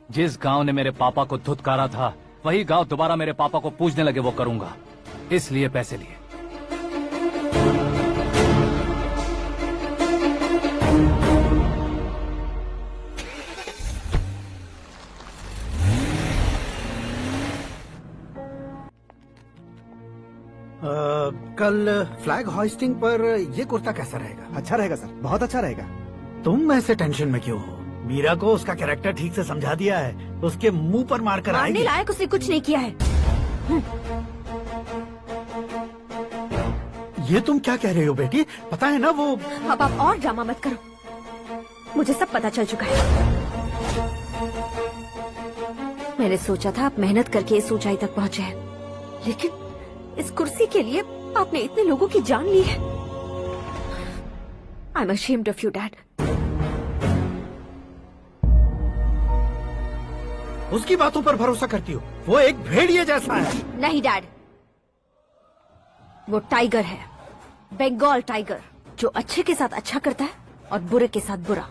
जिस गांव ने मेरे पापा को धुतकारा था, वही गांव दोबारा मेरे पापा को पूजने लगे, वो करूंगा, इसलिए पैसे लिए। कल फ्लैग होइस्टिंग पर ये कुर्ता कैसा रहेगा? अच्छा रहेगा सर, बहुत अच्छा रहेगा। तुम ऐसे टेंशन में क्यों हो? मीरा को उसका कैरेक्टर ठीक से समझा दिया है, उसके मुंह पर मारकर मारने आएगी। लायक उसने कुछ नहीं किया है। ये तुम क्या कह रहे हो बेटी? पता है ना वो। अब आप और ड्रामा मत करो, मुझे सब पता चल चुका है। मैंने सोचा था आप मेहनत करके इस ऊंचाई तक पहुंचे हैं, लेकिन इस कुर्सी के लिए आपने इतने लोगों की जान ली है। I am ashamed of you dad. उसकी बातों पर भरोसा करती हो? वो एक भेड़िए जैसा है। नहीं डैड, वो टाइगर है, बंगाल टाइगर, जो अच्छे के साथ अच्छा करता है और बुरे के साथ बुरा।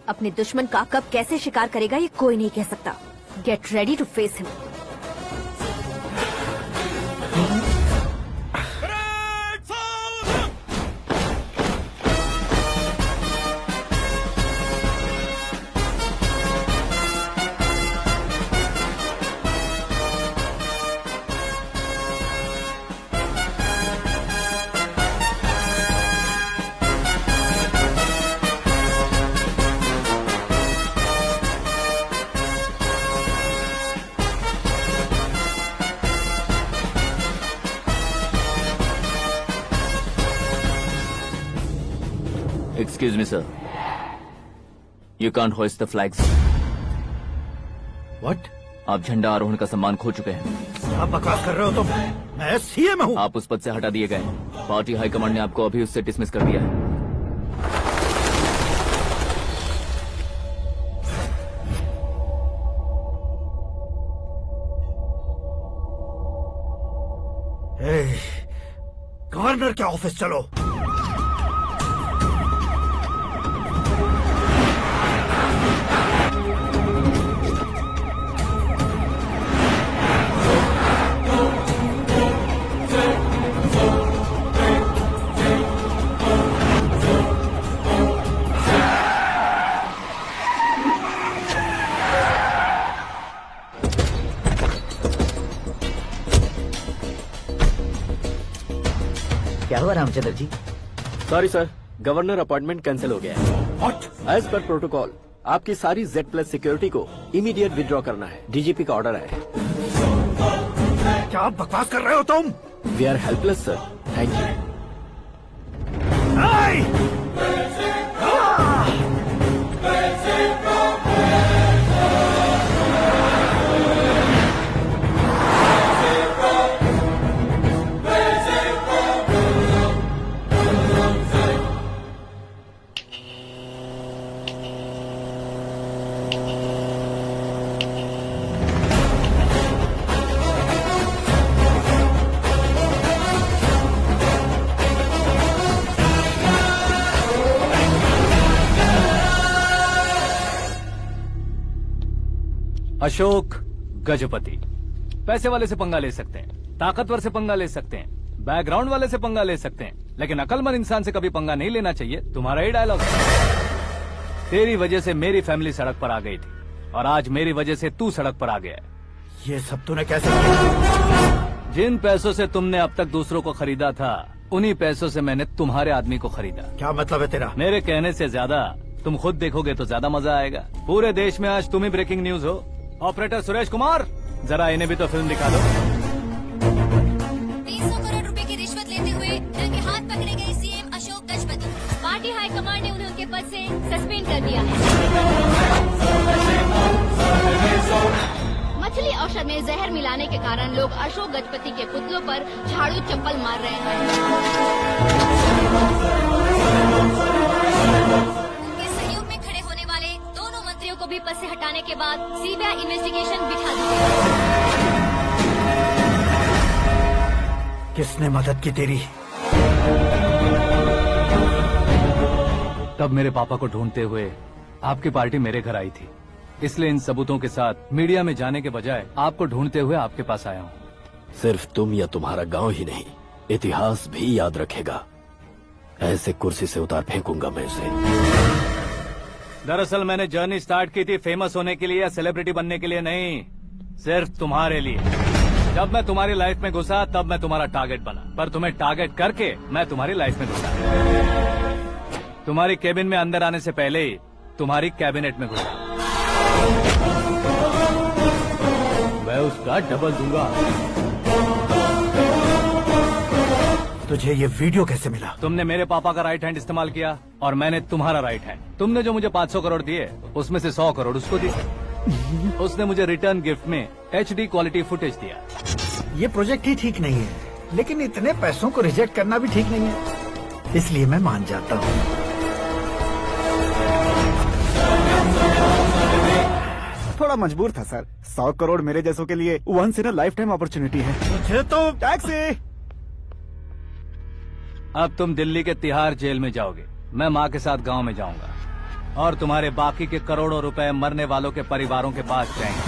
अपने दुश्मन का कब कैसे शिकार करेगा ये कोई नहीं कह सकता। Get ready to face him. Excuse me, sir. You can't hoist the flags. What? आप झंडा आरोहण का सम्मान खो चुके हैं। क्या बकवास कर रहे हो तुम? मैं सीएम हूँ। आप उस पद से हटा दिए गए। पार्टी हाईकमांड ने आपको अभी उससे डिसमिस कर दिया है। गवर्नर के ऑफिस चलो। क्या हुआ Ramchandra ji? Sorry sir, governor appointment cancel हो गया है। एज पर प्रोटोकॉल आपकी सारी Z+ सिक्योरिटी को इमीडिएट विड्रॉ करना है। डीजीपी का ऑर्डर है। क्या बकवास कर रहे हो तुम? We are helpless sir. Thank you. Ashok Gajapati. पैसे वाले से पंगा ले सकते हैं, ताकतवर से पंगा ले सकते हैं, बैकग्राउंड वाले से पंगा ले सकते हैं, लेकिन अकलमंद इंसान से कभी पंगा नहीं लेना चाहिए। तुम्हारा ही डायलॉग। तेरी वजह से मेरी फैमिली सड़क पर आ गई थी और आज मेरी वजह से तू सड़क पर आ गया है। ये सब तूने कैसे किया? जिन पैसों से तुमने अब तक दूसरों को खरीदा था, उन्हीं पैसों से मैंने तुम्हारे आदमी को खरीदा। क्या मतलब है तेरा? मेरे कहने से ज्यादा तुम खुद देखोगे तो ज्यादा मजा आएगा। पूरे देश में आज तुम ही ब्रेकिंग न्यूज हो। ऑपरेटर सुरेश कुमार, जरा इन्हें भी तो फिल्म दिखा दो। 300 करोड़ रुपए की रिश्वत लेते हुए रंगे हाथ पकड़े गए CM Ashok Gajapati. Party high command ने उन्हें उनके पद से सस्पेंड कर दिया है। मछली औषध में जहर मिलाने के कारण लोग अशोक गजपति के पुतलों पर झाड़ू चप्पल मार रहे हैं। उनके सहयोग में खड़े होने वाले दोनों मंत्रियों को भी पद से हटाने के बाद सीबीआई इन्वेस्टिगेशन बिठा दी। किसने मदद की तेरी? तब मेरे पापा को ढूंढते हुए आपकी पार्टी मेरे घर आई थी, इसलिए इन सबूतों के साथ मीडिया में जाने के बजाय आपको ढूंढते हुए आपके पास आया हूँ। सिर्फ तुम या तुम्हारा गांव ही नहीं, इतिहास भी याद रखेगा। ऐसे कुर्सी से उतार फेंकूंगा मैं उसे। दरअसल मैंने जर्नी स्टार्ट की थी फेमस होने के लिए या सेलिब्रिटी बनने के लिए नहीं, सिर्फ तुम्हारे लिए। जब मैं तुम्हारी लाइफ में घुसा तब मैं तुम्हारा टारगेट बना, पर तुम्हें टारगेट करके मैं तुम्हारी लाइफ में घुसा। तुम्हारी केबिन में अंदर आने से पहले ही तुम्हारी कैबिनेट में घुसा। मैं उसका डबल दूंगा। तुझे ये वीडियो कैसे मिला? तुमने मेरे पापा का राइट हैंड इस्तेमाल किया और मैंने तुम्हारा राइट हैंड। तुमने जो मुझे 500 करोड़ दिए उसमें से 100 करोड़ उसको दिए। उसने मुझे रिटर्न गिफ्ट में HD क्वालिटी फुटेज दिया। ये प्रोजेक्ट ही ठीक नहीं है, लेकिन इतने पैसों को रिजेक्ट करना भी ठीक नहीं है, इसलिए मैं मान जाता हूँ। थोड़ा मजबूर था सर। 100 करोड़ मेरे जैसों के लिए once in a life time opportunity है। मुझे तो टैक्सी। अब तुम दिल्ली के तिहाड़ जेल में जाओगे, मैं माँ के साथ गांव में जाऊंगा और तुम्हारे बाकी के करोड़ों रुपए मरने वालों के परिवारों के पास जाएंगे।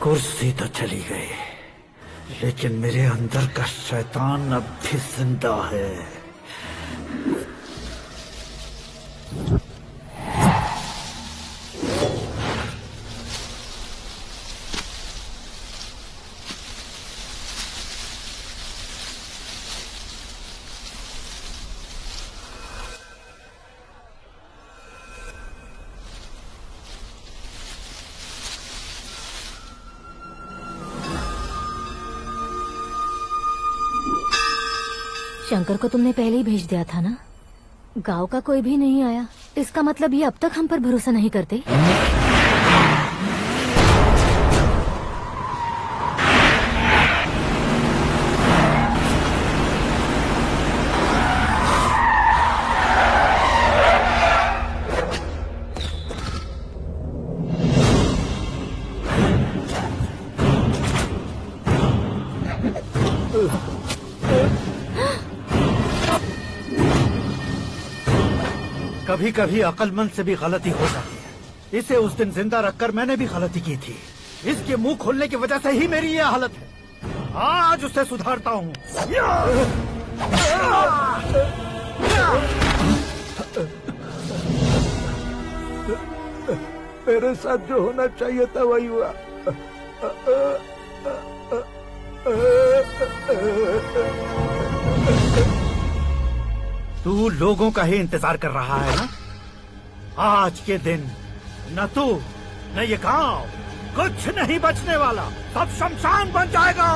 कुर्सी तो चली गई, लेकिन मेरे अंदर का शैतान अब भी जिंदा है। शंकर को तुमने पहले ही भेज दिया था ना? गांव का कोई भी नहीं आया, इसका मतलब ये अब तक हम पर भरोसा नहीं करते। कभी कभी अक्लमंद से भी गलती हो जाती है। इसे उस दिन जिंदा रखकर मैंने भी गलती की थी। इसके मुंह खोलने की वजह से ही मेरी ये हालत है। आज उसे सुधारता हूँ। मेरे साथ जो होना चाहिए था वही हुआ। तू लोगों का ही इंतजार कर रहा है ना? आज के दिन न तू न ये गांव कुछ नहीं बचने वाला, सब शमशान बन जाएगा।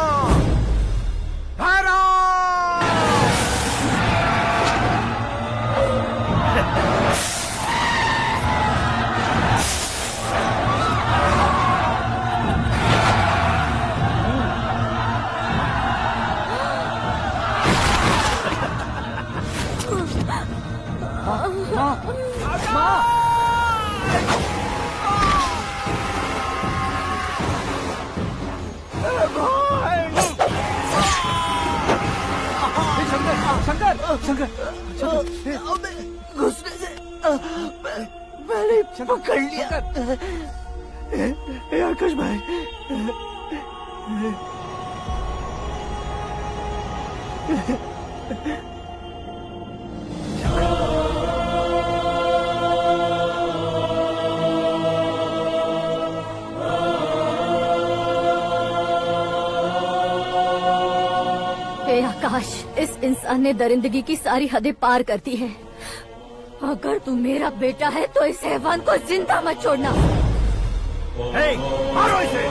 घुसने से मैंने पकड़ लिया। आकाश भाई, हे आकाश, इस इंसान ने दरिंदगी की सारी हदें पार कर दी है। अगर तू मेरा बेटा है तो इस हैवान को जिंदा मत छोड़ना। मारो इसे।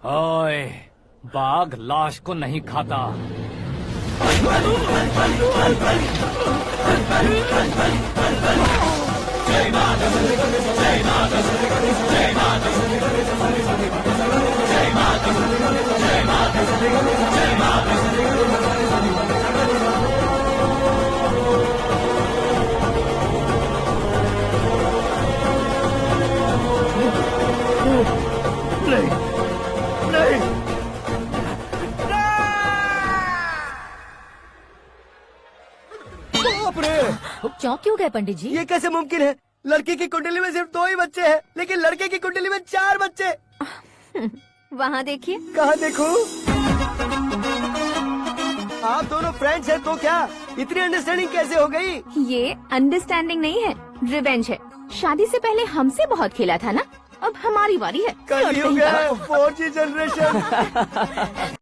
ओए, बाघ लाश को नहीं खाता। नहीं, नहीं, बाप रे! चौंक क्यों गए पंडित जी? ये कैसे मुमकिन है? लड़की की कुंडली में सिर्फ 2 ही बच्चे हैं, लेकिन लड़के की कुंडली में 4 बच्चे। वहाँ देखिए। कहाँ देखूं? आप दोनों फ्रेंड्स हैं तो क्या? इतनी अंडरस्टैंडिंग कैसे हो गई? ये अंडरस्टैंडिंग नहीं है, रिवेंज है। शादी से पहले हमसे बहुत खेला था ना, अब हमारी बारी है। कलयुग है, 4G जनरेशन।